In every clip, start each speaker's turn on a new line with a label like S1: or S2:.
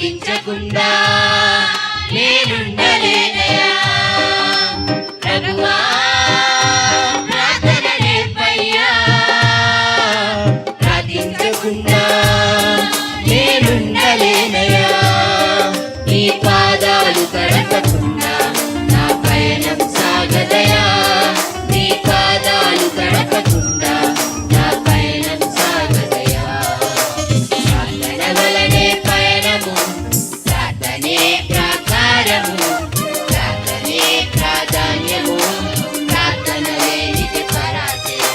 S1: ప్రార్థించకుండా నేనుండలేనయ్యా. ప్రభువా ప్రార్థన నేర్పయ్యా, ప్రార్థించకుండా నేనుండలేనయ్యా. నీ పాదాలు తడపకుండా నా పయనం సాగదయా. నీ పాదాలు తడపకుండా నా పయనం సాగదయా. ప్రార్థన వలనే పయనము, ప్రార్థనే ప్రాకారము, ప్రార్థనే ప్రాధాన్యము, ప్రార్థన లేనిది పరాజయం.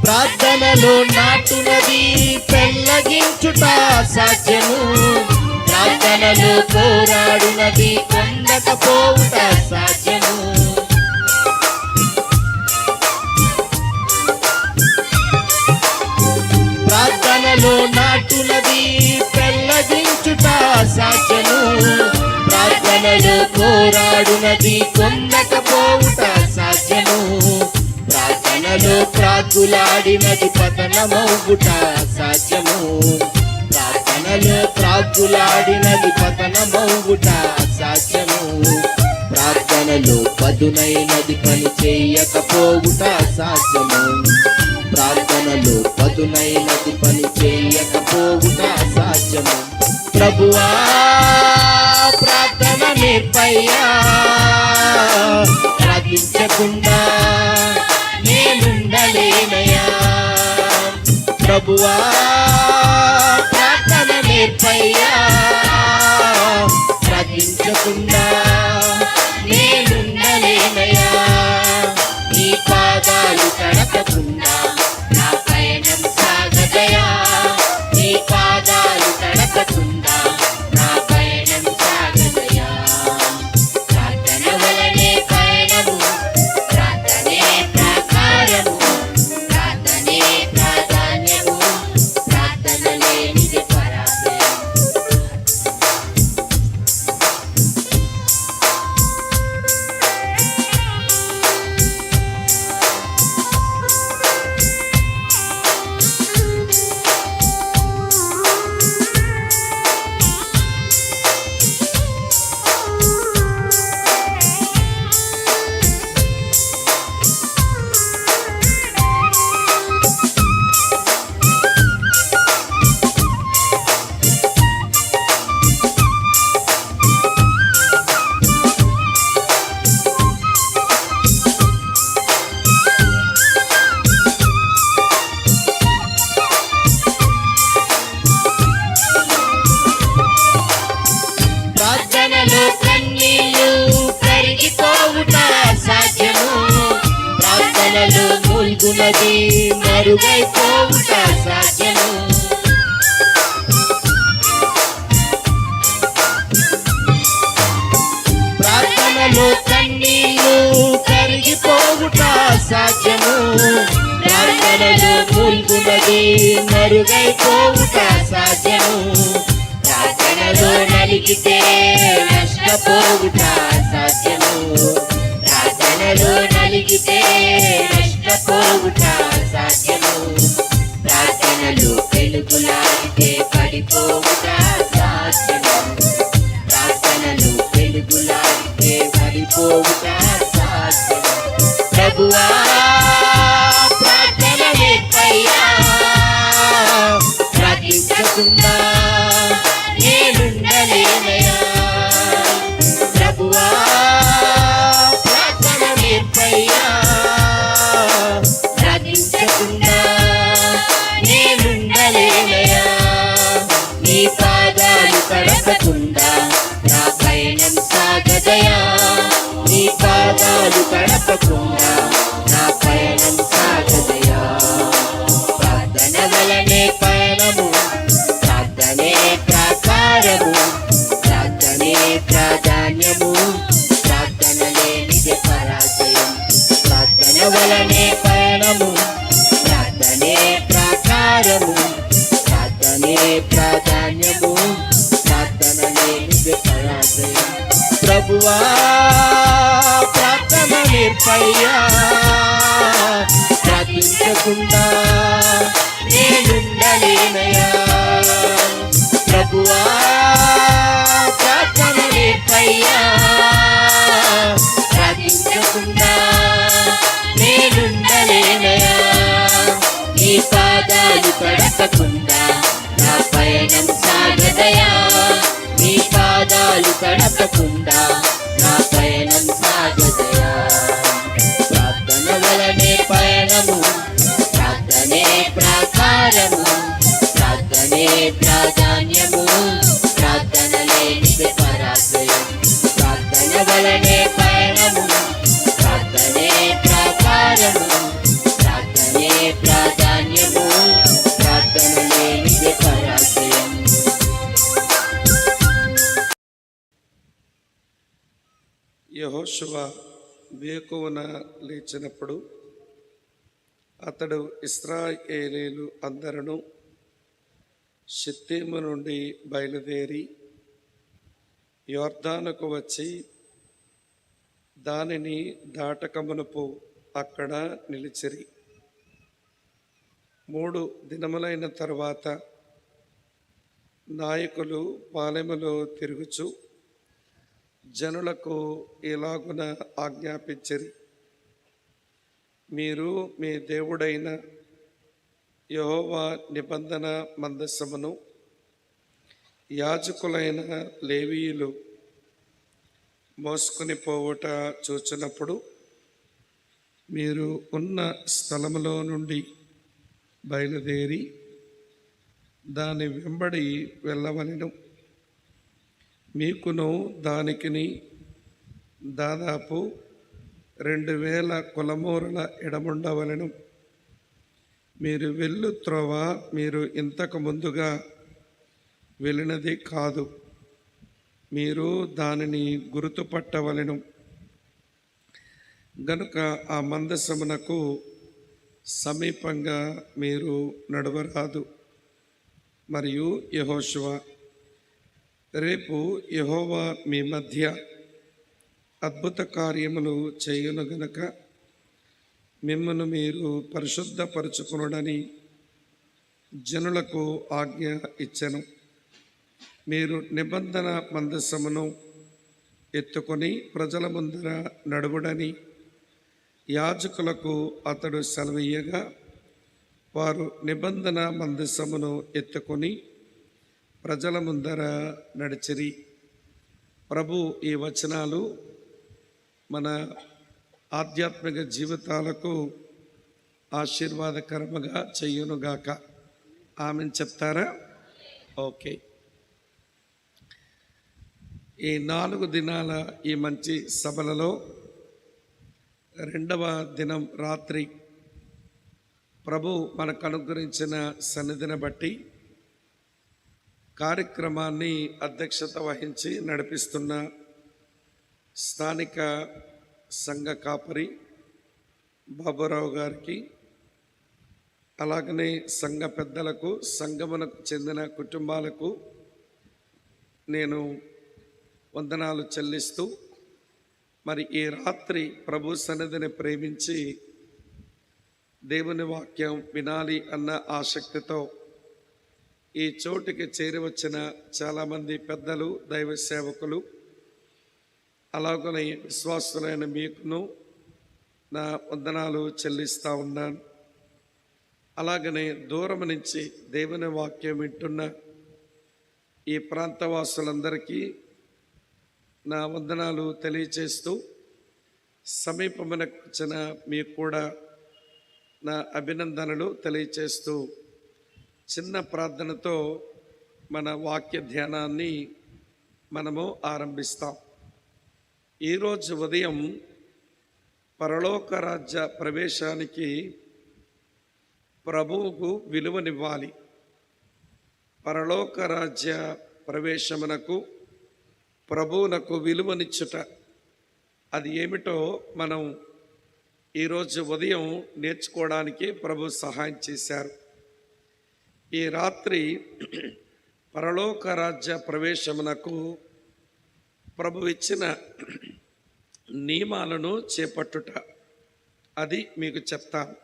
S1: ప్రార్థనలో నాటునది పెళ్ళగించుట సాధ్యము. ప్రార్థనలో పోరాడునది పొందకపోవుట సాధ్యము. ప్రార్థనలో నాటునది పెళ్ళగించుట సాధ్యము. ప్రార్థనలో పోరాడునది పొందకపోవుట సాధ్యము. ప్రార్థనలో ప్రాకులాడినది పతనమౌగుట సాధ్యము. ప్రార్థనలో ప్రాకులాడినది పతనమౌగుట సాధ్యము. ప్రార్థనలో పదునైనది పని చేయకపోవుట సాధ్యము. ప్రార్థనలో పదునైనది పని చేయకపోవుట సాధ్యము. ప్రభువా ప్రార్థన నేర్పయ్యా, ప్రార్థించకుండా నేనుండలేనయ్యా. ప్రభువా ప్రార్థన నేర్పయ్యా, ప్రార్థించకుండా నేనుండలేనయ్యా. నీ పాదాలు తడపకుండా నా పయనం సాగదయా. నీ పాదాలు తడపకుండా నా పయనం సాగదయా. ప్రార్థన వలనే పయనము, ప్రార్థనే ప్రాకారము, ప్రార్థనే ప్రాధాన్యము, ప్రార్థన లేనిది పరాజయం. ప్రార్థనలో కన్నీళ్ళు కరిగిపోవుట సాధ్యము. ప్రార్థనలో మూల్గునది మరుగైపోవుట సాధ్యము. ప్రార్థనలో కన్నీళ్ళు కరిగిపోవుట సాధ్యము. ప్రార్థనలో మూల్గునది మరుగైపోవుట సాధ్యము. ప్రార్థనలో నలిగితే నష్టపోవుట సాధ్యము. ప్రార్థనలో నలిగితే నష్టపోవుట సాధ్యము. ప్రార్థనలో వెలుగులాడితే పడిపోవుట సాధ్యము. ప్రార్థనలో వెలుగులాడితే పడిపోవుట సాధ్యము. ప్రభువా ప్రార్థన నేర్పయ్యా, ప్రార్థించకుండా నేనుండలేనయ్యా. ప్రభువా ప్రార్థన నేర్పయ్యా, ప్రార్థించకుండా నేనుండలేనయ్యా. నీ పాదాలు తడపకుండా నా పయనం సాగదయా. నీ పాదాలు తడపకుండా నా పయనం సాగదయా. ప్రార్థన వలనే ప్రభువా ప్రార్థన నేర్పయ్యా, ప్రార్థించకుండా నేనుండలేనయ్యా. ప్రభువా ప్రార్థన నేర్పయ్యా, ప్రార్థించకుండా నేనుండలేనయ్యా. నీ పాదాలు తడపకుండా నా పయనం సాగదయా, నీ పాదాలు తడపకుండా నా పయనం సాగదయా. ప్రార్థన వలనే పయనము, ప్రార్థనే ప్రాకారము, ప్రార్థనే ప్రాధాన్యము, ప్రార్థన లేనిది పరాజయం. ప్రార్థన వలనే పయనము, ప్రార్థనే ప్రాకారము, ప్రార్థనే ప్రాధాన్యము, ప్రార్థన లేనిది పరాజయం.
S2: యెహోషువ వేకువన లేచినప్పుడు అతడు ఇశ్రాయేలీయులు అందరూ షిత్తీము నుండి బయలుదేరి యొర్దానుకు వచ్చి దానిని దాటకమునుపు అక్కడ నిలిచిరి. 3 దినములైన తరువాత నాయకులు పాలెములో తిరుగుచు జనులకు ఇలాగున ఆజ్ఞాపించిరి, మీరు మీ దేవుడైన యెహోవా నిబంధన మందసమును యాజకులైన లేవీయులు మోసుకొని పోవుట చూచినప్పుడు మీరు ఉన్న స్థలములో నుండి బయలుదేరి దాని వెంబడి వెళ్ళవలెను. మీకును దానికిని దాదాపు 2000 కొలమూరల ఎడముండవలెను. మీరు వెళ్ళు త్రోవ మీరు ఇంతకు ముందుగా వెళ్ళినది కాదు, మీరు దానిని గుర్తుపట్టవలెను. గనుక ఆ మందసమునకు సమీపంగా మీరు నడవరాదు. మరియు యెహోషువ, రేపు యెహోవా మీ మధ్య అద్భుత కార్యములు చేయును గనుక మిమ్మను మీరు పరిశుద్ధపరచుకొనుడని జనులకు ఆజ్ఞ ఇచ్చెను. మీరు నిబంధన మందసమును ఎత్తుకొని ప్రజల ముందర నడువుడని యాజకులకు అతడు సెలవీయగా వారు నిబంధన మందసమును ఎత్తుకొని ప్రజల ముందర నడిచిరి. ప్రభు ఈ వచనాలు మన ఆధ్యాత్మిక జీవితాలకు ఆశీర్వాదకరముగా చెయ్యునుగాక. ఆమెను చెప్తారా? ఓకే. ఈ 4 దినాల ఈ మంచి సభలలో 2వ దినం రాత్రి ప్రభు మనకు అనుగ్రహించిన సన్నిధిని బట్టి కార్యక్రమాన్ని అధ్యక్షత వహించి నడిపిస్తున్న స్థానిక సంఘ కాపరి బాబురావు గారికి, అలాగనే సంఘ పెద్దలకు, సంఘమునకు చెందిన కుటుంబాలకు నేను వందనాలు చెల్లిస్తూ, మరి ఈ రాత్రి ప్రభు సన్నిధిని ప్రేమించి దేవుని వాక్యం వినాలి అన్న ఆసక్తితో ఈ చోటుకి చేరి వచ్చిన చాలామంది పెద్దలు, దైవ సేవకులు, అలాగనే విశ్వాసులైన మీకును నా వందనాలు చెల్లిస్తూ ఉన్నాను. అలాగనే దూరం నుంచి దేవుని వాక్యం వింటున్న ఈ ప్రాంతవాసులందరికీ నా వందనాలు తెలియచేస్తూ, సమీపమునకు వచ్చిన మీకు కూడా నా అభినందనలు తెలియచేస్తూ, చిన్న ప్రార్థనతో మన వాక్య ధ్యానాన్ని మనము ఆరంభిస్తాం. ఈరోజు ఉదయం పరలోక రాజ్య ప్రవేశానికి ప్రభువుకు విలువనివ్వాలి. పరలోక రాజ్య ప్రవేశమునకు ప్రభువునకు విలువనిచ్చుట, అది ఏమిటో మనం ఈరోజు ఉదయం నేర్చుకోవడానికి ప్రభు సహాయం చేశారు. ఈ రాత్రి పరలోక రాజ్య ప్రవేశమునకు ప్రభు ఇచ్చిన నియమాలను చేపట్టుట, అది మీకు చెప్తాను.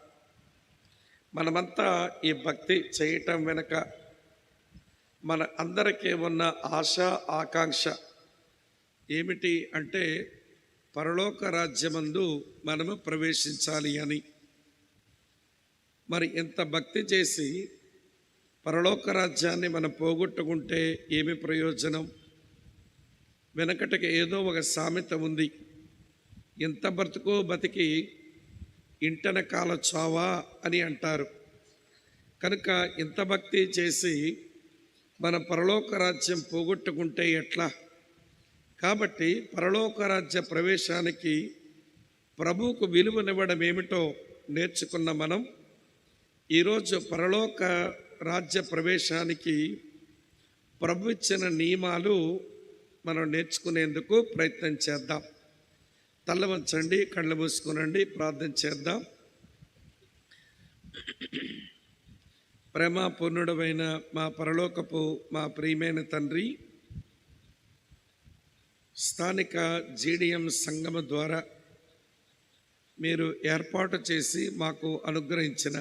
S2: మనమంతా ఈ భక్తి చేయటం వెనుక మన అందరికీ ఉన్న ఆశ, ఆకాంక్ష ఏమిటి అంటే పరలోక రాజ్యమందు మనము ప్రవేశించాలి అని. మరి ఇంత భక్తి చేసి పరలోక రాజ్యాన్ని మనం పోగొట్టుకుంటే ఏమి ప్రయోజనం? వెనకటికి ఏదో ఒక సామెత ఉంది, ఎంత బ్రతుకో బతికి ఇంటనకాల చావా అని అంటారు. కనుక ఇంత భక్తి చేసి మన పరలోక రాజ్యం పోగొట్టుకుంటే ఎట్లా? కాబట్టి పరలోక రాజ్య ప్రవేశానికి ప్రభువుకు విలువనివ్వడం ఏమిటో నేర్చుకున్న మనం ఈరోజు పరలోక రాజ్య ప్రవేశానికి ప్రభు ఇచ్చిన నియమాలు మనం నేర్చుకునేందుకు ప్రయత్నం చేద్దాం. తల వంచండి, కళ్ళు మూసుకునండి, ప్రార్థన చేద్దాం. ప్రేమ పూర్ణుడమైన మా పరలోకపు మా ప్రియమైన తండ్రి, స్థానిక జీడిఎం సంఘం ద్వారా మీరు ఏర్పాటు చేసి మాకు అనుగ్రహించిన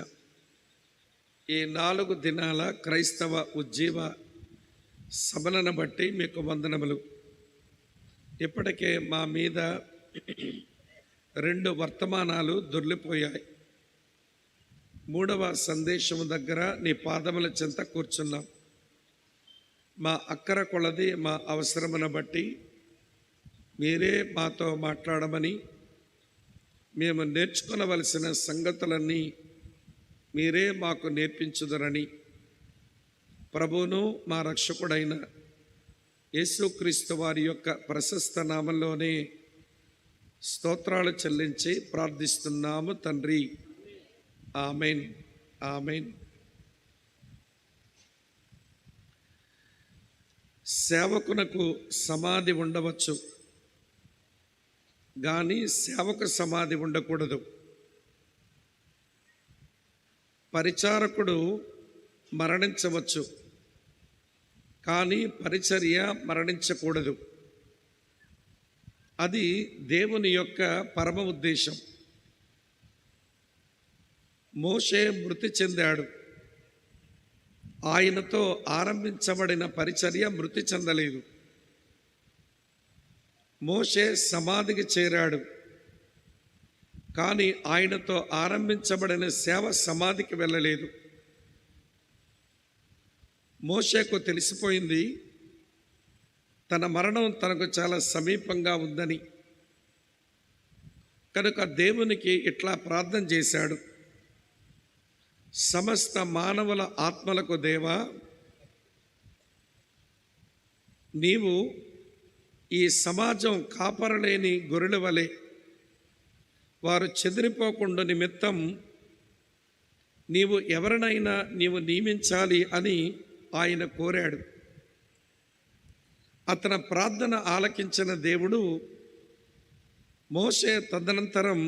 S2: ఈ 4 దినాల క్రైస్తవ ఉజ్జీవ సభలను బట్టి మీకు వందనములు. ఇప్పటికే మా మీద 2 వర్తమానాలు దొర్లిపోయాయి. 3వ సందేశము దగ్గర నీ పాదముల చెంత కూర్చున్నాం. మా అక్కర కొలది మా అవసరమును బట్టి మీరే మాతో మాట్లాడమని, మేము నేర్చుకొనవలసిన సంగతులన్నీ మీరే మాకు నేర్పించుదరని ప్రభువును మా రక్షకుడైన యేసుక్రీస్తు వారి యొక్క ప్రశస్త నామంలోనే స్తోత్రాలు చెల్లించి ప్రార్థిస్తున్నాము తండ్రి. Amen, amen. సేవకునకు సమాధి ఉండవచ్చు, కానీ సేవకు సమాధి ఉండకూడదు. పరిచారకుడు మరణించవచ్చు, కానీ పరిచర్య మరణించకూడదు. అది దేవుని యొక్క పరమ ఉద్దేశం. మోషే మృతి చెందాడు, ఆయనతో ఆరంభించబడిన పరిచర్య మృతి చెందలేదు. మోషే సమాధికి చేరాడు, కానీ ఆయనతో ఆరంభించబడిన సేవ సమాధికి వెళ్ళలేదు. మోషేకు తెలిసిపోయింది తన మరణం తనకు చాలా సమీపంగా ఉందని. కనుక దేవునికి ఇట్లా ప్రార్థన చేశాడు, సమస్త మానవుల ఆత్మలకు దేవా, నీవు ఈ సమాజం కాపరలేని గొర్రెల వలె వారు చెదిరిపోకుండా నిమిత్తం నీవు ఎవరినైనా నీవు నియమించాలి అని ఆయన కోరాడు. అతని ప్రార్థన ఆలకించిన దేవుడు మోషే తదనంతరం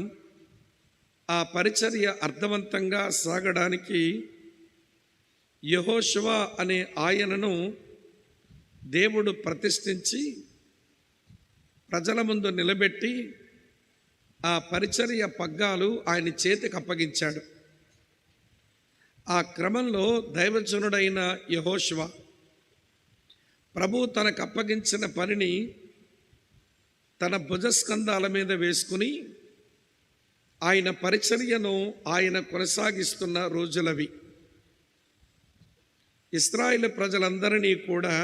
S2: ఆ పరిచర్య అర్థవంతంగా సాగడానికి యెహోషువ అనే ఆయనను దేవుడు ప్రతిష్ఠించి ప్రజల ముందు నిలబెట్టి ఆ పరిచర్య పగ్గాలు ఆయన చేతికి అప్పగించాడు. ఆ క్రమంలో దైవజనుడైన యెహోషువ ప్రభు తనకు అప్పగించిన పనిని తన భుజస్కంధాల మీద వేసుకుని ఆయన పరిచర్యను ఆయన కొనసాగిస్తున్న రోజులవి. ఇశ్రాయేలు ప్రజలందరినీ కూడా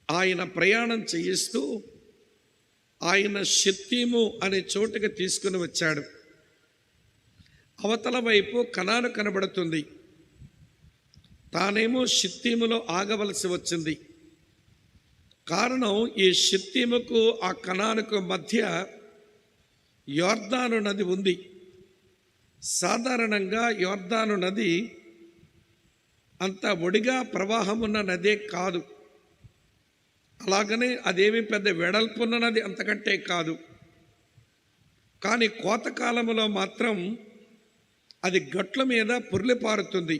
S2: ఆయన ప్రయాణం చేయిస్తూ ఆయన షిత్తీము అనే చోటుకి తీసుకుని వచ్చాడు. అవతల వైపు కనాను కనబడుతుంది, తానేమో షిత్తీములో ఆగవలసి వచ్చింది. కారణం, ఈ షిత్తీముకు ఆ కనానుకు మధ్య యోర్దాను నది ఉంది. సాధారణంగా యోర్దాను నది అంత ఒడిగా ప్రవాహమున్న నదే కాదు, అలాగనే అదేమి పెద్ద వెడల్పున్న నది అంతకంటే కాదు. కానీ కోతకాలములో మాత్రం అది గట్ల మీద పొర్లిపారుతుంది.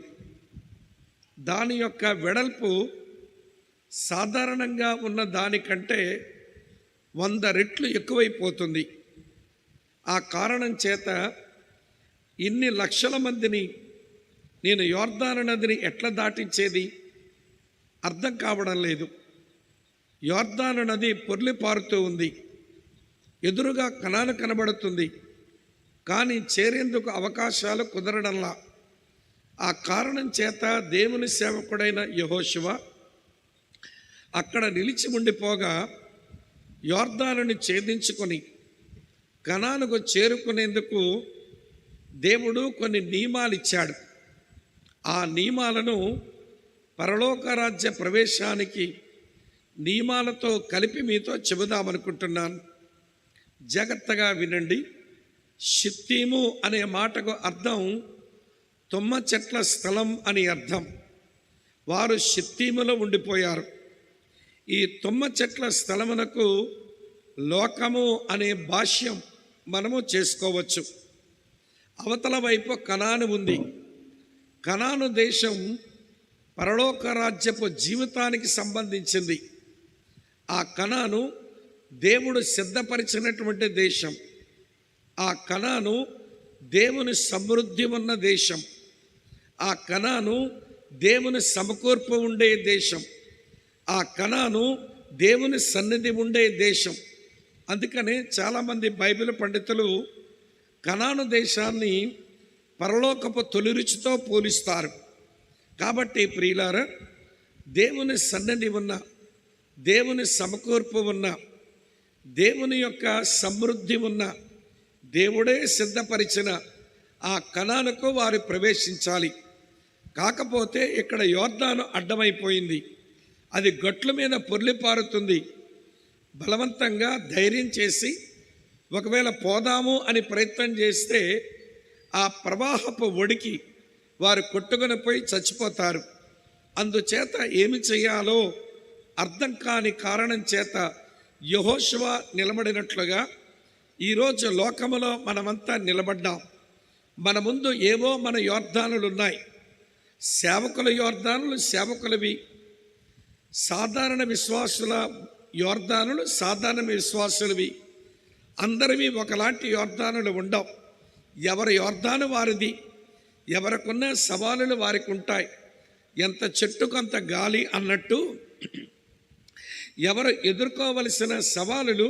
S2: దాని యొక్క వెడల్పు సాధారణంగా ఉన్న దానికంటే 100 రెట్లు ఎక్కువైపోతుంది. ఆ కారణం చేత ఇన్ని లక్షల మందిని నేను యోర్దాను నదిని ఎట్లా దాటించేది అర్థం కావడం లేదు. యోర్దాను నది పొర్లి పారుతూ ఉంది, ఎదురుగా కనాను కనబడుతుంది, కానీ చేరేందుకు అవకాశాలు కుదరడంలా. ఆ కారణం చేత దేవుని సేవకుడైన యెహోషువ అక్కడ నిలిచి ఉండిపోగా యోర్దానుని ఛేదించుకొని కనానుకు చేరుకునేందుకు దేవుడు కొన్ని నియమాలు ఇచ్చాడు. ఆ నియమాలను పరలోక రాజ్య ప్రవేశానికి నియమాలతో కలిపి మీతో చెబుదామనుకుంటున్నాను. జాగ్రత్తగా వినండి. షిత్తీము అనే మాటకు అర్థం తుమ్మ చెట్ల స్థలం అని అర్థం. వారు షిత్తీములో ఉండిపోయారు. ఈ తుమ్మ చెట్ల స్థలమునకు లోకము అనే భాష్యం మనము చేసుకోవచ్చు. అవతల వైపు కనాను ఉంది. కనాను దేశం పరలోక రాజ్యపు జీవితానికి సంబంధించింది. ఆ కనాను దేవుడు సిద్ధపరిచినటువంటి దేశం. ఆ కనాను దేవుని సమృద్ధి ఉన్న దేశం. ఆ కనాను దేవుని సమకూర్పు ఉండే దేశం. ఆ కనాను దేవుని సన్నిధి ఉండే దేశం. అందుకనే చాలామంది బైబిల్ పండితులు కనాను దేశాన్ని పరలోకపు తొలి రుచితో పోలిస్తారు. కాబట్టి ప్రియులారా, దేవుని సన్నిధి ఉన్న, దేవుని సమకూర్పు ఉన్న, దేవుని యొక్క సమృద్ధి ఉన్న, దేవుడే సిద్ధపరిచిన ఆ కనానుకు వారు ప్రవేశించాలి. కాకపోతే ఇక్కడ యోర్దాను అడ్డమైపోయింది. అది గట్ల మీద పొర్లిపారుతుంది. బలవంతంగా ధైర్యం చేసి ఒకవేళ పోదాము అని ప్రయత్నం చేస్తే ఆ ప్రవాహపు ఒడికి వారు కొట్టుకొని పోయి చచ్చిపోతారు. అందుచేత ఏమి చేయాలో అర్థం కాని కారణం చేత యెహోషువ నిలబడినట్లుగా ఈరోజు లోకములో మనమంతా నిలబడ్డాం. మన ముందు ఏవో మన యోర్దానులు ఉన్నాయి. సేవకుల యోర్దానులు సేవకులవి, సాధారణ విశ్వాసుల యోర్దానులు సాధారణ విశ్వాసులవి. అందరివి ఒకలాంటి యోర్దానులు ఉండవు. ఎవరి యోర్దాను వారిది. ఎవరికున్న సవాలులు వారికి ఉంటాయి. ఎంత చెట్టుకంత గాలి అన్నట్టు ఎవరు ఎదుర్కోవలసిన సవాలులు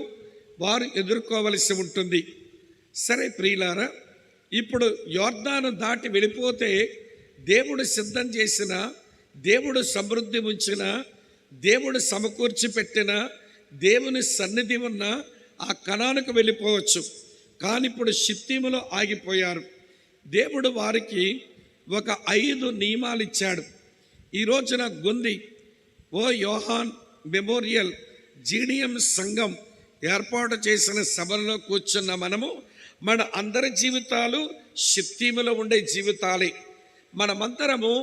S2: వారు ఎదుర్కోవలసి ఉంటుంది. సరే ప్రియులారా, ఇప్పుడు యోర్దాను దాటి వెళ్ళిపోతే దేవుడు సిద్ధం చేసిన, దేవుడు సమృద్ధి ఉంచిన, దేవుడు సమకూర్చి పెట్టిన, దేవుని సన్నిధి ఉన్న ఆ కనానుకు వెళ్ళిపోవచ్చు. కానీ ఇప్పుడు షిత్తీములో ఆగిపోయారు. దేవుడు వారికి ఒక 5 నియమాలు ఇచ్చాడు. ఈ రోజున గొంది ఓ యోహాన్ మెమోరియల్ జీడిఎం సంఘం ఏర్పాటు చేసిన సభలో కూర్చున్న మనము మన అందరి జీవితాలు షిత్తీములో ఉండే జీవితాలే. మనమందరము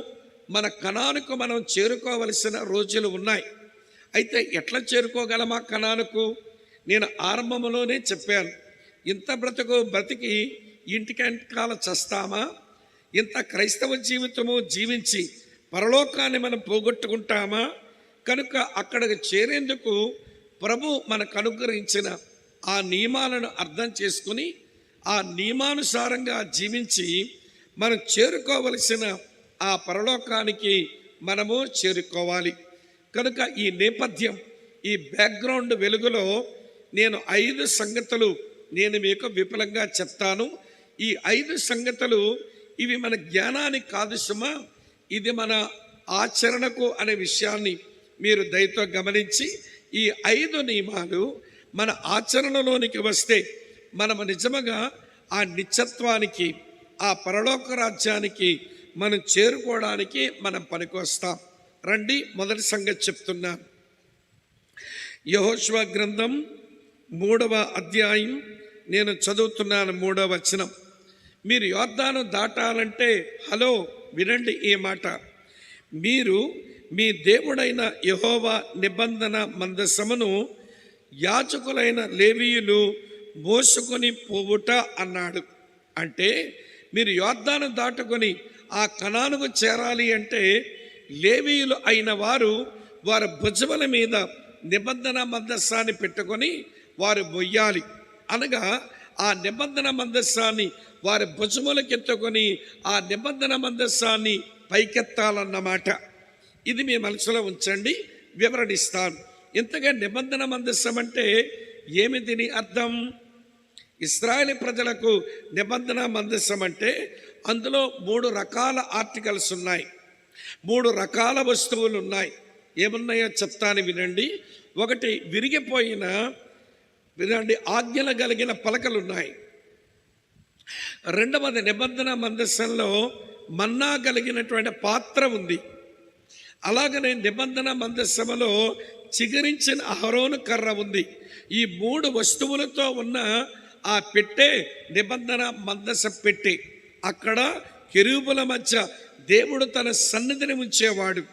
S2: మన కనానుకు మనం చేరుకోవలసిన రోజులు ఉన్నాయి. అయితే ఎట్లా చేరుకోగలమా కనానుకు? నేను ఆరంభంలోనే చెప్పాను. ఇంత బ్రతికి ఇంటికంటకాల చస్తామా? ఇంత క్రైస్తవ జీవితము జీవించి పరలోకాన్ని మనం పోగొట్టుకుంటామా? కనుక అక్కడికి చేరేందుకు ప్రభు మనకు అనుగ్రహించిన ఆ నియమాలను అర్థం చేసుకుని ఆ నియమానుసారంగా జీవించి మనం చేరుకోవలసిన ఆ పరలోకానికి మనము చేరుకోవాలి. కనుక ఈ నేపథ్యం, ఈ బ్యాక్గ్రౌండ్ వెలుగులో నేను 5 సంగతులు నేను మీకు విపులంగా చెప్తాను. ఈ 5 సంగతులు ఇవి మన జ్ఞానానికి కాదు సుమా, ఇది మన ఆచరణకు అనే విషయాన్ని మీరు దయతో గమనించి ఈ 5 నియమాలు మన ఆచరణలోనికి వస్తే మనము నిజముగా ఆ నిత్యత్వానికి, ఆ పరలోక రాజ్యానికి మనం చేరుకోవడానికి మనం పనికొస్తాం. రండి, మొదటి సంగతి చెప్తున్నాను. యెహోషువ గ్రంథం 3వ అధ్యాయం నేను చదువుతున్నాను. 3వ వచనం. మీరు యోర్దాను దాటాలంటే హలో వినండి ఈ మాట. మీరు మీ దేవుడైన యెహోవా నిబంధన మందసమును యాజకులైన లేవీయులు మోసుకొని పోవుట అన్నాడు. అంటే మీరు యోర్దాను దాటుకొని ఆ కనానుకు చేరాలి అంటే లేవీయులు అయిన వారు వారి భుజముల మీద నిబంధన మందస్సాన్ని పెట్టుకొని వారు మొయ్యాలి. అనగా ఆ నిబంధన మందస్సాన్ని వారి భుజములకెత్తుకొని ఆ నిబంధన మందస్సాన్ని పైకెత్తాలన్నమాట. ఇది మీ మనసులో ఉంచండి, వివరణిస్తాను. ఇంతగా నిబంధన మందస్సం అంటే ఏమి దీని అర్థం? ఇశ్రాయేలు ప్రజలకు నిబంధన మందస్సం అంటే అందులో 3 రకాల ఆర్టికల్స్ ఉన్నాయి, 3 రకాల వస్తువులు ఉన్నాయి. ఏమున్నాయో చెప్తాను వినండి. ఒకటి విరిగిపోయిన ఆజ్ఞలు కలిగిన పలకలు ఉన్నాయి. రెండవది నిబంధన మందస్సంలో మన్నా కలిగినటువంటి పాత్ర ఉంది. అలాగనే నిబంధన మందస్సములో చిగురించిన అహరోను కర్ర ఉంది. ఈ 3 వస్తువులతో ఉన్న ఆ పెట్టే నిబంధన మందస పెట్టే. అక్కడ కెరూబుల మధ్య దేవుడు తన సన్నిధిని ఉంచేవాడు.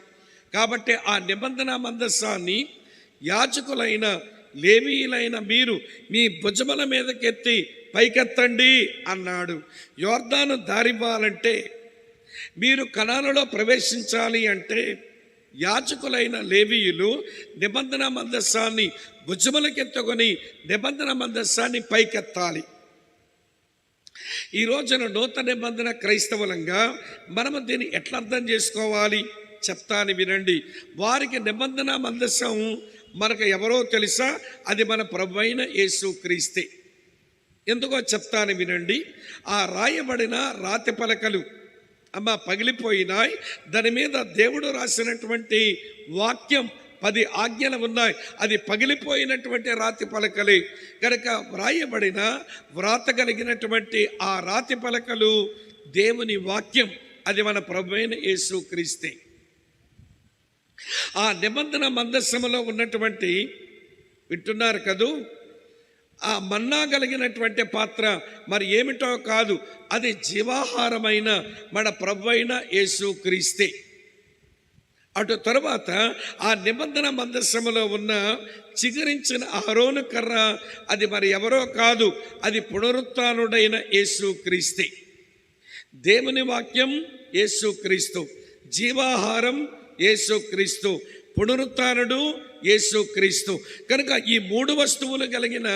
S2: కాబట్టి ఆ నిబంధన మందస్సాన్ని యాజకులైన లేవీయులైన మీరు మీ భుజముల మీదకెత్తి పైకెత్తండి అన్నాడు. యోర్దాను దారివ్వాలంటే, మీరు కనానులో ప్రవేశించాలి అంటే యాజకులైన లేవీయులు నిబంధన మందస్సాన్ని భుజములకెత్తుకొని నిబంధన మందస్సాన్ని పైకెత్తాలి. ఈ రోజున నూతన నిబంధన క్రైస్తవులంగా మనము దీన్ని ఎట్లా అర్థం చేసుకోవాలి చెప్తాను వినండి. వారికి నిబంధన మందస్సం మనకు ఎవరో తెలుసా? అది మన ప్రభువైన యేసు క్రీస్తే. ఎందుకో చెప్తాను వినండి. ఆ రాయబడిన రాతి పలకలు పగిలిపోయినాయి. దాని మీద దేవుడు రాసినటువంటి వాక్యం 10 ఆజ్ఞలు ఉన్నాయి. అది పగిలిపోయినటువంటి రాతి పలకలే కనుక వ్రాయబడిన వ్రాత కలిగినటువంటి ఆ రాతి పలకలు దేవుని వాక్యం. అది మన ప్రభువైన యేసు క్రీస్తే. ఆ నిబంధన మందస్సములో ఉన్నటువంటి, వింటున్నారు కదూ, ఆ మన్నా కలిగినటువంటి పాత్ర మరి ఏమిటో కాదు, అది జీవాహారమైన మన ప్రభువైన యేసు క్రీస్తే. అటు తరువాత ఆ నిబంధన మందస్సములో ఉన్న చిగురించిన అహరోను కర్ర, అది మరి ఎవరో కాదు, అది పునరుత్థానుడైన యేసు క్రీస్తే. దేవుని వాక్యం యేసు క్రీస్తు, జీవాహారం యేసు క్రీస్తు, పునరుత్థానుడు యేసు క్రీస్తు. కనుక ఈ 3 వస్తువులు కలిగిన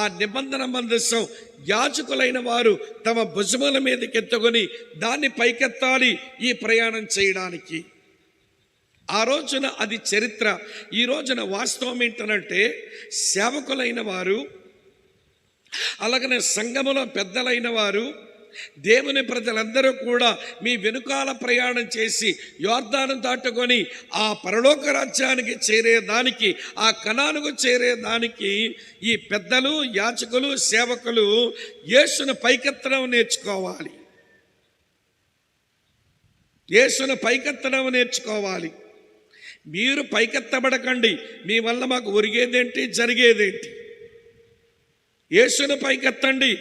S2: ఆ నిబంధన మందస్సం యాజకులైన వారు తమ భుజముల మీదకెత్తుకొని దాన్ని పైకెత్తాలి ఈ ప్రయాణం చేయడానికి. ఆ రోజున అది చరిత్ర. ఈ రోజున వాస్తవం ఏంటనంటే సేవకులైన వారు, అలాగనే సంఘములో పెద్దలైన వారు, దేవుని ప్రజలందరూ కూడా మీ వెనుకాల ప్రయాణం చేసి యోర్దాను దాటుకొని ఆ పరలోక రాజ్యానికి చేరేదానికి, ఆ కనానుకు చేరేదానికి ఈ పెద్దలు, యాజకులు, సేవకులు యేసును పైకెత్తడం నేర్చుకోవాలి. యేసును పైకెత్తడం నేర్చుకోవాలి. మీరు పైకెత్తబడకండి. మీ వల్ల మాకు ఒరిగేదేంటి, జరిగేదేంటి? యేసును పైకెత్తండి.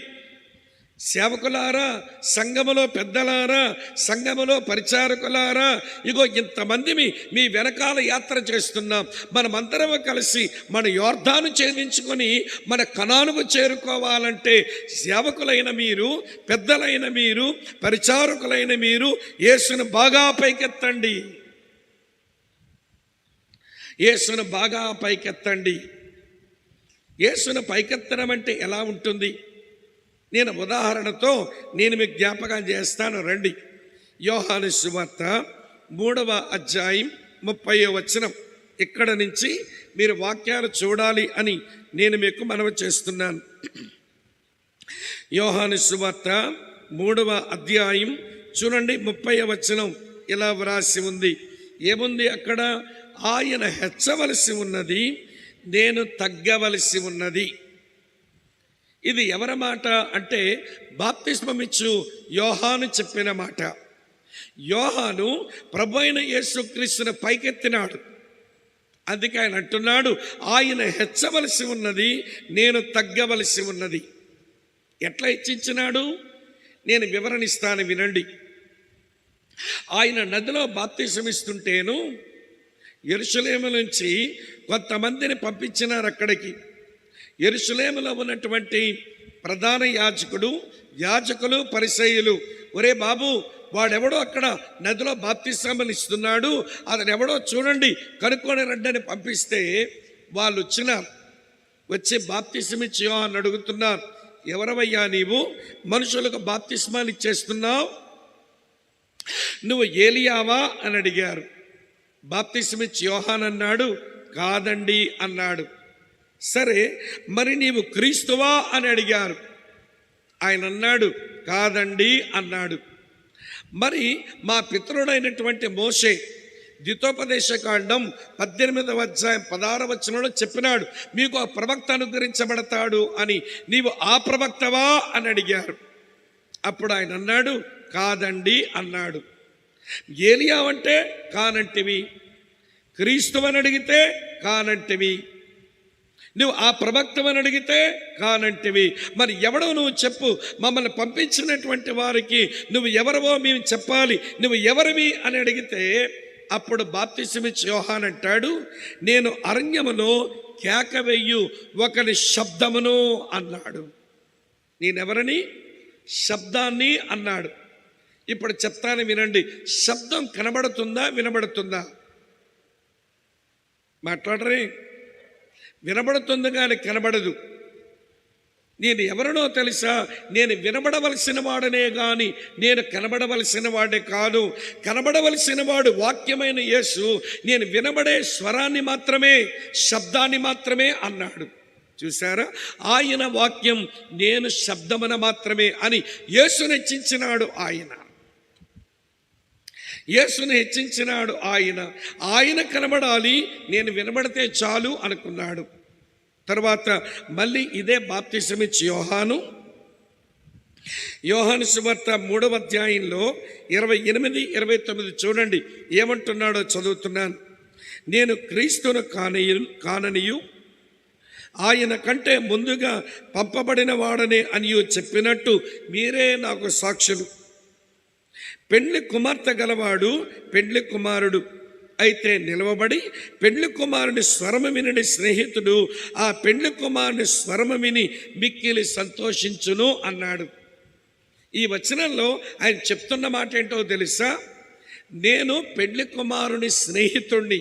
S2: సేవకులారా, సంఘములో పెద్దలారా, సంఘములో పరిచారకులారా, ఇగో ఇంతమంది మీ వెనకాల యాత్ర చేస్తున్నాం. మనమందరం కలిసి మన యోర్దాను ఛేదించుకొని మన కనానుకు చేరుకోవాలంటే సేవకులైన మీరు, పెద్దలైన మీరు, పరిచారకులైన మీరు యేసును బాగా పైకెత్తండి. యేసును బాగా పైకెత్తండి. యేసును పైకెత్తడం అంటే ఎలా ఉంటుంది? నేను ఉదాహరణతో మీకు జ్ఞాపకం చేస్తాను, రండి. యోహాను సువార్త 3వ అధ్యాయం 30వ వచనం. ఇక్కడ నుంచి మీరు వాక్యాలు చూడాలి అని నేను మీకు మనవి చేస్తున్నాను. యోహాను సువార్త 3వ అధ్యాయం చూడండి, 30వ వచనం ఇలా వ్రాసి ఉంది. ఏముంది అక్కడ? ఆయన హెచ్చవలసి ఉన్నది, నేను తగ్గవలసి ఉన్నది. ఇది ఎవరి మాట అంటే బాప్తిస్మమిచ్చు యోహాను చెప్పిన మాట. యోహాను ప్రభువైన యేసుక్రీస్తును పైకెత్తినాడు. అందుకే ఆయన అంటున్నాడు, ఆయన హెచ్చవలసి ఉన్నది, నేను తగ్గవలసి ఉన్నది. ఎట్లా హెచ్చించినాడు? నేను వివరణిస్తాను వినండి. ఆయన నదిలో బాప్తిస్మమిస్తుంటేను యెరూషలేము నుంచి కొంతమందిని పంపించినారు అక్కడికి. యెరూషలేములో ఉన్నటువంటి ప్రధాన యాజకులు, పరిసయ్యులు, ఒరే బాబు, వాడెవడో అక్కడ నదిలో బాప్తిస్మం ఇస్తున్నాడు, అతను ఎవడో చూడండి కనుక్కొని రండి పంపిస్తే వాళ్ళు వచ్చి బాప్తిస్మం ఇచ్చి యోహాను అడుగుతున్నారు, ఎవరవయ్యా నీవు, మనుషులకు బాప్తిస్మాలు ఇచ్చేస్తున్నావు, నువ్వు ఏలియావా అని అడిగారు. బాప్తిస్మం ఇచ్చి యోహాను అన్నాడు, కాదండి అన్నాడు. సరే మరి నీవు క్రీస్తువా అని అడిగారు. ఆయన అన్నాడు, కాదండి అన్నాడు. మరి మా పితరుడైనటువంటి మోషే ద్వితోపదేశకాండం 18వ అధ్యాయం 16వ వచనంలో చెప్పినాడు, మీకు ఆ ప్రవక్త అనుగ్రహించబడతాడు అని, నీవు ఆ ప్రవక్తవా అని అడిగారు. అప్పుడు ఆయన అన్నాడు, కాదండి అన్నాడు. ఏలియా అంటే కానంటివి, క్రీస్తువని అడిగితే కానంటివి, నువ్వు ఆ ప్రవక్తవని అడిగితే కానంటివి. మరి ఎవడో నువ్వు చెప్పు, మమ్మల్ని పంపించినటువంటి వారికి నువ్వు ఎవరవో మేము చెప్పాలి, నువ్వు ఎవరివి అని అడిగితే అప్పుడు బాప్తిస్మం ఇచ్చి యోహాను అంటాడు, నేను అరణ్యములో కేక వెయ్యు ఒకని శబ్దమును అన్నాడు. నేనెవరని? శబ్దాన్ని అన్నాడు. ఇప్పుడు చెప్తాను వినండి, శబ్దం కనబడుతుందా వినబడుతుందా? మాట్లాడరే. వినబడుతుంది కానీ కనబడదు. నేను ఎవరినో తెలుసా? నేను వినబడవలసిన వాడనే కానీ నేను కనబడవలసిన వాడే కాదు. కనబడవలసిన వాడు వాక్యమైన యేసు, నేను వినబడే స్వరాన్ని మాత్రమే, శబ్దాన్ని మాత్రమే అన్నాడు. చూసారా? ఆయన వాక్యం, నేను శబ్దమున మాత్రమే అని యేసును హెచ్చించినాడు ఆయన. యేసును హెచ్చించినాడు ఆయన. ఆయన కనబడాలి, నేను వినబడితే చాలు అనుకున్నాడు. తర్వాత మళ్ళీ ఇదే బాప్తిస్మం ఇచ్చి యోహాను సువార్త 3వ అధ్యాయంలో 28, 29 చూడండి ఏమంటున్నాడో చదువుతున్నాను. నేను క్రీస్తును కాననియు ఆయన కంటే ముందుగా పంపబడిన వాడనే అనియు చెప్పినట్టు మీరే నాకు సాక్షులు. పెండ్లి కుమార్తె గలవాడు పెండ్లి కుమారుడు అయితే నిలవబడి పెండ్లి కుమారుని స్వరము వినని స్నేహితుడు ఆ పెండ్లి కుమారుని స్వరము విని మిక్కిలి సంతోషించును అన్నాడు. ఈ వచనంలో ఆయన చెప్తున్న మాట ఏంటో తెలుసా? నేను పెండ్లి కుమారుని స్నేహితుణ్ణి,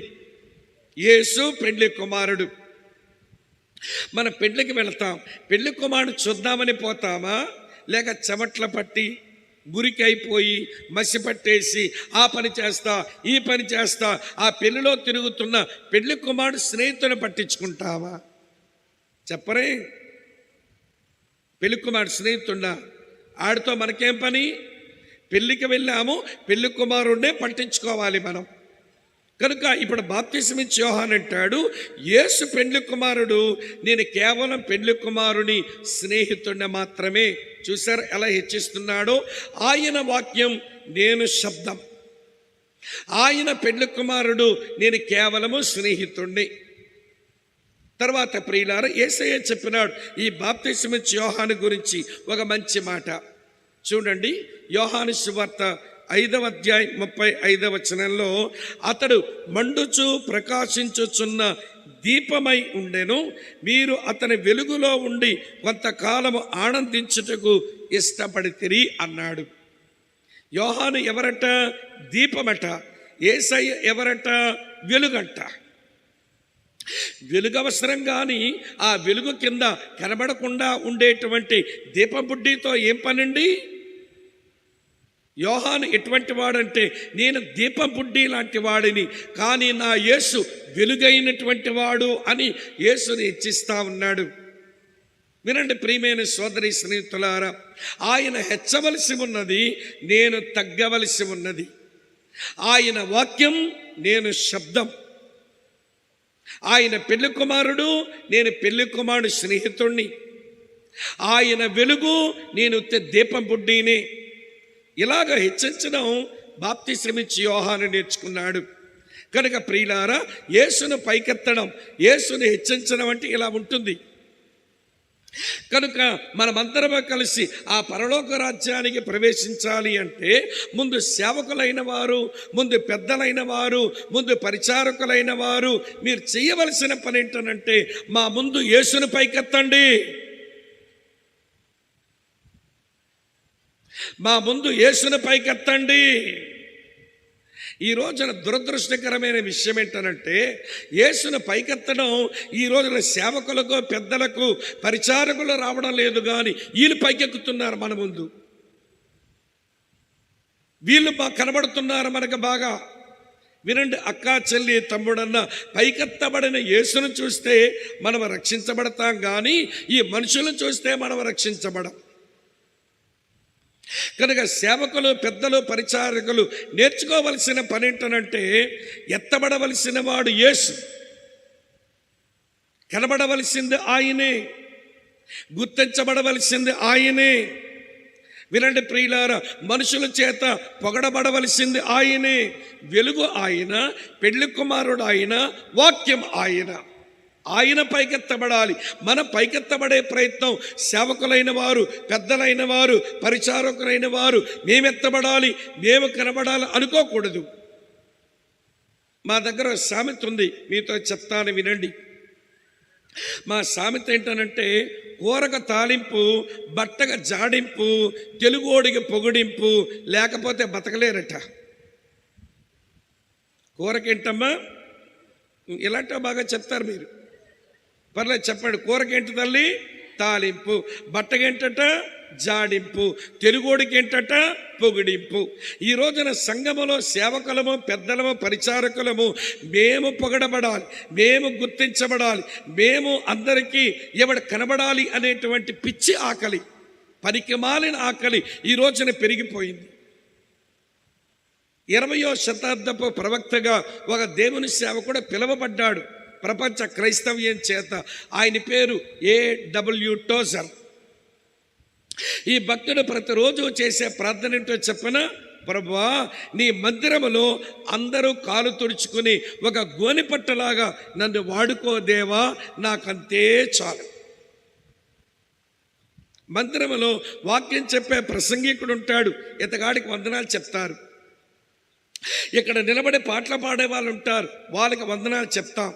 S2: యేసు పెండ్లి కుమారుడు. మన పెండ్లికి వెళతాం, పెండ్లి కుమారుడు చూద్దామని పోతామా, లేక చెమట్ల పట్టి గురికి అయిపోయి మసి పట్టేసి ఆ పని చేస్తా ఈ పని చేస్తా ఆ పెళ్లిలో తిరుగుతున్న పెళ్లి కుమారుడు స్నేహితుని పట్టించుకుంటావా? చెప్పరే. పెళ్లి కుమారుడు స్నేహితున్నా, ఆడితో మనకేం పని? పెళ్లికి వెళ్ళాము, పెళ్లి కుమారుడినే పట్టించుకోవాలి మనం. కనుక ఇప్పుడు బాప్తిస్మం ఇచ్చి యోహాను అంటాడు, యేసు పెండ్లి కుమారుడు, నేను కేవలం పెండ్లి కుమారుని స్నేహితుడిని మాత్రమే. చూసారు ఎలా హెచ్చిస్తున్నాడో? ఆయన వాక్యం, నేను శబ్దం. ఆయన పెండ్లి కుమారుడు, నేను కేవలము స్నేహితుడిని. తర్వాత ప్రియులారా, యేసయ్య చెప్పినాడు ఈ బాప్తిస్మం ఇచ్చి యోహాను గురించి ఒక మంచి మాట. చూడండి యోహాను సువార్త 5వ అధ్యాయం 35వ వచనంలో, అతడు మండుచు ప్రకాశించుచున్న దీపమై ఉండెను, మీరు అతని వెలుగులో ఉండి కొంతకాలము ఆనందించుటకు ఇష్టపడితిరి అన్నాడు. యోహాను ఎవరట? దీపమట. యేసయ్య ఎవరట? వెలుగంట. వెలుగు అవసరం కానీ ఆ వెలుగు కింద కనబడకుండా ఉండేటువంటి దీపబుడ్డితో ఏం పనండి? యోహాను ఎటువంటి వాడంటే, నేను దీపం బుడ్డి లాంటి వాడిని, కానీ నా యేసు వెలుగైనటువంటి వాడు అని యేసుని హెచ్చిస్తా ఉన్నాడు. వినండి ప్రియమైన సోదరి స్నేహితులారా, ఆయన హెచ్చవలసి ఉన్నది, నేను తగ్గవలసి ఉన్నది. ఆయన వాక్యం, నేను శబ్దం. ఆయన పెళ్లి కుమారుడు, నేను పెళ్లి కుమారుడు స్నేహితుణ్ణి. ఆయన వెలుగు, నేను దీపం బుడ్డిని. ఇలాగ హెచ్చించడం బాప్తిస్మం ఇచ్చి యోహాను నేర్చుకున్నాడు. కనుక ప్రియులారా, యేసును పైకెత్తడం, యేసును హెచ్చించడం అంటే ఇలా ఉంటుంది. కనుక మనమందరము కలిసి ఆ పరలోక రాజ్యానికి ప్రవేశించాలి అంటే ముందు సేవకులైన వారు, ముందు పెద్దలైన వారు, ముందు పరిచారకులైన వారు మీరు చేయవలసిన పని ఏంటనంటే, మా ముందు యేసును పైకెత్తండి. మా ముందు యేసును పైకెత్తండి. ఈ రోజున దురదృష్టకరమైన విషయం ఏంటనంటే, యేసును పైకెత్తడం ఈ రోజున సేవకులకు, పెద్దలకు, పరిచారకులు రావడం లేదు, కానీ వీళ్ళు పైకెక్కుతున్నారు మన ముందు. వీళ్ళు కనబడుతున్నారు మనకు బాగా. వినండి అక్క, చెల్లి, తమ్ముడన్న, పైకెత్తబడిన యేసును చూస్తే మనం రక్షించబడతాం, కానీ ఈ మనుషులను చూస్తే మనం రక్షించబడం. కనుక సేవకులు, పెద్దలు, పరిచారకులు నేర్చుకోవలసిన పని ఏంటనంటే, ఎత్తబడవలసిన వాడు యేసు, కనబడవలసింది ఆయనే, గుర్తించబడవలసింది ఆయనే. వినండి ప్రియులారా, మనుషుల చేత పొగడబడవలసింది ఆయనే. వెలుగు ఆయన, పెళ్లి కుమారుడు ఆయన, వాక్యం ఆయన. ఆయన పైకెత్తబడాలి. మన పైకెత్తబడే ప్రయత్నం సేవకులైన వారు, పెద్దలైన వారు, పరిచారకులైన వారు మేమెత్తబడాలి, మేము కనబడాలి అనుకోకూడదు. మా దగ్గర సామెత ఉంది, మీతో చెప్తాను వినండి. మా సామెత ఏంటనంటే, కూరక తాలింపు, బట్టగ జాడింపు, తెలుగోడికి పొగిడింపు, లేకపోతే బతకలేరట. కూరకేంటమ్మా, ఇలాంటి బాగా చెప్తారు మీరు, పర్లేదు చెప్పండి. కూరకేంటి తల్లి? తాలింపు. బట్టకేంటట? జాడింపు. తెలుగోడికి ఏంటట? పొగిడింపు. ఈ రోజున సంఘములో సేవకులము, పెద్దలము, పరిచారకులము మేము పొగడబడాలి, మేము గుర్తించబడాలి, మేము అందరికీ ఎవడు కనబడాలి అనేటువంటి పిచ్చి ఆకలి, పనికిమాలిన ఆకలి ఈ రోజున పెరిగిపోయింది. 20వ శతాబ్దపు ప్రవక్తగా ఒక దేవుని సేవకుడు పిలువబడ్డాడు ప్రపంచ క్రైస్తవ్యం చేత. ఆయన పేరు A.W. టోజర్. ఈ భక్తుడు ప్రతిరోజు చేసే ప్రార్థన ఏంటో చెప్పన, ప్రభువా నీ మందిరములో అందరూ కాలు తుడుచుకుని ఒక గోనెపట్టలాగా నన్ను వాడుకో దేవా, నాకంతే చాలు. మందిరములో వాక్యం చెప్పే ప్రసంగికుడు ఉంటాడు, ఇతగాడికి వందనాలు చెప్తారు. ఇక్కడ నిలబడి పాటలు పాడే వాళ్ళు ఉంటారు, వాళ్ళకి వందనాలు చెప్తాం.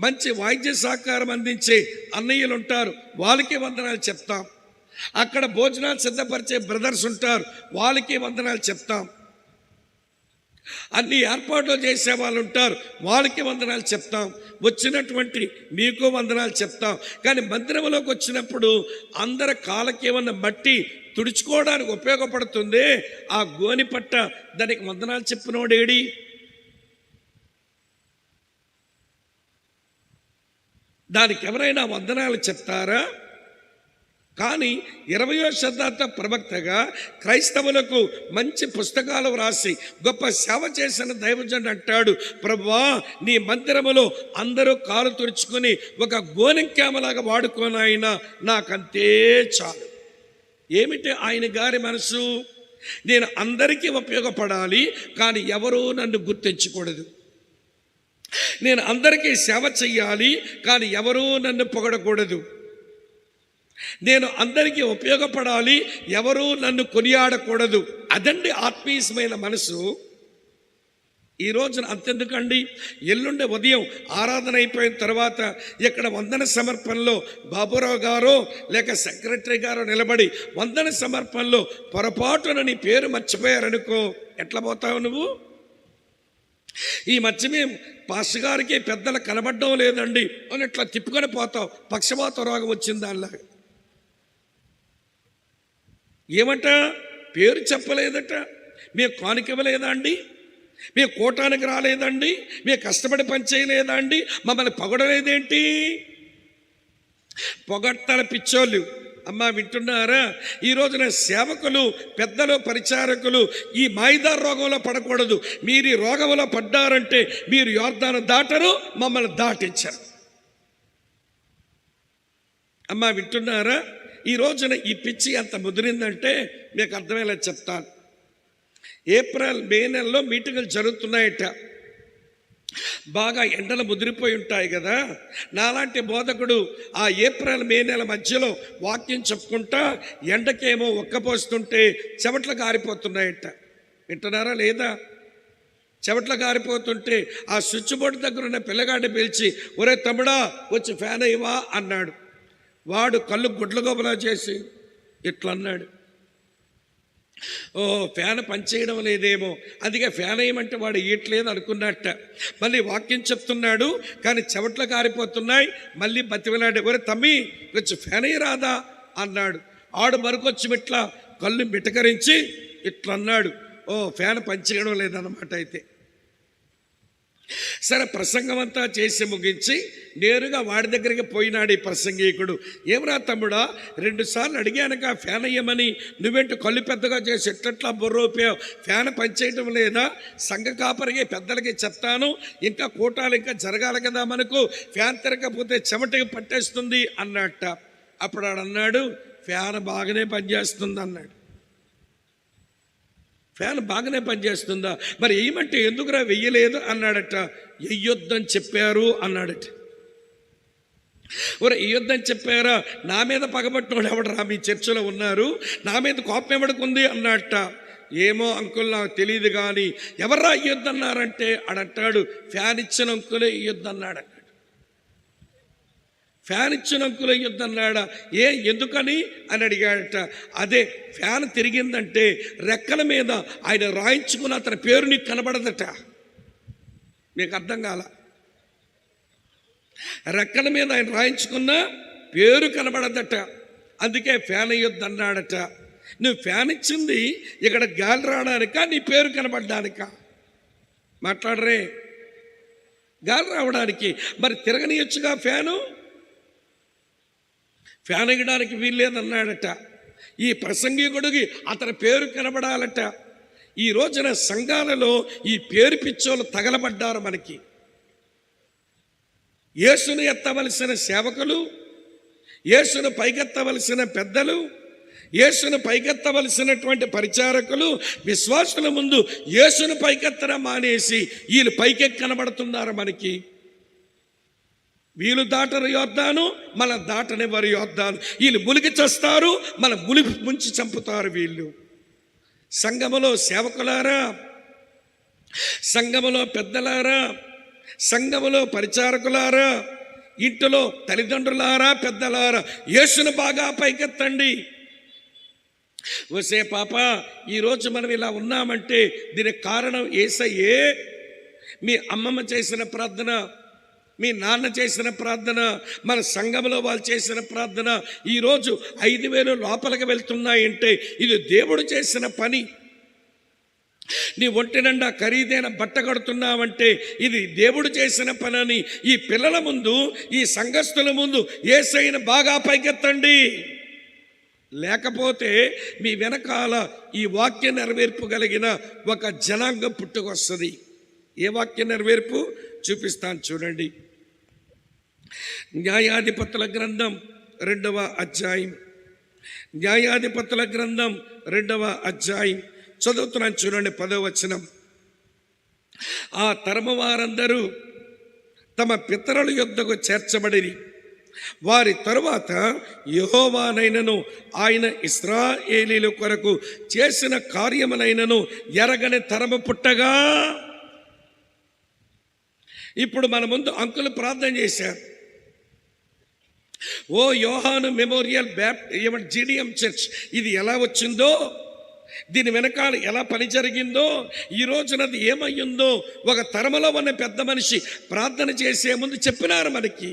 S2: మంచి వాయిద్య సహకారం అందించే అన్నయ్యలు ఉంటారు, వాళ్ళకి వందనాలు చెప్తాం. అక్కడ భోజనాలు సిద్ధపరిచే బ్రదర్స్ ఉంటారు, వాళ్ళకి వందనాలు చెప్తాం. అన్ని ఏర్పాట్లు చేసే వాళ్ళు ఉంటారు, వాళ్ళకి వందనాలు చెప్తాం. వచ్చినటువంటి మీకు వందనాలు చెప్తాం. కానీ మందిరంలోకి వచ్చినప్పుడు అందరి కాళ్ళకి ఏమన్నా మట్టి తుడుచుకోవడానికి ఉపయోగపడుతుంది, ఆ గోని పట్ట, దానికి వందనాలు చెప్పినోడేడి? దానికి ఎవరైనా వందనాలు చెప్తారా? కానీ 20వ శతాబ్ద ప్రవక్తగా క్రైస్తవులకు మంచి పుస్తకాలు వ్రాసి గొప్ప సేవ చేసిన దైవజనుడు అంటాడు, ప్రభువా నీ మందిరములో అందరూ కాలు తుడుచుకొని ఒక గోనెంకేమలాగా వాడుకోనాయన, నాకంతే చాలు. ఏమిటి ఆయన గారి మనసు? నేను అందరికీ ఉపయోగపడాలి, కానీ ఎవరూ నన్ను గుర్తించకూడదు. నేను అందరికీ సేవ చెయ్యాలి, కానీ ఎవరూ నన్ను పొగడకూడదు. నేను అందరికీ ఉపయోగపడాలి, ఎవరూ నన్ను కొనియాడకూడదు. అదండి ఆత్మీయమైన మనసు. ఈ రోజున అంతెందుకండి, ఎల్లుండి ఉదయం ఆరాధన అయిపోయిన తర్వాత ఇక్కడ వందన సమర్పణలో బాబురావు గారో లేక సెక్రటరీ గారో నిలబడి వందన సమర్పణలో పొరపాటున నీ పేరు మర్చిపోయారనుకో, ఎట్లా పోతావు నువ్వు? ఈ మధ్య మేము పాస్టర్ గారికి పెద్దలు కనబడడం లేదండి అని ఇట్లా తిప్పుకొని పోతావు, పక్షవాత రోగం వచ్చింది దానిలాగా. ఏమంట? పేరు చెప్పలేదట, మేము కానుకివ్వలేదా అండి, మేము కూటానికి రాలేదండి, మేము కష్టపడి పని చేయలేదా అండి, మమ్మల్ని పొగడలేదేంటి? పొగడ్తల పిచ్చోళ్ళు. అమ్మ వింటున్నారా? ఈ రోజున సేవకులు, పెద్దలు, పరిచారకులు ఈ మాయిదారు రోగంలో పడకూడదు. మీరు ఈ రోగంలో పడ్డారంటే మీరు యోర్దాను దాటరు, మమ్మల్ని దాటించరు. అమ్మ వింటున్నారా? ఈ రోజున ఈ పిచ్చి ఎంత ముదిరిందంటే మీకు అర్థమయ్యేలా చెప్తాను. ఏప్రిల్, మే నెలలో మీటింగులు జరుగుతున్నాయట. బాగా ఎండలు ముదిరిపోయి ఉంటాయి కదా. నాలాంటి బోధకుడు ఆ ఏప్రిల్, మే నెల మధ్యలో వాక్యం చెప్పుకుంటా ఎండకేమో ఒక్కపోస్తుంటే చెమట్లు కారిపోతున్నాయట. వింటున్నారా లేదా? చెమట్లు కారిపోతుంటే ఆ స్విచ్ బోర్డు దగ్గర ఉన్న పిల్లగాడిని పిలిచి, ఒరే తమ్ముడా వచ్చి ఫ్యాన్ అయ్యవా అన్నాడు. వాడు కళ్ళు గుడ్ల గోబలా చేసి ఇట్లా అన్నాడు, ఫ్యాన్ పనిచేయడం లేదేమో, అందుకే ఫ్యాన్ వేయమంటే వాడు వేయట్లేదు అనుకున్నట్ట. మళ్ళీ వాక్యం చెప్తున్నాడు కానీ చెవట్లు కారిపోతున్నాయి. మళ్ళీ బతివలాడు, ఎవరు తమ్మి కొంచెం ఫ్యాన్ రాదా అన్నాడు. ఆడు మరొకొచ్చి ఇట్లా కళ్ళు మిటకరించి ఇట్లా అన్నాడు. ఫ్యాన్ పనిచేయడం లేదన్నమాట. అయితే సరే, ప్రసంగం అంతా చేసి ముగించి నేరుగా వాడి దగ్గరికి పోయినాడు ఈ ప్రసంగికుడు. ఏమరా తమ్ముడా, 2 సార్లు అడిగానుక ఫ్యాన్ అయ్యమని, నువ్వేంటి కళ్ళు పెద్దగా చేసి ఎట్లట్లా బుర్రోపావు, ఫ్యాన్ పనిచేయటం లేదా? సంఘ కాపరికి పెద్దలకి చెప్తాను, ఇంకా కూటాలు ఇంకా జరగాలి కదా మనకు, ఫ్యాన్ తిరగకపోతే చెమటకి పట్టేస్తుంది అన్నట్ట. అప్పుడు ఆడు అన్నాడు, ఫ్యాన్ బాగానే పనిచేస్తుంది అన్నాడు. ఫ్యాన్ బాగానే పనిచేస్తుందా? మరి ఏమంటే ఎందుకురా వెయ్యలేదు అన్నాడట. వెయ్యొద్దని చెప్పారు అన్నాడట. వెయ్యొద్దని చెప్పారా? నా మీద పగబట్టినోడు ఎవడరా మీ చర్చలో ఉన్నారు, నా మీద కోపం ఎవడుకుంది అన్నట్ట. ఏమో అంకుల్ నాకు తెలియదు కానీ ఎవర్రా వెయ్యొద్దన్నారంటే ఆడంటాడు, ఫ్యాన్ ఇచ్చిన అంకులే వెయ్యొద్దన్నాడు. ఫ్యాన్ ఇచ్చిన అంకులు అయ్యొద్దన్నాడా? ఎందుకని అని అడిగాడట. అదే ఫ్యాన్ తిరిగిందంటే రెక్కల మీద ఆయన రాయించుకున్న అతని పేరు నీకు కనబడదట. మీకు అర్థం కాల? రెక్కల మీద ఆయన రాయించుకున్న పేరు కనబడదట, అందుకే ఫ్యాన్ అయ్యొద్దన్నాడట. నువ్వు ఫ్యాన్ ఇచ్చింది ఇక్కడ గాలి రావడానికా, నీ పేరు కనబడ్డానికా? మాట్లాడరే. గాలి రావడానికి. మరి తిరగనియొచ్చుగా ఫ్యాను. ఫ్యాన్ ఎగడానికి వీల్లేదన్నాడట. ఈ ప్రసంగికుడికి అతని పేరు కనబడాలట. ఈ రోజున సంఘాలలో ఈ పేరు పిచ్చోళ్ళు తగలబడ్డారు మనకి. యేసును ఎత్తవలసిన సేవకులు, యేసును పైకెత్తవలసిన పెద్దలు, యేసును పైకెత్తవలసినటువంటి పరిచారకులు విశ్వాసుల ముందు యేసును పైకెత్తడం మానేసి వీళ్ళు పైకెక్కి కనబడుతున్నారు మనకి. వీళ్ళు దాటరు యోర్దాను, మన దాటని వారు యోర్దాను. వీళ్ళు ములిగి చస్తారు, మన ములిగి ముంచి చంపుతారు వీళ్ళు. సంఘములో సేవకులారా, సంఘములో పెద్దలారా, సంఘములో పరిచారకులారా, ఇంటిలో తల్లిదండ్రులారా, పెద్దలారా, యేసును బాగా పైకెత్తండి. వసే పాప, ఈరోజు మనం ఇలా ఉన్నామంటే దీనికి కారణం యేసయ్యే. మీ అమ్మమ్మ చేసిన ప్రార్థన, మీ నాన్న చేసిన ప్రార్థన, మన సంఘంలో వాళ్ళు చేసిన ప్రార్థన ఈరోజు 5,000 లోపలికి వెళ్తున్నాయంటే ఇది దేవుడు చేసిన పని. నీ ఒంటి నిండా ఖరీదైన బట్ట కడుతున్నావంటే ఇది దేవుడు చేసిన పని అని ఈ పిల్లల ముందు, ఈ సంఘస్థుల ముందు యేసయ్యను బాగా పైకెత్తండి. లేకపోతే మీ వెనకాల ఈ వాక్య నెరవేర్పు కలిగిన ఒక జనాంగం పుట్టుకొస్తుంది. ఏ వాక్య నెరవేర్పు చూపిస్తాను చూడండి. న్యాయాధిపతుల గ్రంథం 2వ అధ్యాయం, న్యాయాధిపతుల గ్రంథం 2వ అధ్యాయం చదువుతున్నాను చూడండి. 10వ వచనం. ఆ తరము వారందరూ తమ పితరుల యొద్దకు చేర్చబడిరి. వారి తరువాత యెహోవానైనను ఆయన ఇశ్రాయేలీయుల కొరకు చేసిన కార్యములైనను ఎరగని తరము పుట్టగా. ఇప్పుడు మన ముందు అంకులు ప్రార్థన చేశారు. ఓ యోహాను మెమోరియల్ జీడిఎం చర్చ్, ఇది ఎలా వచ్చిందో, దీని వెనకాల ఎలా పని జరిగిందో, ఈ రోజునది ఏమయ్యిందో ఒక తరములో ఉన్న పెద్ద మనిషి ప్రార్థన చేసే ముందు చెప్పినారు మనకి.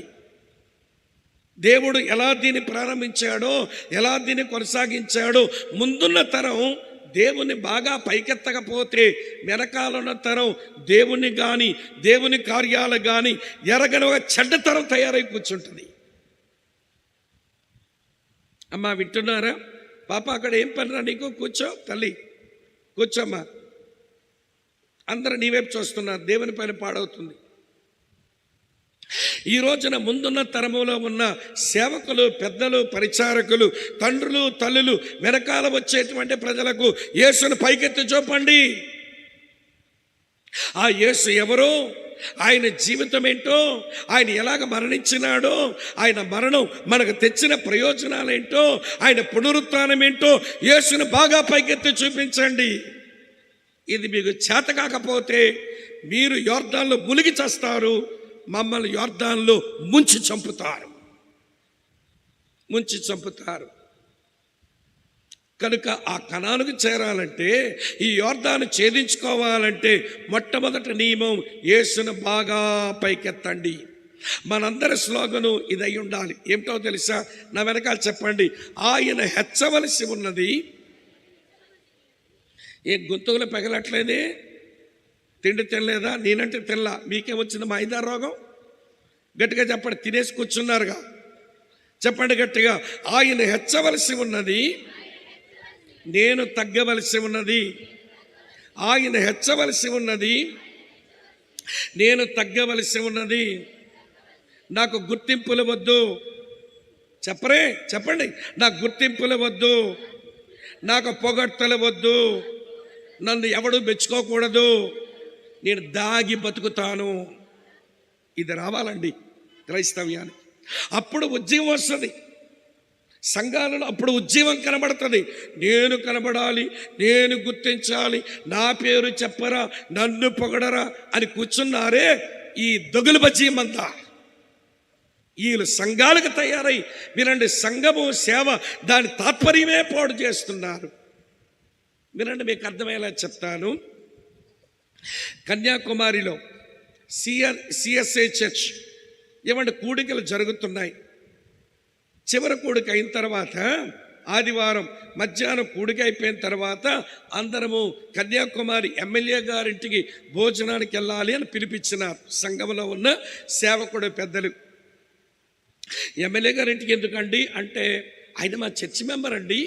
S2: దేవుడు ఎలా దీన్ని ప్రారంభించాడో, ఎలా దీన్ని కొనసాగించాడో. ముందున్న తరం దేవుని బాగా పైకెత్తకపోతే వెనకాలన్న తరం దేవుని కానీ దేవుని కార్యాలు కానీ ఎరగని ఒక చెడ్డ తరం తయారై కూర్చుంటుంది. అమ్మా వింటున్నారా? పాప అక్కడ ఏం పనిరా నీకు? కూర్చో తల్లి, కూర్చోమ్మా. అందరూ నీ వైపు చూస్తున్నారు, దేవుని పని పాడవుతుంది. ఈ రోజున ముందున్న తరములో ఉన్న సేవకులు, పెద్దలు, పరిచారకులు, తండ్రులు, తల్లులు వెనకాల వచ్చేటువంటి ప్రజలకు యేసును పైకెత్తి చూపండి. ఆ యేసు ఎవరో, ఆయన జీవితం ఏంటో, ఆయన ఎలాగ మరణించినాడో, ఆయన మరణం మనకు తెచ్చిన ప్రయోజనాలేంటో, ఆయన పునరుత్థానం ఏంటో యేసును బాగా పైకెత్తి చూపించండి. ఇది మీకు చేత కాకపోతే మీరు యోర్దాన్లో మునిగి చేస్తారు, మమ్మల్ని యోర్దాన్లో ముంచి చంపుతారు. కనుక ఆ కనానుకు చేరాలంటే, ఈ యోర్దాను ఛేదించుకోవాలంటే మొట్టమొదటి నియమం యేసును బాగా పైకెత్తండి. మనందరి స్లోగను ఇది అయి ఉండాలి. ఏమిటో తెలుసా? నా వెనకాల చెప్పండి. ఆయన హెచ్చవలసి ఉన్నది. ఏ గొంతువులు పెగలట్లేదే? తిండి తినలేదా? నేనంటే తినలా. మీకేమొచ్చింది మైదా రోగం? గట్టిగా చెప్పండి. తినేసి కూర్చున్నారుగా, చెప్పండి గట్టిగా. ఆయన హెచ్చవలసి ఉన్నది, నేను తగ్గవలసి ఉన్నది. ఆయన హెచ్చవలసి ఉన్నది, నేను తగ్గవలసి ఉన్నది. నాకు గుర్తింపులు వద్దు. చెప్పండి. నాకు గుర్తింపులు వద్దు, నాకు పొగడ్తలు వద్దు, నన్ను ఎవడు మెచ్చుకోకూడదు, నేను దాగి బతుకుతాను. ఇది రావాలండి క్రైస్తవ్యానికి. అప్పుడు ఉద్యమం వస్తుంది సంఘాలలో. అప్పుడు ఉద్యమం కనబడుతుంది. నేను కనబడాలి, నేను గుర్తించాలి, నా పేరు చెప్పరా, నన్ను పొగడరా అని కూర్చున్నారే ఈ దొగులు బజ్జీమంతా. వీళ్ళు సంఘాలకు తయారై, వినండి, సంఘము సేవ దాని తాత్పర్యమే పాడు చేస్తున్నారు. వినండి, మీకు అర్థమయ్యేలా చెప్తాను. కన్యాకుమారిలో సిఎస్ఐ చర్చ్ ఏమంటే కూడికలు జరుగుతున్నాయి. చివరి కూడిక అయిన తర్వాత, ఆదివారం మధ్యాహ్నం కూడిక అయిపోయిన తర్వాత అందరము కన్యాకుమారి ఎమ్మెల్యే గారింటికి భోజనానికి వెళ్ళాలి అని పిలిపించినారు సంఘంలో ఉన్న సేవకుడు పెద్దలు. ఎమ్మెల్యే గారింటికి ఎందుకండి అంటే, ఆయన మా చర్చ్ మెంబర్ అండి,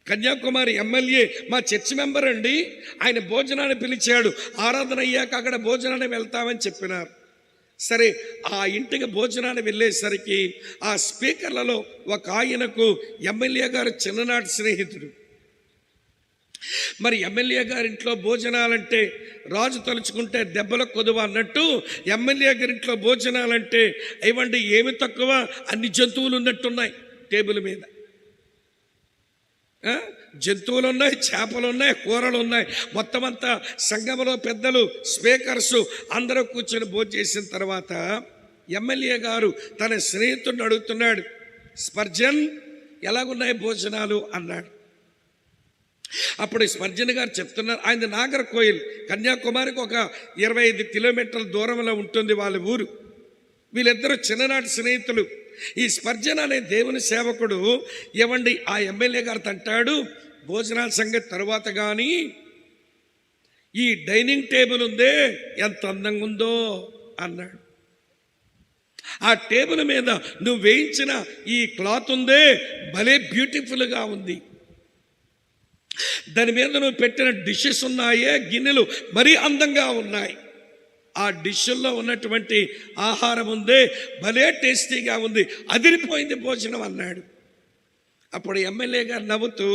S2: కన్యాకుమారి ఎమ్మెల్యే మా చర్చ్ మెంబర్ అండి, ఆయన భోజనాన్ని పిలిచాడు, ఆరాధన అయ్యాక అక్కడ భోజనాన్ని వెళ్తామని చెప్పినారు. సరే, ఆ ఇంటికి భోజనాన్ని వెళ్ళేసరికి ఆ స్పీకర్లలో ఒక ఆయనకు ఎమ్మెల్యే గారు చిన్ననాటి స్నేహితుడు. మరి ఎమ్మెల్యే గారింట్లో భోజనాలంటే రాజు తలుచుకుంటే దెబ్బల కొదువ అన్నట్టు, ఎమ్మెల్యే గారింట్లో భోజనాలంటే ఇవ్వండి ఏమి తక్కువ, అన్ని జంతువులు ఉన్నట్టున్నాయి టేబుల్ మీద. జంతువులు ఉన్నాయి, చేపలు ఉన్నాయి, కూరలు ఉన్నాయి. మొత్తం అంతా సంఘంలో పెద్దలు, స్పీకర్సు అందరూ కూర్చొని భోజనం చేసిన తర్వాత ఎమ్మెల్యే గారు తన స్నేహితుడిని అడుగుతున్నాడు, స్పర్జన్ ఎలాగున్నాయి భోజనాలు అన్నాడు. అప్పుడు స్పర్జన్ గారు చెప్తున్నారు, ఆయన నాగర్కోయిల్, కన్యాకుమారికి ఒక 25 కిలోమీటర్ల దూరంలో ఉంటుంది వాళ్ళ ఊరు. వీళ్ళిద్దరూ చిన్ననాటి స్నేహితులు. ఈ స్పర్జన్ అనే దేవుని సేవకుడు ఏమండి ఆ ఎమ్మెల్యే గారు అంటాడు, భోజనాల సంగతి తరువాత కానీ ఈ డైనింగ్ టేబుల్ ఉందే ఎంత అందంగా ఉందో అన్నాడు. ఆ టేబుల్ మీద నువ్వు వేయించిన ఈ క్లాత్ ఉందే భలే బ్యూటిఫుల్గా ఉంది. దాని మీద నువ్వు పెట్టిన డిషెస్ ఉన్నాయే, గిన్నెలు మరీ అందంగా ఉన్నాయి. ఆ డిష్ల్లో ఉన్నటువంటి ఆహారం ఉందే భలే టేస్టీగా ఉంది, అదిరిపోయింది భోజనం అన్నాడు. అప్పుడు ఎమ్మెల్యే గారు నవ్వుతూ,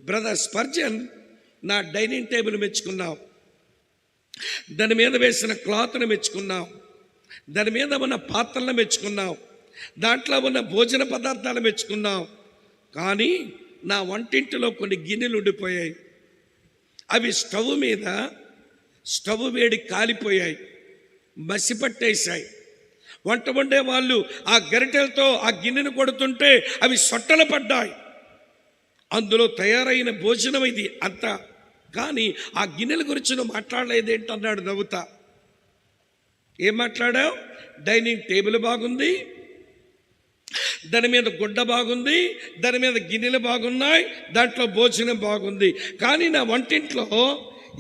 S2: బ్రదర్ స్పర్జన్, నా డైనింగ్ టేబుల్ మెచ్చుకున్నావు, దాని మీద వేసిన క్లాత్ను మెచ్చుకున్నావు, దాని మీద ఉన్న పాత్రలను మెచ్చుకున్నావు, దాంట్లో ఉన్న భోజన పదార్థాలు మెచ్చుకున్నావు. కానీ నా వంటింటిలో కొన్ని గిన్నెలు ఉండిపోయాయి. అవి స్టవ్ వేడి కాలిపోయాయి, మసి పట్టేశాయి. వంట వండే వాళ్ళు ఆ గరిటెలతో ఆ గిన్నెను కొడుతుంటే అవి సొట్టలు పడ్డాయి. అందులో తయారైన భోజనం ఇది అంతా. కానీ ఆ గిన్నెల గురించి నువ్వు మాట్లాడలేదేంటన్నాడు నవ్వుతా. ఏం మాట్లాడావు? డైనింగ్ టేబుల్ బాగుంది, దాని మీద గుడ్డ బాగుంది, దాని మీద గిన్నెలు బాగున్నాయి, దాంట్లో భోజనం బాగుంది. కానీ నా వంటింట్లో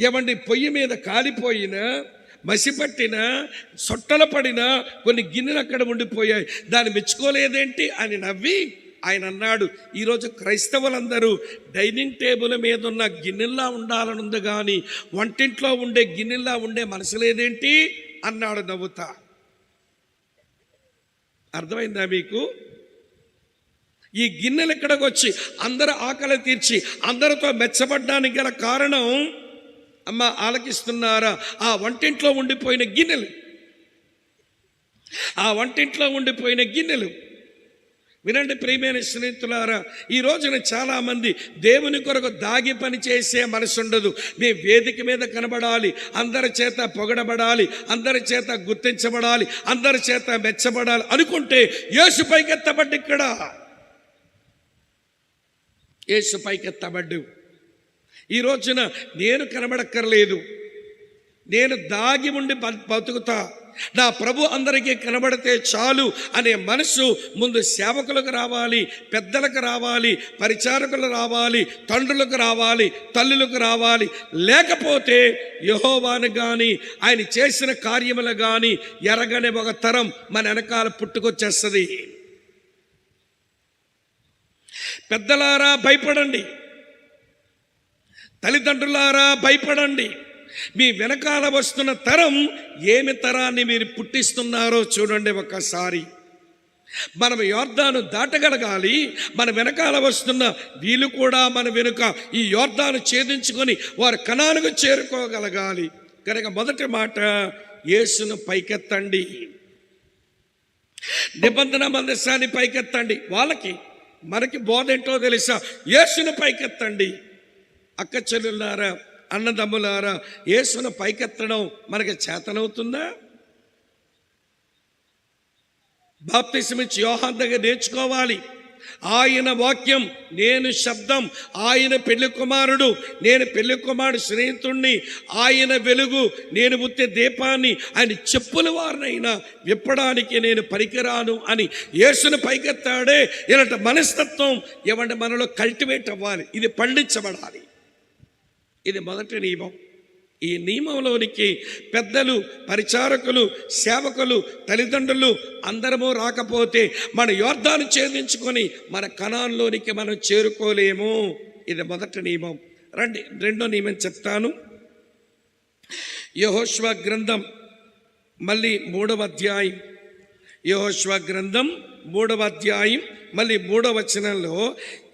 S2: ఏమండి పొయ్యి మీద కాలిపోయిన, మసిపట్టిన, సొట్టలు పడిన కొన్ని గిన్నెలు అక్కడ ఉండిపోయాయి, దాన్ని మెచ్చుకోలేదేంటి అని నవ్వి ఆయన అన్నాడు, ఈరోజు క్రైస్తవులందరూ డైనింగ్ టేబుల్ మీద ఉన్న గిన్నెల్లా ఉండాలనుంది కానీ వంటింట్లో ఉండే గిన్నెల్లా ఉండే మనసు లేదేంటి అన్నాడు నవ్వుతా. అర్థమైందా మీకు? ఈ గిన్నెలు ఇక్కడికి వచ్చి అందరూ ఆకలి తీర్చి అందరితో మెచ్చబడ్డానికి గల కారణం, అమ్మ ఆలకిస్తున్నారా, ఆ వంటింట్లో ఉండిపోయిన గిన్నెలు, ఆ వంటింట్లో ఉండిపోయిన గిన్నెలు. వినండి ప్రియమైన స్నేహితులారా, ఈ రోజున చాలామంది దేవుని కొరకు దాగి పని చేసే మనసు ఉండదు. మీ వేదిక మీద కనబడాలి, అందరి చేత పొగడబడాలి, అందరి చేత గుర్తించబడాలి, అందరి చేత మెచ్చబడాలి అనుకుంటే యేసు పైకెత్తబడ్డ ఇక్కడ యేసు పైకెత్తబడ్డు. ఈ రోజున నేను కనబడక్కర్లేదు, నేను దాగి ఉండి బతుకుతా, నా ప్రభు అందరికీ కనబడితే చాలు అనే మనసు ముందు సేవకులకు రావాలి, పెద్దలకు రావాలి, పరిచారకులు రావాలి, తండ్రులకు రావాలి, తల్లులకు రావాలి. లేకపోతే యెహోవాను కానీ ఆయన చేసిన కార్యములు కానీ ఎరగని ఒక తరం మన వెనకాల పుట్టుకొచ్చేస్తుంది. పెద్దలారా భయపడండి, తల్లిదండ్రులారా భయపడండి. మీ వెనకాల వస్తున్న తరం ఏమి తరాన్ని మీరు పుట్టిస్తున్నారో చూడండి ఒక్కసారి. మనం యోర్దాను దాటగలగాలి. మన వెనకాల వస్తున్న వీళ్ళు కూడా మన వెనుక ఈ యోర్దాను ఛేదించుకొని వారు కనానుకు చేరుకోగలగాలి. కనుక మొదటి మాట, యేసును పైకెత్తండి, నిబంధన మందసాన్ని పైకెత్తండి. వాళ్ళకి మనకి బోధ ఏంటో తెలుసా? యేసును పైకెత్తండి. అక్క చెల్లులారా, అన్నదమ్ములారా, యేసును పైకెత్తడం మనకి చేతనవుతుందా? బాప్తిసమిచ్చి యోహాను దగ్గర నేర్చుకోవాలి. ఆయన వాక్యం, నేను శబ్దం, ఆయన పెళ్లి కుమారుడు, నేను పెళ్లి కుమారుడు స్నేహితుణ్ణి, ఆయన వెలుగు, నేను ఉత్తే దీపాన్ని, ఆయన చెప్పుల వారినైనా విప్పడానికి నేను పనికిరాను అని యేసును పైకెత్తాడే. ఇలాంటి మనస్తత్వం ఏమంటే మనలో కల్టివేట్ అవ్వాలి, ఇది పండించబడాలి. ఇది మొదటి నియమం. ఈ నియమంలోనికి పెద్దలు, పరిచారకులు, సేవకులు, తల్లిదండ్రులు అందరము రాకపోతే మన యోర్దాను ఛేదించుకొని మన కనాన్లోనికి మనం చేరుకోలేము. ఇది మొదటి నియమం. రండి, రెండో నియమం చెప్తాను. యెహోషువ గ్రంథం మళ్ళీ 3వ అధ్యాయం, యెహోషువ గ్రంథం 3వ అధ్యాయం మళ్ళీ 3వ వచనంలో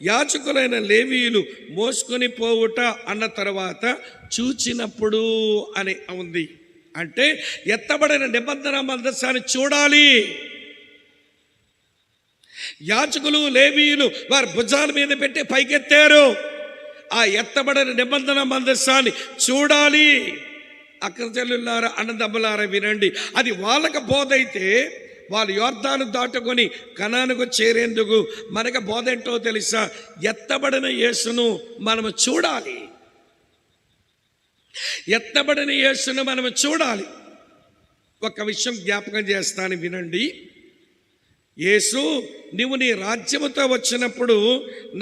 S2: యాజకులైన లేవీయులు మోసుకొని పోవుట అన్న తర్వాత చూచినప్పుడు అని ఉంది. అంటే ఎత్తబడిన నిబంధన మందసాన్ని చూడాలి. యాజకులు లేవీయులు వారి భుజాల మీద పెట్టి పైకెత్తారు. ఆ ఎత్తబడిన నిబంధన మందసాన్ని చూడాలి. అక్క చెల్లులారా, అన్నదమ్ములారా వినండి. అది వాళ్ళకి బోధ అయితే వాళ్ళు యోర్దాను దాటుకొని కనానుకు చేరేందుకు మనకు బోధ ఏంటో తెలుసా? ఎత్తబడిన యేసును మనము చూడాలి. ఎత్తబడిన యేసును మనము చూడాలి. ఒక విషయం జ్ఞాపకం చేస్తాను, వినండి. యేసు, నీవు నీ రాజ్యముతో వచ్చినప్పుడు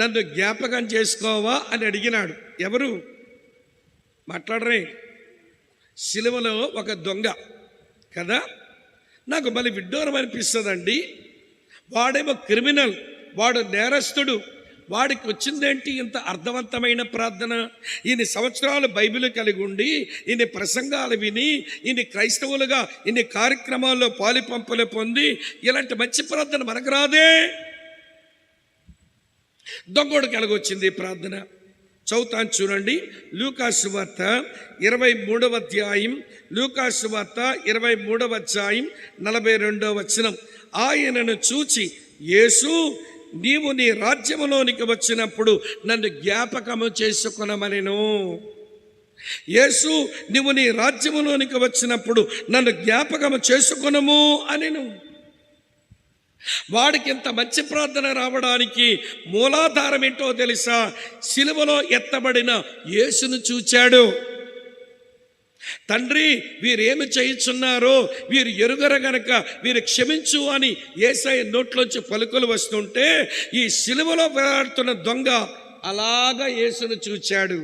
S2: నన్ను జ్ఞాపకం చేసుకోవా అని అడిగినాడు. ఎవరు మాట్లాడరే? సిలువలో ఒక దొంగ కదా. నాకు మళ్ళీ విడ్డూరం అనిపిస్తుందండి. వాడేమో క్రిమినల్, వాడు నేరస్తుడు, వాడికి వచ్చిందేంటి ఇంత అర్థవంతమైన ప్రార్థన? ఇన్ని సంవత్సరాలు బైబిల్ కలిగి ఉండి, ఇన్ని ప్రసంగాలు విని, ఇన్ని క్రైస్తవులుగా ఇన్ని కార్యక్రమాల్లో పాలిపంపులు పొంది ఇలాంటి మంచి ప్రార్థన మనకు రాదే? దొంగోడు కలిగొచ్చింది ఈ ప్రార్థన. చదువుతాను చూడండి. లూకాసు వార్త 23వ అధ్యాయం, లూకాసు వార్త 23వ అధ్యాయం 42వ వచనం. ఆయనను చూచి యేసు, నీవు నీ రాజ్యములోనికి వచ్చినప్పుడు నన్ను జ్ఞాపకము చేసుకొనమనెను. యేసు, నీవు నీ రాజ్యములోనికి వచ్చినప్పుడు నన్ను జ్ఞాపకము చేసుకొనము అనెను. వాడికి ఇంత మంచి ప్రార్థన రావడానికి మూలాధారం ఏంటో తెలుసా? సిలువలో ఎత్తబడిన యేసును చూచాడు. తండ్రి, వీరేమి చేయుచున్నారో వీరు ఎరుగర గనక వీరు క్షమించు అని యేసయ్య నోట్లోంచి పలుకులు వస్తుంటే ఈ సిలువలో వేలాడుతున్న దొంగ అలాగా యేసును చూచాడు.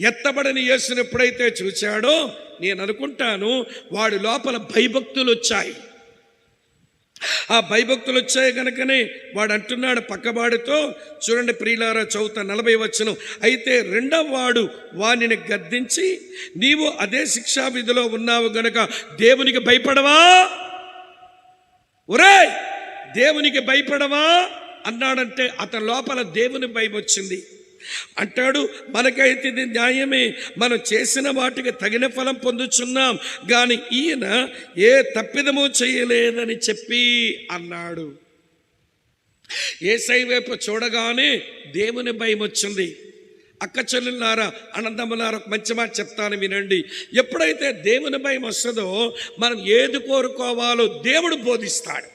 S2: ఎత్తబడిన యేసును ఎప్పుడైతే చూచాడో నేను అనుకుంటాను వాడి లోపల భయభక్తులు వచ్చాయి. ఆ భయభక్తులు వచ్చాయి కనుకనే వాడు అంటున్నాడు పక్కవాడితో, చూడండి ప్రియులారా, చదువుతా 40వ వచనం. అయితే రెండవ వాడు వానిని గద్దించి, నీవు అదే శిక్షా విధిలో ఉన్నావు గనక దేవునికి భయపడవా? ఒరేయ్, దేవునికి భయపడవా అన్నాడంటే అతని లోపల దేవుని భయం వచ్చింది. అంటాడు, మనకైతే ఇది న్యాయమే, మనం చేసిన వాటికి తగిన ఫలం పొందుచున్నాం, కానీ ఈయన ఏ తప్పిదము చేయలేదని చెప్పి అన్నాడు. యేసయ్య వైపు చూడగానే దేవుని భయం వచ్చింది. అక్క చెల్లులారా, అన్నదమ్ములారా, ఒక మంచి మాట చెప్తాను వినండి. ఎప్పుడైతే దేవుని భయం వస్తుందో మనం ఏది కోరుకోవాలో దేవుడు బోధిస్తాడు.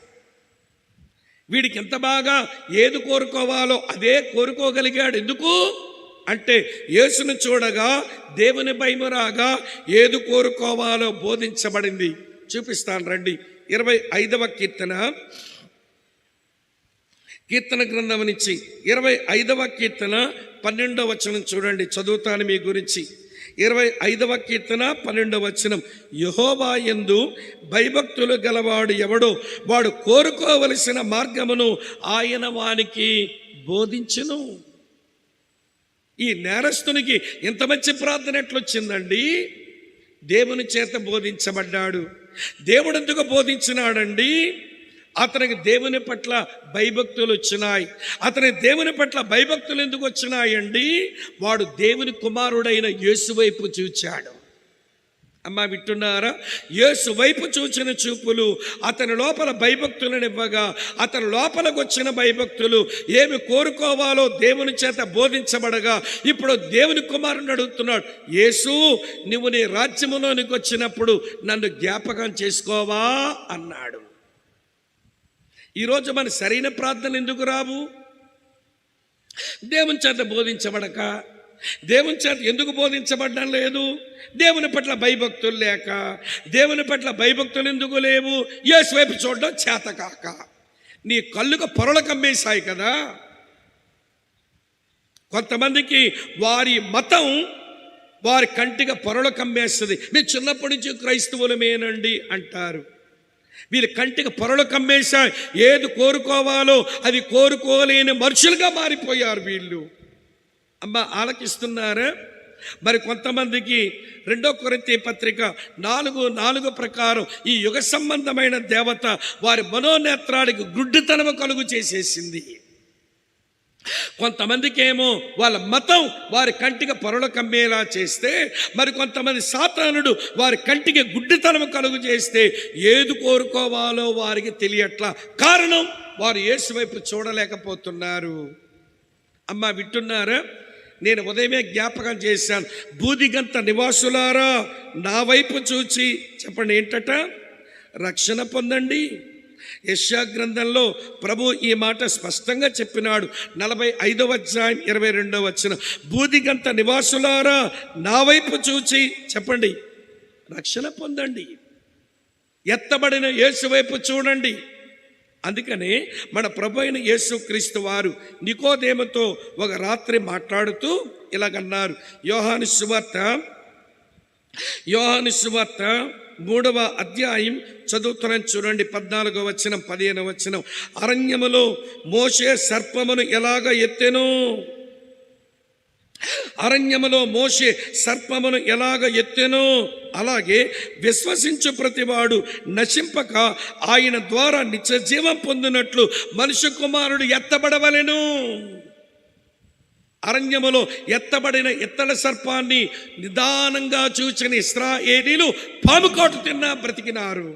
S2: వీడికి ఎంత బాగా ఏది కోరుకోవాలో అదే కోరుకోగలిగాడు. ఎందుకు అంటే యేసును చూడగా దేవుని భయము రాగా ఏది కోరుకోవాలో బోధించబడింది. చూపిస్తాను రండి. 25వ కీర్తన గ్రంథం నుంచి 25వ కీర్తన 12వ వచనం చూడండి. చదువుతాను మీ గురించి. 25వ కీర్తన 12వ వచనం. యెహోవా యందు భయభక్తులు గలవాడు ఎవడో వాడు కోరుకోవలసిన మార్గమును ఆయన వానికి బోధించును. ఈ నేరస్తునికి ఇంత మంచి ప్రార్థన ఎట్లొచ్చిందండి? దేవుని చేత బోధించబడ్డాడు. దేవుడు ఎందుకు బోధించినాడండి? అతనికి దేవుని పట్ల భయభక్తులు వచ్చినాయి. అతని దేవుని పట్ల భయభక్తులు ఎందుకు వచ్చినాయండి? వాడు దేవుని కుమారుడైన యేసు వైపు చూచాడు. అమ్మా వింటున్నారా? యేసు వైపు చూచిన చూపులు అతని లోపల భయభక్తులను ఇవ్వగా, అతని లోపలకు వచ్చిన భయభక్తులు ఏమి కోరుకోవాలో దేవుని చేత బోధించబడగా, ఇప్పుడు దేవుని కుమారుని అడుగుతున్నాడు, యేసు నువ్వు నీ రాజ్యములోనికి వచ్చినప్పుడు నన్ను జ్ఞాపకం చేసుకోవా అన్నాడు. ఈరోజు మన సరైన ప్రార్థన ఎందుకు రావు? దేవుని చేత బోధించబడక. దేవుని చేత ఎందుకు బోధించబడడం లేదు? దేవుని పట్ల భయభక్తులు లేక. దేవుని పట్ల భయభక్తులు ఎందుకు లేవు? యేసు వైపు చూడడం చేత కాక. నీ కళ్ళుకు పొరలు కమ్మేశాయి కదా. కొంతమందికి వారి మతం వారి కంటిగా పొరలు కమ్మేస్తుంది. మీరు చిన్నప్పటి నుంచి క్రైస్తవులమేనండి అంటారు. వీరి కంటికి పొరలు కమ్మేశాయి. ఏది కోరుకోవాలో అది కోరుకోలేని మనుషులుగా మారిపోయారు వీళ్ళు. అమ్మ ఆలకిస్తున్నారా? మరి కొంతమందికి 2 కొరింథీ పత్రిక 4:4 ప్రకారం ఈ యుగ సంబంధమైన దేవత వారి మనోనేత్రానికి గుడ్డితనము కలుగు చేసేసింది. కొంతమందికి ఏమో వాళ్ళ మతం వారి కంటికి పొరలు కమ్మేలా చేస్తే, మరి కొంతమంది సాతానుడు వారి కంటికి గుడ్డితనము కలుగు చేస్తే ఏది కోరుకోవాలో వారికి తెలియట్లా. కారణం వారు యేసు వైపు చూడలేకపోతున్నారు. అమ్మ వింటున్నారా? నేను ఉదయమే జ్ఞాపకం చేశాను. బూదిగంత నివాసులారా నా వైపు చూచి చెప్పండి ఏంటట? రక్షణ పొందండి. యెషయా గ్రంథంలో ప్రభు ఈ మాట స్పష్టంగా చెప్పినాడు. 45వ అధ్యాయం 22వ వచనం. బూదిగంత నివాసులారా నా వైపు చూచి చెప్పండి రక్షణ పొందండి. ఎత్తబడిన యేసు వైపు చూడండి. అందుకనే మన ప్రభు అయిన యేసుక్రీస్తు వారు నికోదేముతో ఒక రాత్రి మాట్లాడుతూ ఇలాగన్నారు. యోహాను సువార్త 3వ అధ్యాయం చదువుతున్నాను చూడండి. 14వ వచనం 15వ వచనం. అరణ్యములో మోషే సర్పమును ఎలాగ ఎత్తెను, అరణ్యములో మోషే సర్పమును ఎలాగ ఎత్తెనో అలాగే విశ్వసించు ప్రతివాడు నశింపక ఆయన ద్వారా నిత్య జీవం పొందినట్లు మనుష్య కుమారుడు ఎత్తబడవలెను. అరణ్యములో ఎత్తబడిన ఇత్తడి సర్పాన్ని నిదానంగా చూచిన ఇశ్రాయేలీలు పాము కాటు తిన్నా బ్రతికినారు,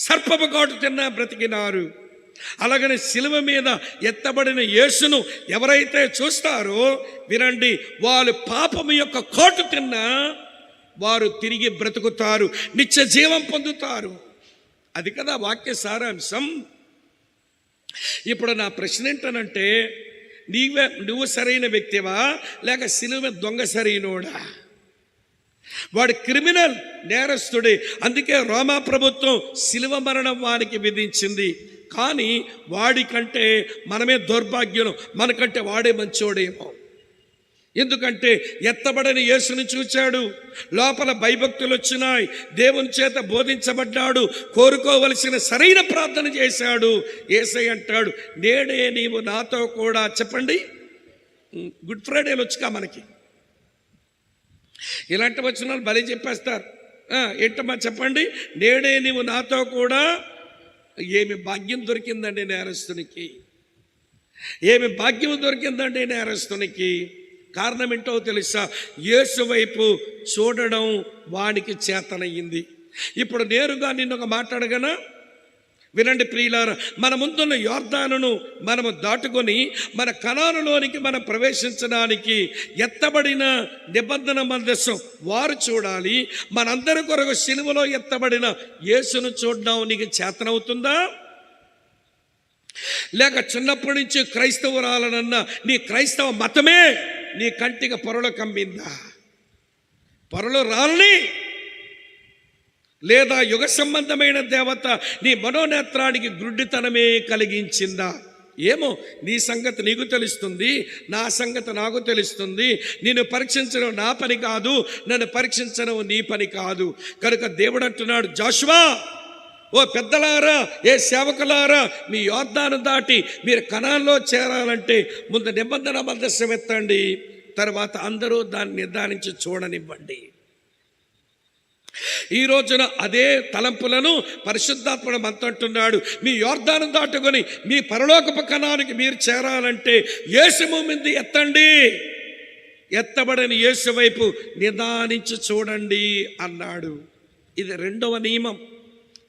S2: సర్పము కాటు తిన్నా బ్రతికినారు. అలాగనే శిలువ మీద ఎత్తబడిన యేసును ఎవరైతే చూస్తారో వినండి, వాళ్ళు పాపము యొక్క కోటు తిన్నా వారు తిరిగి బ్రతుకుతారు, నిత్య జీవం పొందుతారు. అది కదా వాక్య సారాంశం. ఇప్పుడు నా ప్రశ్న ఏంటనంటే, నువ్వు సరైన వ్యక్తివా లేక శిలువ దొంగ సరైనోడా? వాడు క్రిమినల్, నేరస్తుడే. అందుకే రోమా ప్రభుత్వం శిలువ మరణం వానికి విధించింది. కానీ వాడికంటే మనమే దౌర్భాగ్యం, మనకంటే వాడే మంచోడేమో. ఎందుకంటే ఎత్తబడని యేసుని చూచాడు, లోపల భయభక్తులు వచ్చినాయి, దేవుని చేత బోధించబడ్డాడు, కోరుకోవలసిన సరైన ప్రార్థన చేశాడు. యేసయ్య అంటాడు, నేడే నీవు నాతో కూడా చెప్పండి. గుడ్ ఫ్రైడేలు వచ్చుకా మనకి ఇలాంటి వచనాలు భలే చెప్పేస్తారు. ఏంటమ్మా చెప్పండి, నేడే నీవు నాతో కూడా. ఏమి భాగ్యం దొరికిందండి నేరస్తునికి, ఏమి భాగ్యం దొరికిందండి నేరస్తునికి. కారణం ఏంటో తెలుసా? యేసు వైపు చూడడం వానికి చేతనయ్యింది. ఇప్పుడు నేరుగా నిన్ను ఒక మాట్లాడగనా? వినండి ప్రియులారా, మన ముందున్న యోర్దానును మనము దాటుకొని మన కనానులోనికి మనం ప్రవేశించడానికి ఎత్తబడిన నిబంధన మందస్సు వారు చూడాలి. మనందరి కొరకు సిలువలో ఎత్తబడిన యేసును చూడడం నీకు చేతనవుతుందా? లేక చిన్నప్పటి నుంచి క్రైస్తవురాలనన్న నీ క్రైస్తవ మతమే నీ కంటికి పొరలు కమ్మిందా? పొరలు రాలని, లేదా యుగ సంబంధమైన దేవత నీ మనోనేత్రానికి గ్రుడ్డితనమే కలిగించిందా? ఏమో, నీ సంగతి నీకు తెలుస్తుంది, నా సంగతి నాకు తెలుస్తుంది. నిన్ను పరీక్షించడం నా పని కాదు, నన్ను పరీక్షించడం నీ పని కాదు. కనుక దేవుడు అంటున్నాడు, జాషువా, ఓ పెద్దలారా, ఏ సేవకులారా, మీ యోర్దాను దాటి మీరు కనాన్లో చేరాలంటే ముందు నిబంధన మందసం ఎత్తండి, తర్వాత అందరూ దాన్ని నిర్ధారించి చూడనివ్వండి. ఈ రోజున అదే తలంపులను పరిశుద్ధాత్ముడు అంటున్నాడు, మీ యోర్దాను దాటుకొని మీ పరలోకపు కణానికి మీరు చేరాలంటే యేసు మీద ఎత్తండి, ఎత్తబడని యేసు వైపు నిదానించి చూడండి అన్నాడు. ఇది రెండవ నియమం.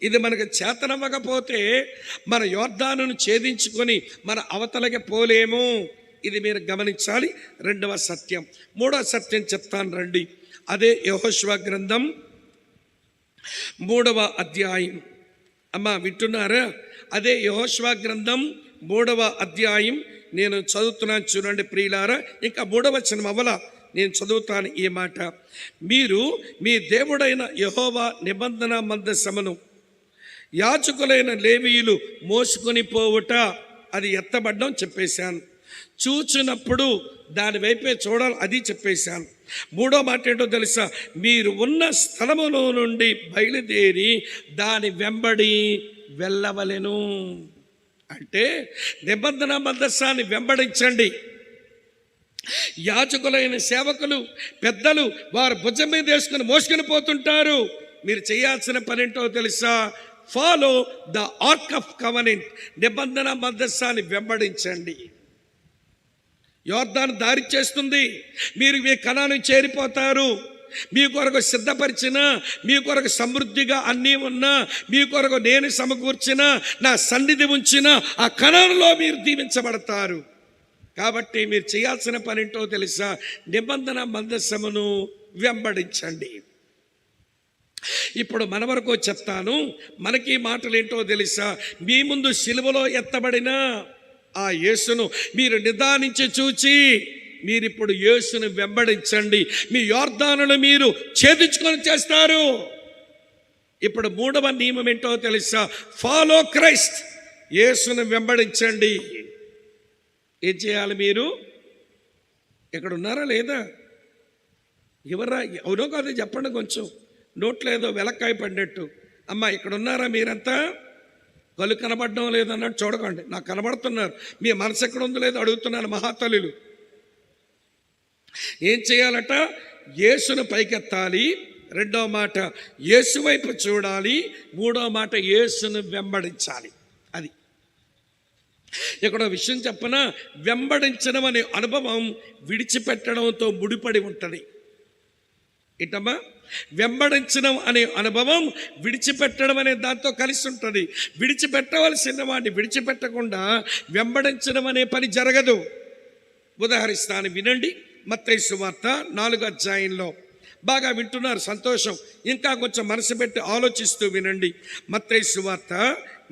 S2: ఇది మనకు చేతనవ్వకపోతే మన యోర్దానును ఛేదించుకొని మన అవతలకి పోలేము. ఇది మీరు గమనించాలి. రెండవ సత్యం. మూడవ సత్యం చెప్తాను రండి. అదే యెహోషువ గ్రంథం 3వ అధ్యాయం. అమ్మ వింటున్నారా? అదే యెహోషువ గ్రంథం 3వ అధ్యాయం నేను చదువుతున్నాను, చూడండి ప్రియులారా. ఇంకా 3వ వచనం అవల నేను చదువుతాను ఈ మాట. మీరు మీ దేవుడైన యెహోవా నిబంధన మందసమును యాజకులైన లేవీయులు మోసుకొని పోవుట, అది ఎత్తబడ్డం చెప్పేశాను. చూచినప్పుడు దాని వైపే చూడాలి, అది చెప్పేశాను. మూడో మాట ఏంటో తెలుసా? మీరు ఉన్న స్థలములో నుండి బయలుదేరి దాని వెంబడి వెళ్ళవలెను. అంటే నిబంధన మందసాన్ని వెంబడించండి. యాజకులైన సేవకులు, పెద్దలు వారు భుజం మీద వేసుకుని మోసుకొని పోతుంటారు. మీరు చేయాల్సిన పని ఏంటో తెలుసా? Follow the arc of covenant, నిబంధన మందసాన్ని వెంబడించండి. యోర్దాను దారి చేస్తుంది, మీరు మీ కణాన్ని చేరిపోతారు. మీ కొరకు సిద్ధపరిచిన, మీ కొరకు సమృద్ధిగా అన్నీ ఉన్నా, మీ కొరకు నేను సమకూర్చిన, నా సన్నిధి ఉంచిన ఆ కణంలో మీరు దీవించబడతారు. కాబట్టి మీరు చేయాల్సిన పని ఏంటో తెలుసా? నిబంధన మందసమును వెంబడించండి. ఇప్పుడు మన వరకు చెప్తాను. మనకి మాటలు ఏంటో తెలుసా? మీ ముందు సిలువలో ఎత్తబడిన ఆ యేసును మీరు నిదానించి చూచి మీరిప్పుడు యేసును వెంబడించండి. మీ యోర్దానును మీరు ఛేదించుకొని చేస్తారు. ఇప్పుడు 3వ నియమం ఏంటో తెలుసా? ఫాలో క్రైస్ట్, యేసును వెంబడించండి. ఏం చేయాలి? మీరు ఇక్కడ ఉన్నారా లేదా? ఎవరా? అవునో కాదు చెప్పండి. కొంచెం నోట్లో ఏదో వెలక్కాయ పడినట్టు. అమ్మ ఇక్కడ ఉన్నారా మీరంతా? కళ్ళు కనబడడం లేదన్నట్టు చూడకండి, నాకు కనబడుతున్నారు. మీ మనసు ఎక్కడ ఉందో లేదో అడుగుతున్నాను. మహాతల్లులు ఏం చేయాలట? యేసును పైకెత్తాలి. రెండో మాట యేసు వైపు చూడాలి. మూడో మాట యేసును వెంబడించాలి. అది ఇక్కడ విషయం చెప్పనా? వెంబడించడం అనే అనుభవం విడిచిపెట్టడంతో ముడిపడి ఉంటుంది. ఏంటమ్మా? వెంబడించడం అనే అనుభవం విడిచిపెట్టడం అనే దాంతో కలిసి ఉంటుంది. విడిచిపెట్టవలసిన వాడిని విడిచిపెట్టకుండా వెంబడించడం అనే పని జరగదు. ఉదాహరిస్తాను, వినండి. మత్తయి సువార్త 4వ అధ్యాయంలో. బాగా వింటున్నారు, సంతోషం. ఇంకా కొంచెం మనసు పెట్టి ఆలోచిస్తూ వినండి. మత్తయి సువార్త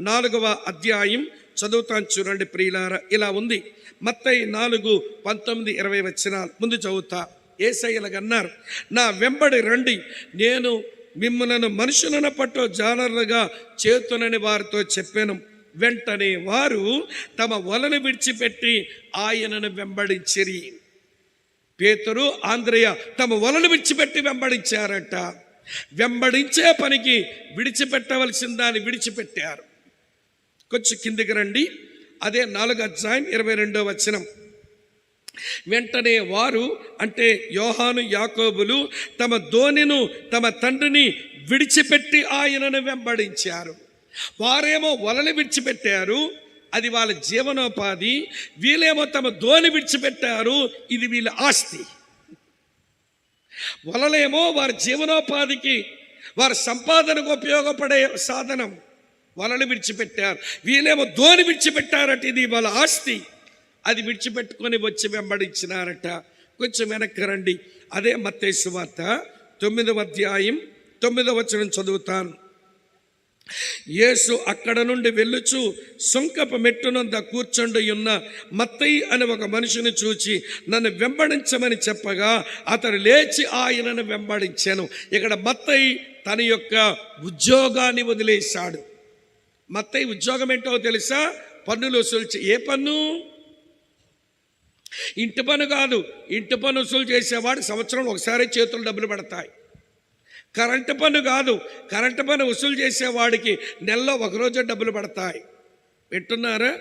S2: 4వ అధ్యాయం చదువుతాను, చూడండి ప్రియులారా. ఇలా ఉంది. మత్తయి 4:19-20 వచనాలు ముందు చదువుతా. యేసయ్యలాగన్నారు, నా వెంబడి రండి, నేను మిమ్మలను మనుషులను పట్టు జాలరులుగా చేతునని వారితో చెప్పాను. వెంటనే వారు తమ వలను విడిచిపెట్టి ఆయనను వెంబడించిరి. పేతురు, ఆంద్రయ తమ వలను విడిచిపెట్టి వెంబడించారట. వెంబడించే పనికి విడిచిపెట్టవలసిన దాన్ని విడిచిపెట్టారు. కొంచెం కిందికి రండి. అదే 4వ అధ్యాయం 22వ వచనం. వెంటనే వారు, అంటే యోహాను, యాకోబులు తమ దోణిను, తమ తండ్రిని విడిచిపెట్టి ఆయనను వెంబడించారు. వారేమో వలలు విడిచిపెట్టారు, అది వాళ్ళ జీవనోపాధి. వీళ్ళేమో తమ దోణి విడిచిపెట్టారు, ఇది వీళ్ళ ఆస్తి. వలలేమో వారి జీవనోపాధికి, వారి సంపాదనకు ఉపయోగపడే సాధనం. వలలు విడిచిపెట్టారు. వీళ్ళేమో దోణి విడిచిపెట్టారట, ఇది వాళ్ళ ఆస్తి. అది విడిచిపెట్టుకొని వచ్చి వెంబడించినారట. కొంచెం వెనక్కి రండి. అదే మత్తయి సువార్త 9వ అధ్యాయం 9వ వచనం చదువుతాను. యేసు అక్కడ నుండి వెళ్ళుచు సుంకపు మెట్టునంద కూర్చుండి ఉన్న మత్తయి అనే ఒక మనిషిని చూచి నన్ను వెంబడించమని చెప్పగా అతడు లేచి ఆయనను వెంబడించాను. ఇక్కడ మత్తయి తన యొక్క ఉద్యోగాన్ని వదిలేశాడు. మత్తయి ఉద్యోగం ఏంటో తెలుసా? పన్నులు వసూలు. ఏ పన్ను? ఇంటి పన్ను కాదు. ఇంటి పన్ను వసూలు చేసేవాడు సంవత్సరం ఒకసారి చేతులు డబ్బులు పడతాయి. కరెంటు పన్ను కాదు. కరెంటు పన్ను వసూలు చేసేవాడికి నెలలో ఒకరోజు డబ్బులు పడతాయి. వింటున్నారా?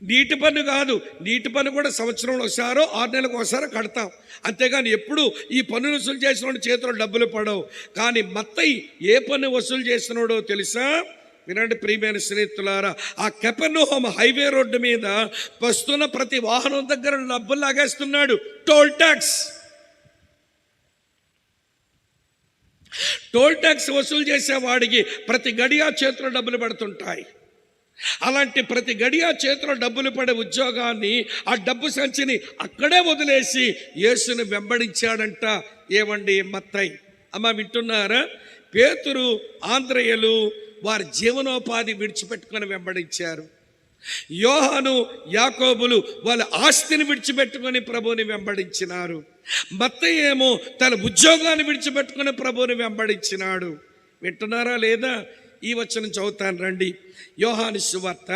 S2: నీటి పన్ను కాదు. నీటి పన్ను కూడా సంవత్సరంలో ఒకసారో 6 నెలలకు ఒకసారి కడతాం. అంతేగాని ఎప్పుడు ఈ పన్ను వసూలు చేసిన చేతిలో డబ్బులు పడవు. కానీ మత్తయి ఏ పన్ను వసూలు చేస్తున్నాడో తెలుసా? వినండి ప్రియమైన స్నేహితులారా, ఆ కపెర్నహూము హైవే రోడ్డు మీద వస్తున్న ప్రతి వాహనం దగ్గర డబ్బులు లాగేస్తున్నాడు. Toll tax. టోల్ ట్యాక్స్ వసూలు చేసేవాడికి ప్రతి గడియా చేతిలో డబ్బులు పడుతుంటాయి. అలాంటి ప్రతి గడియా చేతిలో డబ్బులు పడే ఉద్యోగాన్ని, ఆ డబ్బు సంచిని అక్కడే వదిలేసి యేసుని వెంబడించాడంట. ఏమండి మత్తయి? అమ్మ వింటున్నారా? పేతురు, ఆంద్రేయులు వారి జీవనోపాధి విడిచిపెట్టుకొని వెంబడించారు. యోహాను, యాకోబులు వాళ్ళ ఆస్తిని విడిచిపెట్టుకొని ప్రభువుని వెంబడించినారు. మత్తయి ఏమో తన ఉద్యోగాన్ని విడిచిపెట్టుకొని ప్రభువుని వెంబడించినాడు. వింటున్నారా లేదా? ఈ వచనం చదువుతాను రండి. యోహాను సువార్త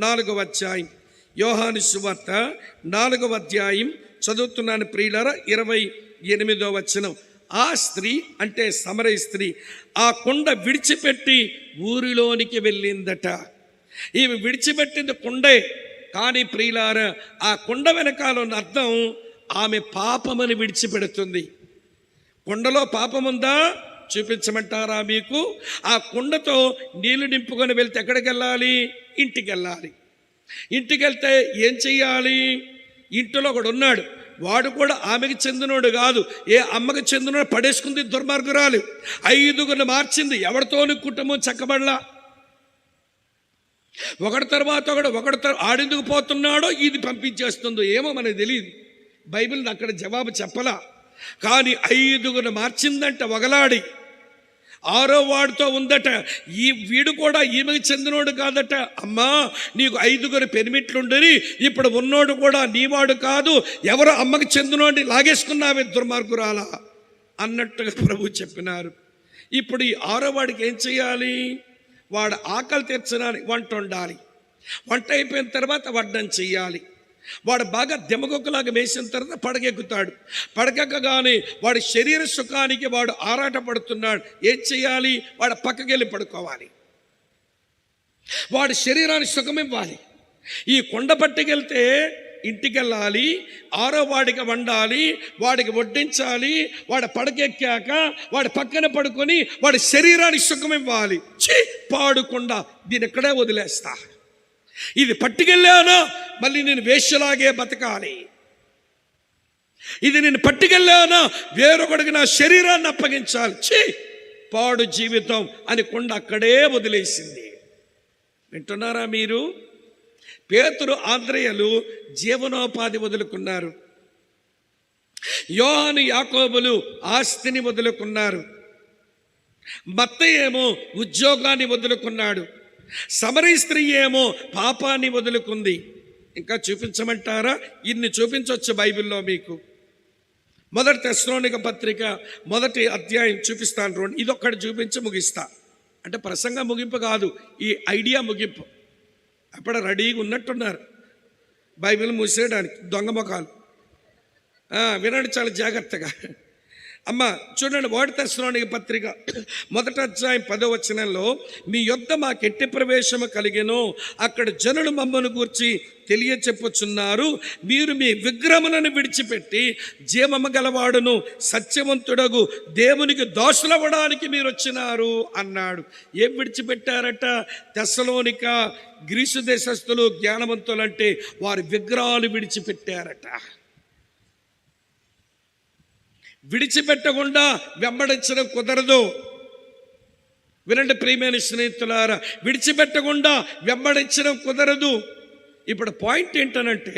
S2: 4వ అధ్యాయం. యోహాను సువార్త 4వ అధ్యాయం చదువుతున్నాను ప్రియులారా. 28వ వచనం. ఆ స్త్రీ అంటే సమరయ స్త్రీ ఆ కొండ విడిచిపెట్టి ఊరిలోనికి వెళ్ళిందట. ఈమె విడిచిపెట్టింది కొండే, కానీ ప్రియులారా ఆ కొండ వెనకాల ఉన్న అర్థం ఆమె పాపమని విడిచిపెడుతుంది. కొండలో పాపముందా? చూపించమంటారా మీకు? ఆ కుండతో నీళ్లు నింపుకొని వెళ్తే ఎక్కడికి వెళ్ళాలి? ఇంటికి వెళ్ళాలి. ఇంటికి వెళ్తే ఏం చెయ్యాలి? ఇంటిలో ఒకడు ఉన్నాడు, వాడు కూడా ఆమెకి చెందినోడు కాదు, ఏ అమ్మకి చెందినోడు. పడేసుకుంది దుర్మార్గురాలు. 5గురిని మార్చింది. ఎవరితోని కుటుంబం చక్కబడలా. ఒకటి తర్వాత ఒకడు ఆడెందుకు పోతున్నాడో ఇది పంపించేస్తుందో ఏమో మనకు తెలియదు. బైబిల్ అక్కడ జవాబు చెప్పలా. కానీ 5గురిని మార్చిందంట వగలాడి. 6వ వాడితో ఉందట. వీడు కూడా ఈమెకి చెందినోడు కాదట. అమ్మా నీకు 5గురు పెనిమిట్లుండని ఇప్పుడు ఉన్నోడు కూడా నీవాడు కాదు, ఎవరో అమ్మకి చెందినోడిని లాగేసుకున్నావే దుర్మార్గురాలా అన్నట్టుగా ప్రభు చెప్పినారు. ఇప్పుడు ఈ 6వ వాడికి ఏం చేయాలి? వాడు ఆకలి తీర్చడానికి వంట వండాలి. వంట అయిపోయిన తర్వాత వడ్డం చెయ్యాలి. వాడు బాగా దెమ్మగొక్కలాగా వేసిన తర్వాత పడకెక్కుతాడు. పడకెక్కగానే వాడి శరీర సుఖానికి వాడు ఆరాట పడుతున్నాడు. ఏం చేయాలి? వాడు పక్కకి వెళ్ళి పడుకోవాలి. వాడి శరీరానికి సుఖం ఇవ్వాలి. ఈ కొండ పట్టుకెళ్తే ఇంటికి వెళ్ళాలి, 6వ వాడికి వండాలి, వాడికి వడ్డించాలి, వాడు పడకెక్కాక వాడి పక్కన పడుకొని వాడి శరీరానికి సుఖం ఇవ్వాలి. పాడుకుండా దీని ఎక్కడే వదిలేస్తా. ఇది పట్టుకెళ్ళానా మళ్ళీ నేను వేశ్యలాగే బతకాలి. ఇది నేను పట్టుకెళ్ళానా వేరొకడికి నా శరీరాన్ని అప్పగించాలి. పాడు జీవితం అని కొండ అక్కడే వదిలేసింది. వింటున్నారా మీరు? పేతురు, ఆంద్రేయులు జీవనోపాధి వదులుకున్నారు. యోహాను, యాకోబులు ఆస్తిని వదులుకున్నారు. మత్తయి ఏమో ఉద్యోగాన్ని వదులుకున్నాడు. సమరయ స్త్రీ ఏమో పాపాన్ని వదులుకుంది. ఇంకా చూపించమంటారా? ఇన్ని చూపించవచ్చు బైబిల్లో మీకు. 1 తెస్సలోనిక పత్రిక 1వ అధ్యాయం చూపిస్తాను. ఇదొక్కటి చూపించి ముగిస్తా. అంటే ప్రసంగం ముగింపు కాదు, ఈ ఐడియా ముగింపు. అప్పుడు రెడీగా ఉన్నట్టున్నారు బైబిల్ మూసేయడానికి దొంగ ముఖాలు. వినండి చాలా జాగ్రత్తగా. అమ్మ చూడండి, 1 తెస్సలోనిక పత్రిక 1వ అధ్యాయం 10వ వచనంలో, మీ యొద్ద మాకు ఎట్టి ప్రవేశము కలిగెనో అక్కడ జనులు మమ్మను గూర్చి తెలియచెప్పుచున్నారు. మీరు మీ విగ్రహములను విడిచిపెట్టి జీవము గలవాడును సత్యవంతుడగు దేవునికి దోషులవ్వడానికి మీరు వచ్చినారు అన్నాడు. ఏం విడిచిపెట్టారట? తెస్సలోనిక గ్రీసు దేశస్థులు జ్ఞానవంతులంటే వారి విగ్రహాలు విడిచిపెట్టారట. విడిచిపెట్టకుండా వెంబడించడం కుదరదు. వినండి ప్రియమైన స్నేహితులారా, విడిచిపెట్టకుండా వెంబడించడం కుదరదు. ఇప్పుడు పాయింట్ ఏంటనంటే,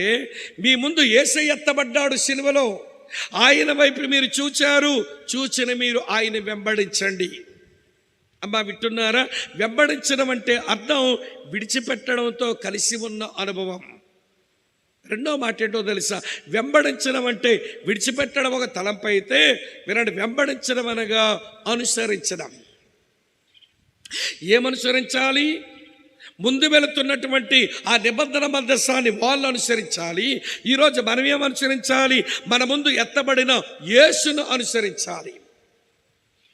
S2: మీ ముందు యేసయ్య ఎత్తబడ్డాడు సిలువలో. ఆయన వైపు మీరు చూచారు, చూచిన మీరు ఆయన వెంబడించండి. అమ్మా వింటున్నారా? వెంబడించడం అంటే అర్థం విడిచిపెట్టడంతో కలిసి ఉన్న అనుభవం. రెండో మాట ఏంటో తెలుసా? వెంబడించడం అంటే విడిచిపెట్టడం ఒక తలంపు అయితే, వినండి, వెంబడించడం అనగా అనుసరించడం. ఏమనుసరించాలి? ముందు వెళుతున్నటువంటి ఆ నిబంధన మందసాన్ని వాళ్ళు అనుసరించాలి. ఈరోజు మనం ఏమనుసరించాలి? మన ముందు ఎత్తబడిన యేసును అనుసరించాలి.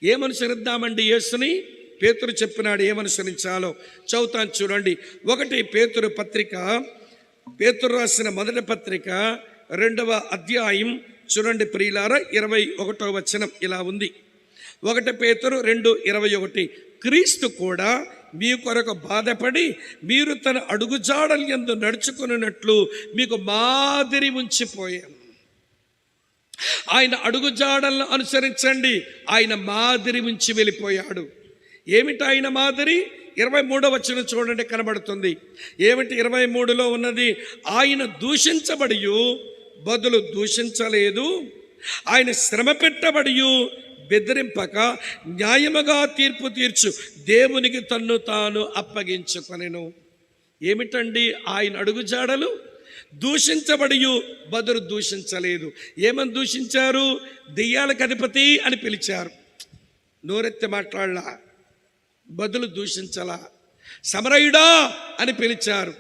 S2: ఏమనుసరిద్దామండి యేసుని? పేతురు చెప్పినాడు ఏమనుసరించాలో. చదువుతాను చూడండి. 1 పేతురు పత్రిక, పేతురు రాసిన మొదటి పత్రిక 2వ అధ్యాయం చూడండి ప్రియులారా, 21వ వచనం ఇలా ఉంది. 1 పేతురు 2:21. క్రీస్తు కూడా మీ కొరకు బాధపడి మీరు తన అడుగుజాడల యందు నడుచుకున్నట్లు మీకు మాదిరి ఉంచిపోయాను. ఆయన అడుగుజాడలను అనుసరించండి. ఆయన మాదిరి ఉంచి వెళ్ళిపోయాడు. ఏమిటి ఆయన మాదిరి? 23వ వచనం చూడండి, కనబడుతుంది. ఏమిటి 23లో ఉన్నది? ఆయన దూషించబడి బదులు దూషించలేదు, ఆయన శ్రమ పెట్టబడి బెదిరింపక న్యాయముగా తీర్పు తీర్చు దేవునికి తన్ను తాను అప్పగించుకొనెను. ఏమిటండి ఆయన అడుగుజాడలు? దూషించబడి బదులు దూషించలేదు. ఏమని దూషించారు? దెయ్యాలకు అధిపతి అని పిలిచారు, నోరెత్తి మాట్లాడలా, బదులు దూషించలా. సమరయుడా అని పిలిచారు,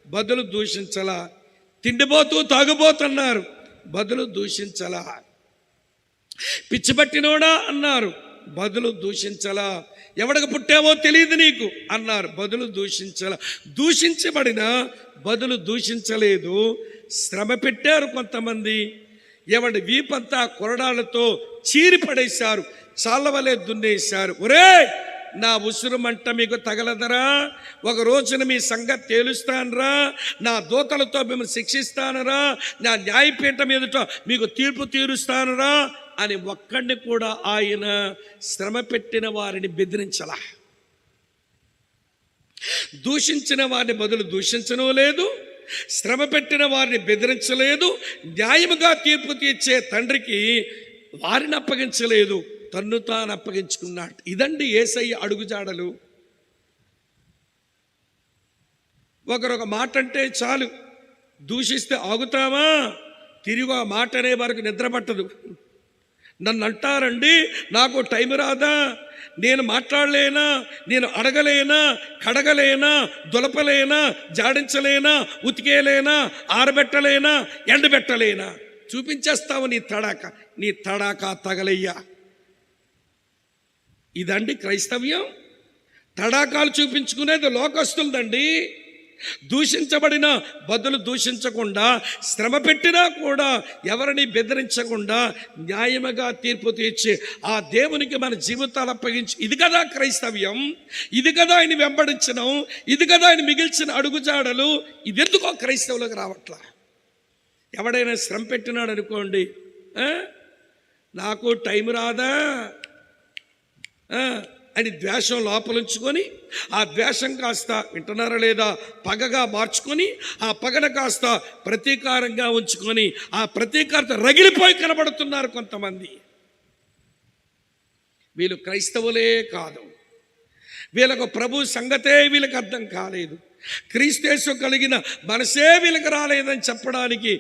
S2: బదులు దూషించలా. తిండిపోతూ తాగుబోతున్నారు, బదులు దూషించలా. పిచ్చిపట్టినోడా అన్నారు, బదులు దూషించలా. ఎవడికి పుట్టావో తెలియదు నీకు అన్నారు, బదులు దూషించలా. దూషించబడిన బదులు దూషించలేదు. శ్రమ పెట్టారు కొంతమంది. ఎవడి వీపంతా కొరడాలతో చీరిపడేశారు, చాలవలే దున్నేశారు. ఒరే, నా ఉసురు మంట మీకు తగలదరా? ఒక రోజున మీ సంగతి తేలుస్తానరా? నా దూతలతో మిమ్మల్ని శిక్షిస్తానరా? నా న్యాయపీఠం ఎదుట మీకు తీర్పు తీరుస్తానరా అని ఒక్కడిని కూడా ఆయన శ్రమ పెట్టిన వారిని బెదిరించలా. దూషించిన వారిని బదులు దూషించను లేదు, శ్రమ పెట్టిన వారిని బెదిరించలేదు, న్యాయముగా తీర్పు తీర్చే తండ్రికి వారిని అప్పగించలేదు, తన్ను తాను అప్పగించుకున్నాడు. ఇదండి యేసయ్య అడుగుజాడలు. ఒకరొక మాట అంటే చాలు, దూషిస్తే ఆగుతామా? తిరిగి ఆ మాట అనే వరకు నిద్ర పట్టదు. నన్ను అంటారండి, నాకు టైం రాదా? నేను మాట్లాడలేనా? నేను అడగలేనా? కడగలేనా? దులపలేనా? జాడించలేనా? ఉతికేలేనా? ఆరబెట్టలేనా? ఎండబెట్టలేనా? చూపించేస్తావు నీ తడాక తగలయ్యా. ఇదండి క్రైస్తవ్యం. తడాకాలు చూపించుకునేది లోకస్తులదండి. దూషించబడిన బదులు దూషించకుండా, శ్రమ పెట్టినా కూడా ఎవరిని బెదిరించకుండా న్యాయముగా తీర్పు తీర్చి ఆ దేవునికి మన జీవితాలు అప్పగించి, ఇది కదా క్రైస్తవ్యం, ఇది కదా ఆయన వెంబడించడం, ఇది కదా ఆయన మిగిల్చిన అడుగుజాడలు. ఇది ఎందుకో క్రైస్తవులకు రావట్లా. ఎవడైనా శ్రమ పెట్టినాడు అనుకోండి, నాకు టైం రాదా అని ద్వేషం లోపలుంచుకొని, ఆ ద్వేషం కాస్త, వింటున్నారా లేదా, పగగా మార్చుకొని, ఆ పగను కాస్త ప్రతీకారంగా ఉంచుకొని, ఆ ప్రతీకారంతో రగిలిపోయి కనబడుతున్నారు కొంతమంది. వీళ్ళు క్రైస్తవులే కాదు, వీళ్ళకు ప్రభు సంగతే వీళ్ళకి అర్థం కాలేదు, క్రీస్తు కలిగిన మనసే వీళ్ళకి రాలేదని చెప్పడానికి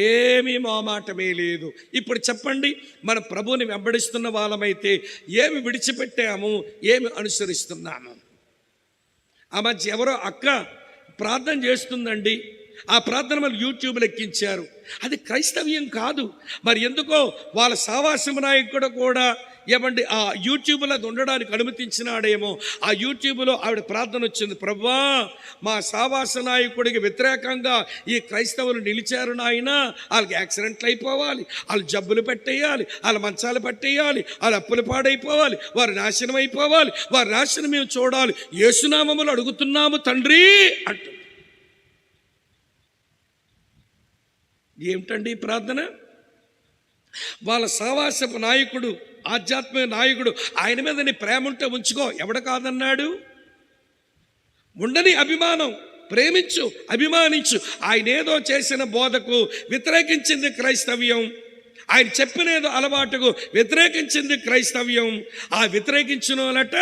S2: ఏమీ మొహమాటమే లేదు. ఇప్పుడు చెప్పండి, మన ప్రభువుని వెంబడిస్తున్న వాళ్ళమైతే ఏమి విడిచిపెట్టాము, ఏమి అనుసరిస్తున్నాము? ఆ మధ్య ఎవరో అక్క ప్రార్థన చేస్తుందండి, ఆ ప్రార్థన మళ్ళీ యూట్యూబ్లో ఎక్కించారు. అది క్రైస్తవ్యం కాదు. మరి ఎందుకో వాళ్ళ సావాసం నాయకుడు కూడా ఏమండి ఆ యూట్యూబ్లో అది ఉండడానికి అనుమతించినాడేమో. ఆ యూట్యూబ్లో ఆవిడ ప్రార్థన వచ్చింది, ప్రభువా మా సావాస నాయకుడికి వ్యతిరేకంగా ఈ క్రైస్తవులు నిలిచారు నాయన, వాళ్ళకి యాక్సిడెంట్లు అయిపోవాలి, వాళ్ళు జబ్బులు పెట్టేయాలి, వాళ్ళ మంచాలు పట్టేయాలి, వాళ్ళ అప్పులు పాడైపోవాలి, వారు నాశనం అయిపోవాలి, వారి నాశనం మేము చూడాలి, యేసునామములు అడుగుతున్నాము తండ్రి అంటు. ఏమిటండి ఈ ప్రార్థన? వాళ్ళ సావాసపు నాయకుడు, ఆధ్యాత్మిక నాయకుడు, ఆయన మీద నీ ప్రేమ ఉంటే ఉంచుకో, ఎవడ కాదన్నాడు? ఉండని అభిమానం, ప్రేమించు, అభిమానించు. ఆయన ఏదో చేసిన బోధకు వ్యతిరేకించింది క్రైస్తవ్యం. ఆయన చెప్పినది అలవాటుకు వ్యతిరేకించింది క్రైస్తవ్యం. ఆ వ్యతిరేకించిన వాళ్ళట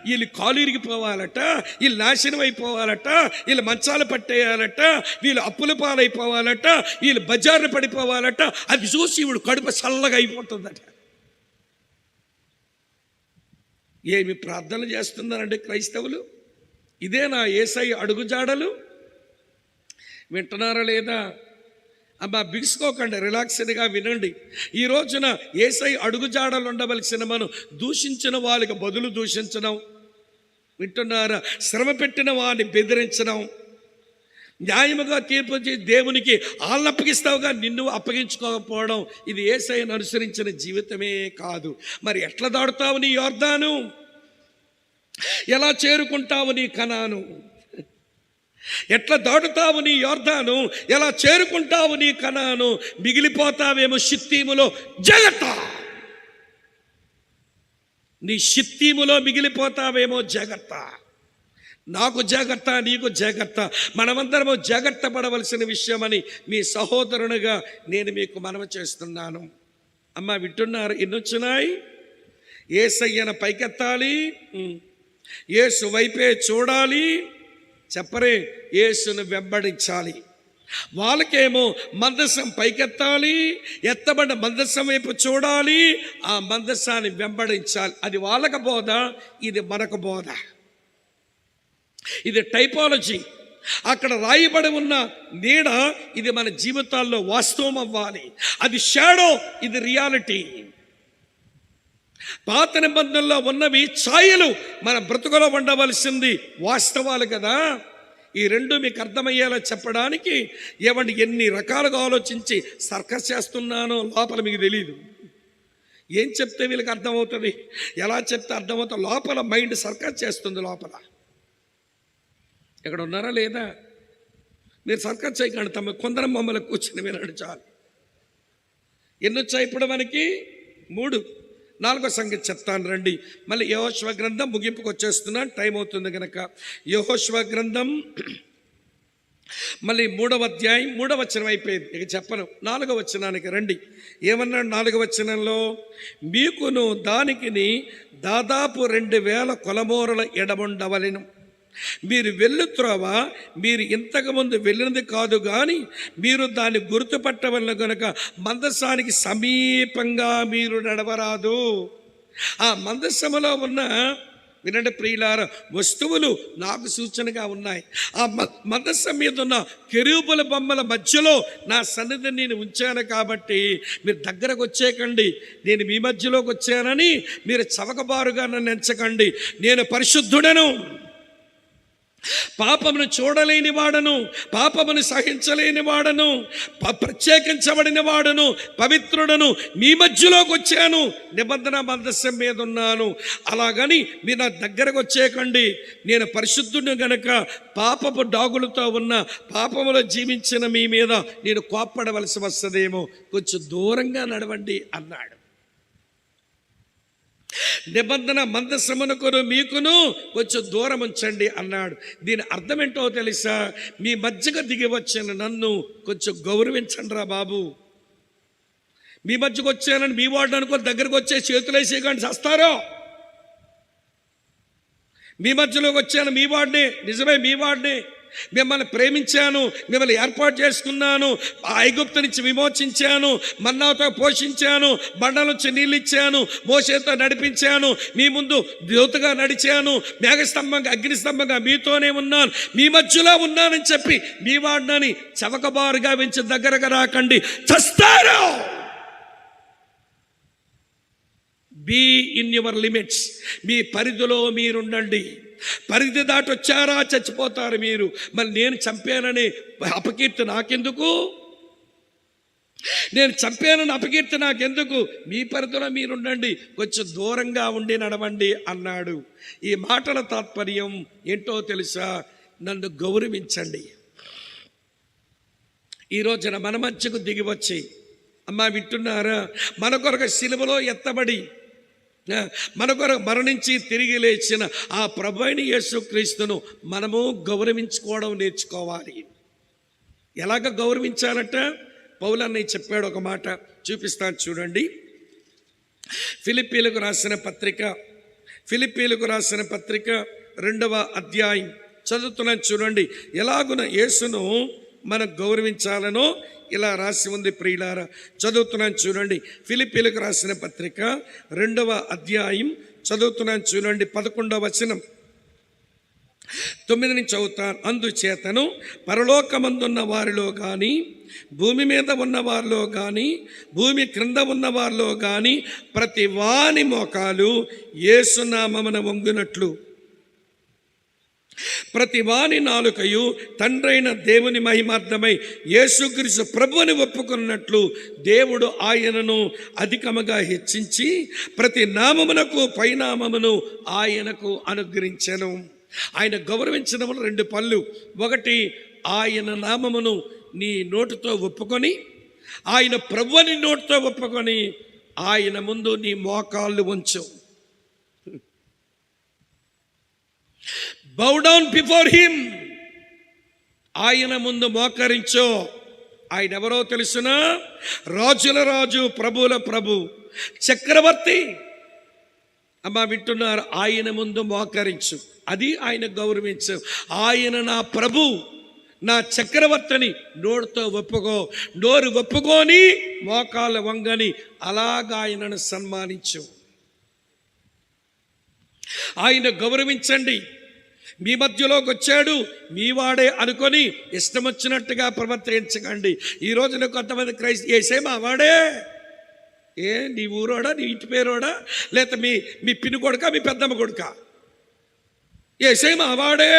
S2: వీళ్ళు కాలు ఇరిగిపోవాలట, వీళ్ళు నాశనం అయిపోవాలట, వీళ్ళు మంచాలు పట్టేయాలట, వీళ్ళు అప్పుల పాలైపోవాలట, వీళ్ళు బజార్లు పడిపోవాలట. అది చూసి ఇవిడు కడుపు చల్లగా అయిపోతుందట. ఏమి ప్రార్థనలు చేస్తున్నారంటే క్రైస్తవులు? ఇదేనా యేసయ్య అడుగుజాడలు? వింటున్నారా లేదా? అమ్మా బిగుసుకోకండి, రిలాక్స్డ్గా వినండి. ఈ రోజున యేసయ్య అడుగుజాడలు ఉండవలసిన మనం దూషించిన వాళ్ళకి బదులు దూషించడం, వింటున్నారా? శ్రమ పెట్టిన వాడిని బెదిరించడం, న్యాయముగా తీర్పు చేసి దేవునికి వాళ్ళని అప్పగిస్తావుగా నిన్ను అప్పగించుకోకపోవడం, ఇది యేసయ్యను అనుసరించిన జీవితమే కాదు. మరి ఎట్లా దాడుతావు నీ యొర్దాను? ఎలా చేరుకుంటావు నీ కనాను? ఎట్లా దాటుతావు నీ యొర్దాను? ఎలా చేరుకుంటావు నీ కనాను? మిగిలిపోతావేమో షిత్తీములో. జాగ్రత్త, నీ షిత్తీములో మిగిలిపోతావేమో. జాగ్రత్త, నాకు జాగ్రత్త, నీకు జాగ్రత్త. మనమందరము జాగ్రత్త పడవలసిన విషయమని మీ సహోదరునిగా నేను మీకు మనవి చేస్తున్నాను. అమ్మ వింటున్నారు? ఎన్నొచ్చినాయి? యేసయ్యను పైకెత్తాలి, యేసు వైపే చూడాలి, చెప్పరే యేసును వెంబడించాలి. వాళ్ళకేమో మందసం పైకెత్తాలి, ఎత్తబడిన మందసం వైపు చూడాలి, ఆ మందసాన్ని వెంబడించాలి. అది వాళ్ళకు బోధ, ఇది మనకు బోధ. ఇది టైపాలజీ. అక్కడ రాయబడి ఉన్న నీడ ఇది మన జీవితాల్లో వాస్తవం అవ్వాలి. అది షాడో, ఇది రియాలిటీ. పాత నిబంధనలో ఉన్నవి ఛాయలు, మన బ్రతుకులో ఉండవలసింది వాస్తవాలు కదా. ఈ రెండు మీకు అర్థమయ్యేలా చెప్పడానికి ఏమండి ఎన్ని రకాలుగా ఆలోచించి సర్కస్ చేస్తున్నానో లోపల మీకు తెలియదు. ఏం చెప్తే వీళ్ళకి అర్థమవుతుంది, ఎలా చెప్తే అర్థమవుతుంది? లోపల మైండ్ సర్కస్ చేస్తుంది. లోపల ఇక్కడ ఉన్నారా లేదా? మీరు సర్కస్ చేయకండి, తమ కొందరు మమ్మల్ని కూర్చుని వినండి చాలు. ఎన్నొచ్చాయి ఇప్పుడు మనకి? 3. 4వ సంగతి చెప్తాను రండి. మళ్ళీ యెహోషువ గ్రంథం ముగింపుకు వచ్చేస్తున్నాను, టైం అవుతుంది కనుక. యెహోషువ గ్రంథం మళ్ళీ 3వ అధ్యాయం 3వ వచనం అయిపోయింది, ఇక చెప్పను. 4వ వచనానికి రండి. ఏమన్నాడు 4వ వచనంలో? మీకును దానికిని దాదాపు 2000 కొలమూరల ఎడముండవలెను. మీరు వెళ్ళు త్రోవ మీరు ఇంతకుముందు వెళ్ళినది కాదు, కానీ మీరు దాన్ని గుర్తుపట్టవలన గనుక మందసానికి సమీపంగా మీరు నడవరాదు. ఆ మందసములో ఉన్న, వినండి ప్రియులారా, వస్తువులు నాకు సూచనగా ఉన్నాయి. ఆ మందసం మీద ఉన్న కెరూబుల బొమ్మల మధ్యలో నా సన్నిధిని నేను ఉంచాను కాబట్టి మీరు దగ్గరకు వచ్చేయకండి. నేను మీ మధ్యలోకి వచ్చానని మీరు చవకబారుగా నన్ను ఎంచకండి. నేను పరిశుద్ధుడను, పాపమును చూడలేని వాడను, పాపమును సహించలేని వాడను, ప్రత్యేకించబడిన వాడను, పవిత్రుడను. మీ మధ్యలోకి వచ్చాను, నిబంధన మందసం మీద ఉన్నాను. అలాగని మీరు నా దగ్గరకు వచ్చేయకండి. నేను పరిశుద్ధుడిని గనక పాపపు డాగులతో ఉన్న, పాపములో జీవించిన మీ మీద నేను కోప్పడవలసి వస్తుందేమో, కొంచెం దూరంగా నడవండి అన్నాడు. నిబంధన మందసమునకును మీకును కొంచెం దూరం ఉంచండి అన్నాడు. దీని అర్థం ఏంటో తెలుసా? మీ మధ్యగా దిగి వచ్చిన నన్ను కొంచెం గౌరవించండి రా బాబు. మీ మధ్యకు వచ్చానని మీ వాడిని అనుకో, దగ్గరకు వచ్చే చేతులేసే కానీ చేస్తారో. మీ మధ్యలోకి వచ్చాను, మీ వాడిని, నిజమే మీ వాడిని. మిమ్మల్ని ప్రేమించాను, మిమ్మల్ని ఏర్పాటు చేసుకున్నాను, ఐగుప్తు నుంచి విమోచించాను, మన్నాతో పోషించాను, బండల నుంచి నీళ్ళు ఇచ్చాను, మోషేతో నడిపించాను, మీ ముందు జ్యోతిగా నడిచాను, మేఘస్తంభంగా అగ్నిస్తంభంగా మీతోనే ఉన్నాను, మీ మధ్యలో ఉన్నానని చెప్పి మీ వాడినని చవకబారుగా వెంచి దగ్గరగా రాకండి, చస్తారు. Be in your limits. మీ పరిధిలో మీరుండండి. పరిధి దాటి వచ్చారా చచ్చిపోతారు మీరు. మరి నేను చంపానని అపకీర్తి నాకెందుకు? నేను చంపానని అపకీర్తి నాకెందుకు? మీ పరిధిలో మీరుండండి, కొంచెం దూరంగా ఉండి నడవండి అన్నాడు. ఈ మాటల తాత్పర్యం ఏంటో తెలుసా? నన్ను గౌరవించండి. ఈ రోజున మన మధ్యకు దిగి వచ్చి, అమ్మా వింటున్నారా, మన కొరకు సిలువలో ఎత్తబడి మన కొరకు మరణించి తిరిగి లేచిన ఆ ప్రభువైన యేసుక్రీస్తును మనము గౌరవించుకోవడం నేర్చుకోవాలి. ఎలాగ గౌరవించాలంట? పౌలన్నయ్య చెప్పాడు ఒక మాట, చూపిస్తాను చూడండి. ఫిలిప్పీలకు రాసిన పత్రిక 2వ అధ్యాయం చదువుతున్నాను చూడండి. ఎలాగున యేసును మనం గౌరవించాలనో ఇలా రాసి ఉంది ప్రియులారా. చదువుతున్నాను చూడండి. ఫిలిప్పీలకు రాసిన పత్రిక 2వ అధ్యాయం చదువుతున్నాను చూడండి. 11వ వచనం 9 నుంచి చదువుతాను. అందుచేతను పరలోకమందున్న వారిలో కానీ, భూమి మీద ఉన్న వారిలో కానీ, భూమి క్రింద ఉన్న వారిలో కానీ ప్రతి వాని మోకాలు యేసునామమున వంగునట్లు, ప్రతి వాని నాలుకయు తండ్రైన దేవుని మహిమార్థమై యేసుక్రీస్తు ప్రభువుని ఒప్పుకున్నట్లు దేవుడు ఆయనను అధికముగా హెచ్చించి ప్రతి నామమునకు పైనామమును ఆయనకు అనుగ్రహించెను. ఆయన గౌరవించడంలో 2 పనులు. ఒకటి, ఆయన నామమును నీ నోటితో ఒప్పుకొని, ఆయన ప్రభువుని నోటితో ఒప్పుకొని ఆయన ముందు నీ మోకాళ్ళు ఉంచు. బౌ డౌన్ బిఫోర్ హిమ్. ఆయన ముందు మోకరించో. ఆయన ఎవరో తెలుసునా? రాజుల రాజు, ప్రభువుల ప్రభు, చక్రవర్తి. అమ్మా వింటున్నారు? ఆయన ముందు మోకరించు, అది ఆయన గౌరవించు. ఆయన నా ప్రభు, నా చక్రవర్తిని నోరుతో ఒప్పుకో. నోరు ఒప్పుకొని మోకాళ్ళ వంగని అలాగా ఆయనను సన్మానించు. ఆయన గౌరవించండి. మీ మధ్యలోకి వచ్చాడు, మీ వాడే అనుకొని ఇష్టం వచ్చినట్టుగా ప్రవర్తించకండి. ఈ రోజున కొంతమంది యేసే మా వాడే. నీ ఊరోడా, నీ ఇంటి పేరోడా, లేక మీ పిన్ని కొడుక, మీ పెద్దమ్మ కొడుక? యేసే మా వాడే.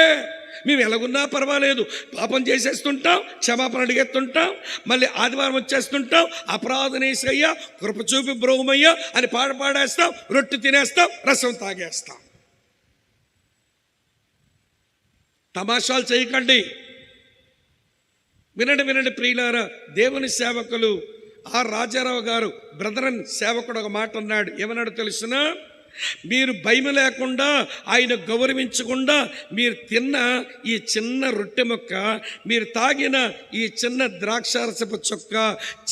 S2: మేము ఎలాగున్నా పర్వాలేదు, పాపం చేసేస్తుంటాం, క్షమాపణ అడిగేస్తుంటాం, మళ్ళీ ఆదివారం వచ్చేస్తుంటాం, అపరాధన యేసయ్యా, కృప చూపి బ్రోహమయ్యా అని పాడేస్తాం, రొట్టె తినేస్తాం, రసం తాగేస్తాం. తమాషాలు చేయకండి. వినండి ప్రియులారా. దేవుని సేవకులు రాజారావు గారు, బ్రదరన్ సేవకుడు ఒక మాట అన్నాడు. ఏమన్నాడు తెలుసునా? మీరు భయం లేకుండా, ఆయన గౌరవించకుండా మీరు తిన్న ఈ చిన్న రొట్టె ముక్క, మీరు తాగిన ఈ చిన్న ద్రాక్షారసపు చొక్క,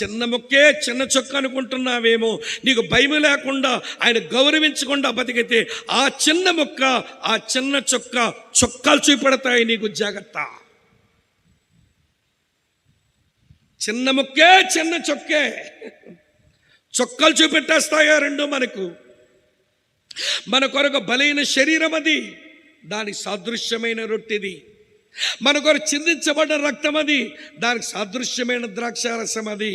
S2: చిన్న ముక్కే చిన్న చొక్క అనుకుంటున్నావేమో. నీకు భయం లేకుండా, ఆయన గౌరవించకుండా బతికితే ఆ చిన్న ముక్క, ఆ చిన్న చొక్కాలు చూపెడతాయి నీకు. జాగ్రత్త. చిన్న ముక్కే చిన్న చొక్కాలు చూపెట్టేస్తాయా రెండు మనకు. మన కొరకు బలైన శరీరం అది, దానికి సాదృశ్యమైన రొట్టెది. మన కొరకు చిందించబడ్డ రక్తం అది, దానికి సాదృశ్యమైన ద్రాక్షారసం అది.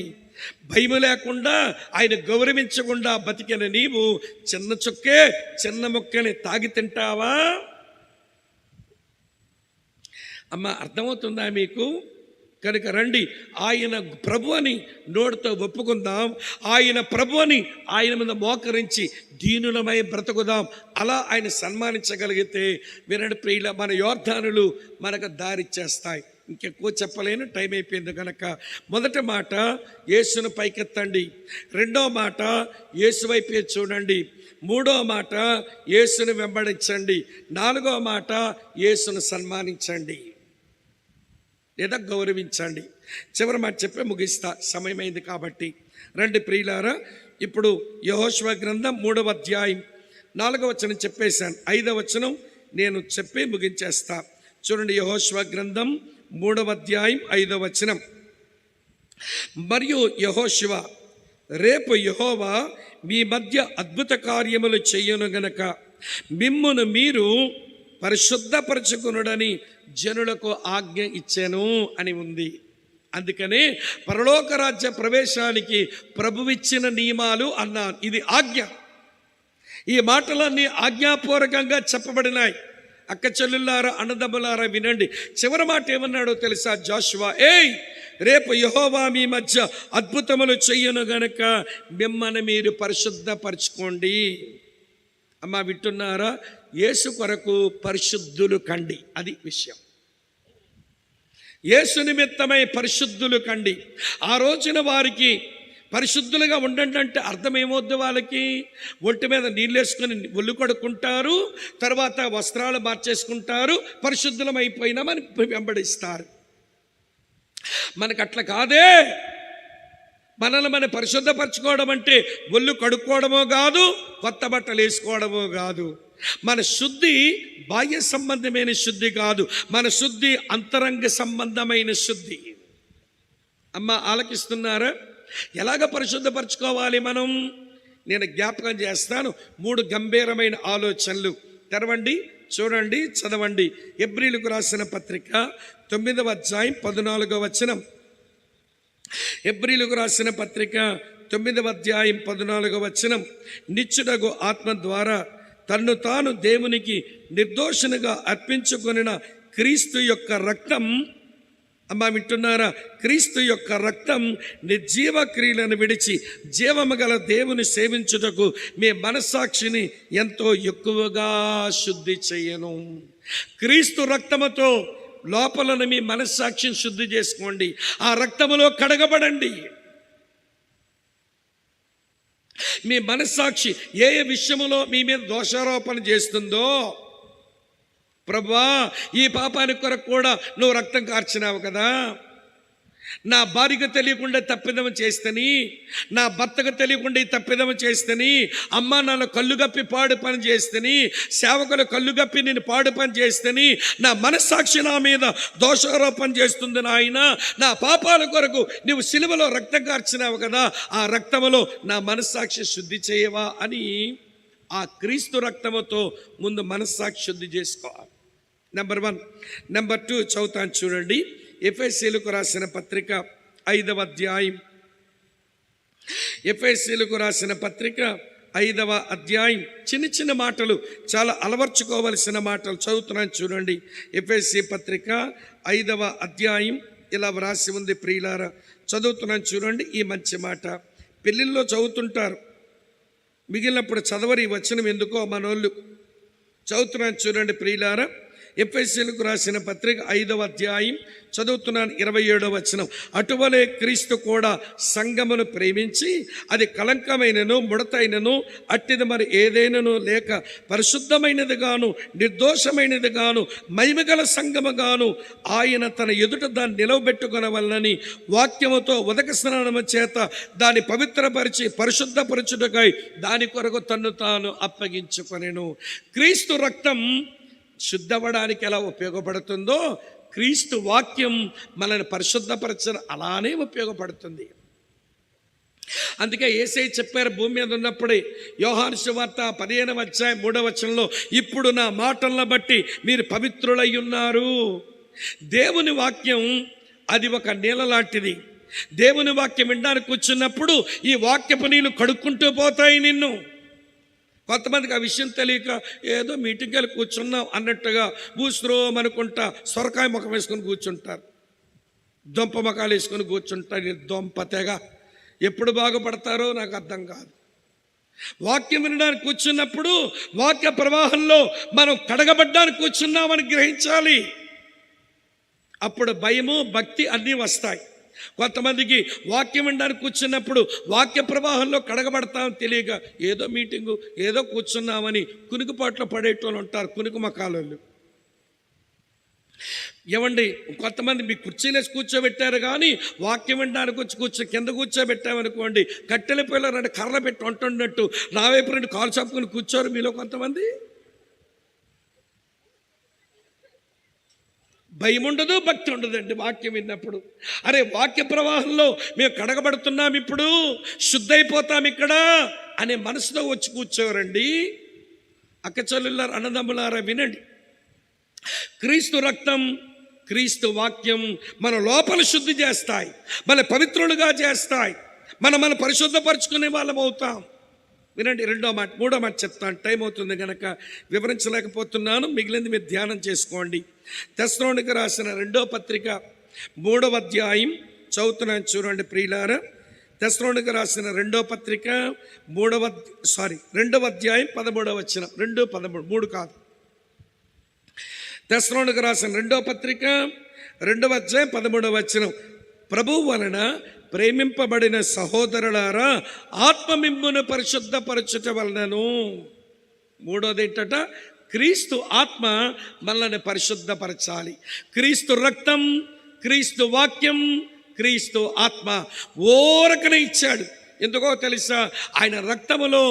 S2: భయం లేకుండా, ఆయన గౌరవించకుండా బతికిన నీవు చిన్న ముక్కని తాగి తింటావా? అమ్మ, అర్థమవుతుందా మీకు? కనుక రండి, ఆయన ప్రభు అని నోటితో ఒప్పుకుందాం. ఆయన ప్రభు అని ఆయన మీద మోకరించి దీనులమై బ్రతుకుదాం. అలా ఆయన సన్మానించగలిగితే వినడి ప్రియుల, మన యోర్ధానులు మనకు దారిచ్చేస్తాయి. ఇంకెక్కువ చెప్పలేను, టైం అయిపోయింది కనుక. మొదటి మాట, యేసును పైకెత్తండి. రెండో మాట, యేసు వైపే చూడండి. మూడో మాట, యేసును వెంబడించండి. నాలుగో మాట, యేసును సన్మానించండి లేదా గౌరవించండి. చివరి మాట చెప్పే ముగిస్తా, సమయమైంది కాబట్టి. రండి ప్రియులారా, ఇప్పుడు యెహోషువ గ్రంథం 3వ అధ్యాయం 4వ వచనం చెప్పేశాను. 5వ వచనం నేను చెప్పి ముగించేస్తా. చూడండి, యెహోషువ గ్రంథం 3వ అధ్యాయం 5వ వచనం. మరియు యెహోషువ, రేపు యెహోవా మీ మధ్య అద్భుత కార్యములు చెయ్యను గనక మిమ్మును మీరు పరిశుద్ధపరచుకునుడని జనులకు ఆజ్ఞ ఇచ్చాను అని ఉంది. అందుకనే పరలోక రాజ్య ప్రవేశానికి ప్రభువిచ్చిన నియమాలు అన్నాను. ఇది ఆజ్ఞ. ఈ మాటలన్నీ ఆజ్ఞాపూర్వకంగా చెప్పబడినాయి. అక్క చెల్లులారా, అన్నదమ్ములారా వినండి. చివరి మాట ఏమన్నాడో తెలుసా? జోషువ, రేపు యెహోవా మీ మధ్య అద్భుతములు చెయ్యను గనక మిమ్మల్ని మీరు పరిశుద్ధపరచుకోండి. అమ్మా వింటున్నారా? యేసు కొరకు పరిశుద్ధులు కండి, అది విషయం. యేసు నిమిత్తమై పరిశుద్ధులు కండి. ఆ రోజున వారికి పరిశుద్ధులుగా ఉండండి అంటే అర్థం ఏమవుద్ది? వాళ్ళకి ఒంటి మీద నీళ్ళు వేసుకొని ఒళ్ళు కడుక్కుంటారు, తర్వాత వస్త్రాలు మార్చేసుకుంటారు, పరిశుద్ధులం అయిపోయినామని వెంబడిస్తారు. మనకు అట్లా కాదే. మనల్ని మనం పరిశుద్ధపరచుకోవడం అంటే ఒళ్ళు కడుక్కోవడమో కాదు, కొత్త బట్టలు వేసుకోవడమో కాదు. మన శుద్ధి బాహ్య సంబంధమైన శుద్ధి కాదు, మన శుద్ధి అంతరంగ సంబంధమైన శుద్ధి. అమ్మ ఆలకిస్తున్నారా? ఎలాగ పరిశుద్ధపరచుకోవాలి మనం? నేను జ్ఞాపకం చేస్తాను 3 గంభీరమైన ఆలోచనలు. తెరవండి, చూడండి, చదవండి. హెబ్రీయులకు రాసిన పత్రిక 9వ అధ్యాయం 14వ వచనం. హెబ్రీయులకు రాసిన పత్రిక 9వ అధ్యాయం 14వ వచనం. నిత్యుడగు ఆత్మ ద్వారా తన్ను తాను దేవునికి నిర్దోషునిగా అర్పించుకొనిన క్రీస్తు యొక్క రక్తం, అమ్మా వింటున్నారా? క్రీస్తు యొక్క రక్తం నిర్జీవ క్రియలను విడిచి జీవము గల దేవుని సేవించుటకు మీ మనస్సాక్షిని ఎంతో ఎక్కువగా శుద్ధి చేయను. క్రీస్తు రక్తముతో లోపలను మీ మనస్సాక్షిని శుద్ధి చేసుకోండి. ఆ రక్తములో కడగబడండి. మీ మనస్సాక్షి ఏ విషయములో మీ మీద దోషారోపణ చేస్తుందో, ప్రభువా ఈ పాపానికి కొరకు కూడా నువ్వు రక్తం కార్చినావు కదా, నా భార్యకు తెలియకుండా తప్పిదము చేస్తని, నా భర్తకు తెలియకుండా ఈ తప్పిదము చేస్తని, అమ్మ నాన్న కళ్ళు గప్పి పాడు పని చేస్తని, సేవకులు కళ్ళు గప్పి నేను పాడు పని చేస్తని, నా మనస్సాక్షి నా మీద దోషారోపణ చేస్తుంది నాయన. నా పాపాల కొరకు నువ్వు సిలువలో రక్తం కార్చినావు కదా, ఆ రక్తములో నా మనస్సాక్షి శుద్ధి చేయవా అని ఆ క్రీస్తు రక్తముతో ముందు మనస్సాక్షి శుద్ధి చేసుకోవాలి. నెంబర్ 1. నెంబర్ 2 చదువుతాను చూడండి. ఎఫెసీయులకు రాసిన పత్రిక 5వ అధ్యాయం. ఎఫెసీయులకు రాసిన పత్రిక 5వ అధ్యాయం. చిన్న చిన్న మాటలు, చాలా అలవర్చుకోవలసిన మాటలు చదువుతున్నాను చూడండి. ఎఫెసీ పత్రిక 5వ అధ్యాయం ఇలా వ్రాసి ఉంది. ప్రియులారా చదువుతున్నాను చూడండి. ఈ మంచి మాట పెళ్ళిళ్ళలో చదువుతుంటారు, మిగిలినప్పుడు చదవరి వచనం ఎందుకో మనోళ్ళు. చదువుతున్నాను చూడండి ప్రియులారా. ఎఫెసీయులకు రాసిన పత్రిక 5వ అధ్యాయం చదువుతున్నాను 27వ వచనం. అటువలే క్రీస్తు కూడా సంఘమును ప్రేమించి అది కలంకమైనను ముడతైనను అట్టిది మరి ఏదైనను లేక పరిశుద్ధమైనదిగాను నిర్దోషమైనదిగాను మహిమగల సంఘముగాను ఆయన తన ఎదుట దాన్ని నిలవబెట్టుకొనవలనని వాక్యముతో ఉదక స్నానము చేత దాన్ని పవిత్రపరిచి పరిశుద్ధపరచుటకై దాని కొరకు తన్ను తాను అప్పగించుకొనెను. క్రీస్తు రక్తం శుద్ధపడడానికి ఎలా ఉపయోగపడుతుందో క్రీస్తు వాక్యం మనల్ని పరిశుద్ధపరచడం అలానే ఉపయోగపడుతుంది. అందుకే యేసయ్య చెప్పారు భూమి మీద ఉన్నప్పుడే, యోహాను సువార్త 15వ అధ్యాయం 3వ వచనంలో, ఇప్పుడు నా మాటలను బట్టి మీరు పవిత్రులై ఉన్నారు. దేవుని వాక్యం అది ఒక నీళ్ళ లాంటిది. దేవుని వాక్యం వినడానికి కూర్చున్నప్పుడు ఈ వాక్యపు నీళ్ళు కడుక్కుంటూ పోతాయి నిన్ను. కొంతమందికి ఆ విషయం తెలియక ఏదో మీటింగ్కి వెళ్ళి కూర్చున్నాం అన్నట్టుగా భూస్రోం అనుకుంటా సొరకాయ ముఖం వేసుకొని కూర్చుంటారు, దొంప ముఖాలు వేసుకొని కూర్చుంటారు. దొంపతేగా ఎప్పుడు బాగుపడతారో నాకు అర్థం కాదు. వాక్యం వినడానికి కూర్చున్నప్పుడు వాక్య ప్రవాహంలో మనం కడగబడ్డానికి కూర్చున్నామని గ్రహించాలి. అప్పుడు భయము భక్తి అన్నీ వస్తాయి. కొంతమందికి వాక్యం వినడానికి కూర్చున్నప్పుడు వాక్య ప్రవాహంలో కడగబడతామని తెలియక ఏదో మీటింగు ఏదో కూర్చున్నామని కునుకుపాట్లో పడేటోళ్ళు ఉంటారు, కునుకు మకాలు. ఏమండి, కొంతమంది మీ కుర్చీలేసి కూర్చోబెట్టారు కానీ వాక్యం వినడానికి వచ్చి కింద కూర్చోబెట్టామనుకోండి, కట్టెల పిల్లలు అంటే కర్ర పెట్టి వంటున్నట్టు నా వైపు రెండు కాలు చాపుకొని కూర్చోరు మీలో కొంతమంది. భయం ఉండదు, భక్తి ఉండదండి వాక్యం విన్నప్పుడు. అరే వాక్య ప్రవాహంలో మేము కడగబడుతున్నాం, ఇప్పుడు శుద్ధైపోతాం ఇక్కడ అనే మనసులో వచ్చి కూర్చోరండి. అక్కచెల్లెళ్ళారు, అన్నదమ్ములారా వినండి. క్రీస్తు రక్తం క్రీస్తు వాక్యం మన లోపల శుద్ధి చేస్తాయి, మన పవిత్రులుగా చేస్తాయి, మన పరిశుద్ధపరచుకునే వాళ్ళం అవుతాం. వినండి, మూడో మాట చెప్తాను, టైం అవుతుంది కనుక వివరించలేకపోతున్నాను, మిగిలింది మీరు ధ్యానం చేసుకోండి. తెస్సలోనికీయులకు రాసిన 2వ పత్రిక 3వ అధ్యాయం చదువుతున్నాను చూడండి ప్రియులారా. తెస్సలోనికీయులకు రాసిన 2వ పత్రిక 2వ అధ్యాయం 13వ వచనం. 2:13, 3 కాదు. తెస్సలోనికీయులకు రాసిన 2వ పత్రిక 2వ అధ్యాయం 13వ వచనం. ప్రభువు వలన ప్రేమింపబడిన సహోదరులారా, ఆత్మ మిమ్మును పరిశుద్ధపరచుట వలనను. మూడోది ఏంటట? క్రీస్తు ఆత్మ మనల్ని పరిశుద్ధపరచాలి. క్రీస్తు రక్తం, క్రీస్తు వాక్యం క్రీస్తు ఆత్మ ఓరకనే ఇచ్చాడు. ఎందుకో తెలుసా? ఆయన రక్తములో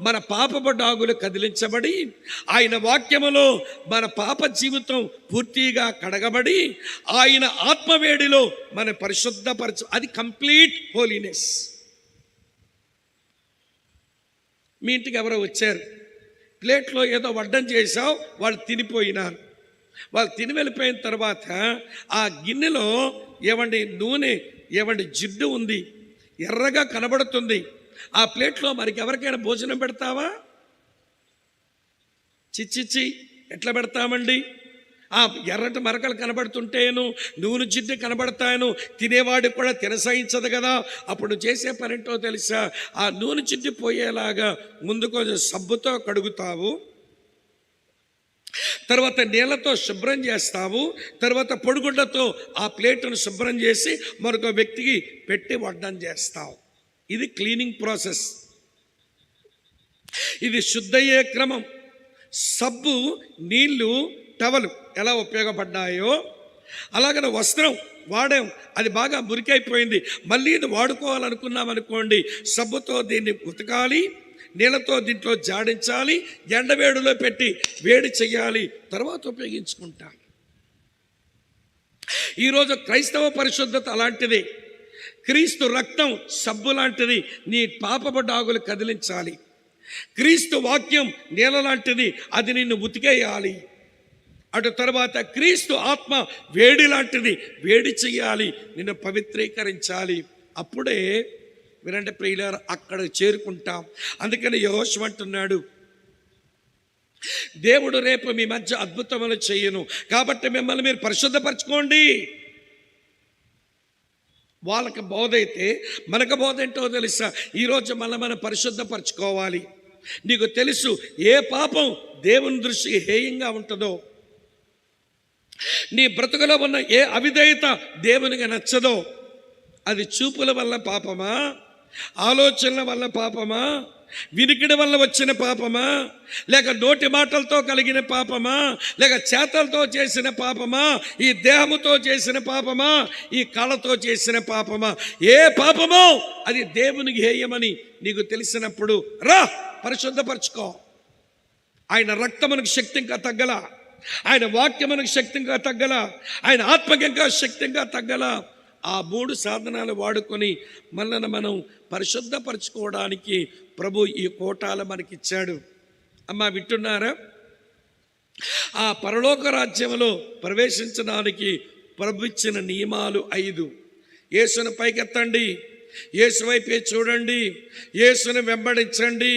S2: మన పాపపు డాగులు కదిలించబడి, ఆయన వాక్యములో మన పాప జీవితం పూర్తిగా కడగబడి, ఆయన ఆత్మవేడిలో మన పరిశుద్ధపరచు. అది కంప్లీట్ హోలీనెస్. మీ ఇంటికి ఎవరో వచ్చారు, ప్లేట్లో ఏదో వడ్డం చేసావు, వాళ్ళు తినిపోయినారు. వాళ్ళు తిని వెళ్ళిపోయిన తర్వాత ఆ గిన్నెలో ఏమండి నూనె, ఏమండి జిడ్డు ఉంది, ఎర్రగా కనబడుతుంది. ఆ ప్లేట్లో మరికి ఎవరికైనా భోజనం పెడతావా? చిచ్చిచ్చి ఎట్లా పెడతామండి? ఆ ఎర్రటి మరకలు కనబడుతుంటేను, నూనె జిడ్డు కనబడతాను, తినేవాడికి కూడా తినసహించదు కదా. అప్పుడు చేసే పనేంటో తెలుసా? ఆ నూనె జిడ్డు పోయేలాగా ముందు కొంచెం సబ్బుతో కడుగుతావు, తర్వాత నీళ్ళతో శుభ్రం చేస్తావు, తర్వాత పొడిగుడ్డతో ఆ ప్లేటును శుభ్రం చేసి మరొక వ్యక్తికి పెట్టి వడ్డం చేస్తావు. ఇది క్లీనింగ్ ప్రాసెస్. ఇది శుద్ధయ్యే క్రమం. సబ్బు, నీళ్లు, టవలు ఎలా ఉపయోగపడ్డాయో అలాగనే వస్త్రం వాడాం, అది బాగా మురికైపోయింది, మళ్ళీ ఇది వాడుకోవాలనుకున్నాం అనుకోండి, సబ్బుతో దీన్ని ఉతకాలి, నీళ్ళతో దీంట్లో జాడించాలి, ఎండవేడిలో పెట్టి వేడి చెయ్యాలి, తర్వాత ఉపయోగించుకుంటాం. ఈరోజు క్రైస్తవ పరిశుద్ధత అలాంటిది. క్రీస్తు రక్తం సబ్బు లాంటిది, నీ పాపపు డాగులు కదిలించాలి. క్రీస్తు వాక్యం నీళ్ళ లాంటిది, అది నిన్ను ఉతికేయాలి. అటు తర్వాత క్రీస్తు ఆత్మ వేడి లాంటిది, వేడి చెయ్యాలి, నిన్ను పవిత్రీకరించాలి. అప్పుడే వినండి ప్రియులారా, అక్కడ చేరుకుంటాం. అందుకని యెహోషువ అంటున్నాడు, దేవుడు రేపు మీ మధ్య అద్భుతములు చేయను, కాబట్టి మిమ్మల్ని మీరు పరిశుద్ధపరచుకోండి. వాళ్ళకి బోధ అయితే మనకు బోధ ఏంటో తెలుసా? ఈరోజు మనం పరిశుద్ధపరచుకోవాలి. నీకు తెలుసు ఏ పాపం దేవుని దృష్టికి హేయంగా ఉంటుందో, నీ బ్రతుకులో ఉన్న ఏ అవిధేయత దేవునికి నచ్చదో, అది చూపుల వల్ల పాపమా, ఆలోచనల వల్ల పాపమా, వినికిడి వల్ల వచ్చిన పాపమా, లేక నోటి మాటలతో కలిగిన పాపమా, లేక చేతలతో చేసిన పాపమా, ఈ దేహముతో చేసిన పాపమా, ఈ కళతో చేసిన పాపమా, ఏ పాపమో అది దేవునికి హేయమని నీకు తెలిసినప్పుడు రా పరిశుద్ధపరచుకో. ఆయన రక్తమునకు శక్తి ఇంకా తగ్గల, ఆయన వాక్యమునకు శక్తి ఇంకా తగ్గల, ఆయన ఆత్మకి ఇంకా శక్తి ఇంకా తగ్గల. ఆ 3 సాధనాలు వాడుకొని మనల్ని మనం పరిశుద్ధపరచుకోవడానికి ప్రభు ఈ కోటాలు మనకిచ్చాడు. అమ్మా వింటున్నారా? ఆ పరలోక రాజ్యంలో ప్రవేశించడానికి ప్రభు ఇచ్చిన నియమాలు 5. యేసును పైకెత్తండి, యేసు వైపే చూడండి, యేసును వెంబడించండి,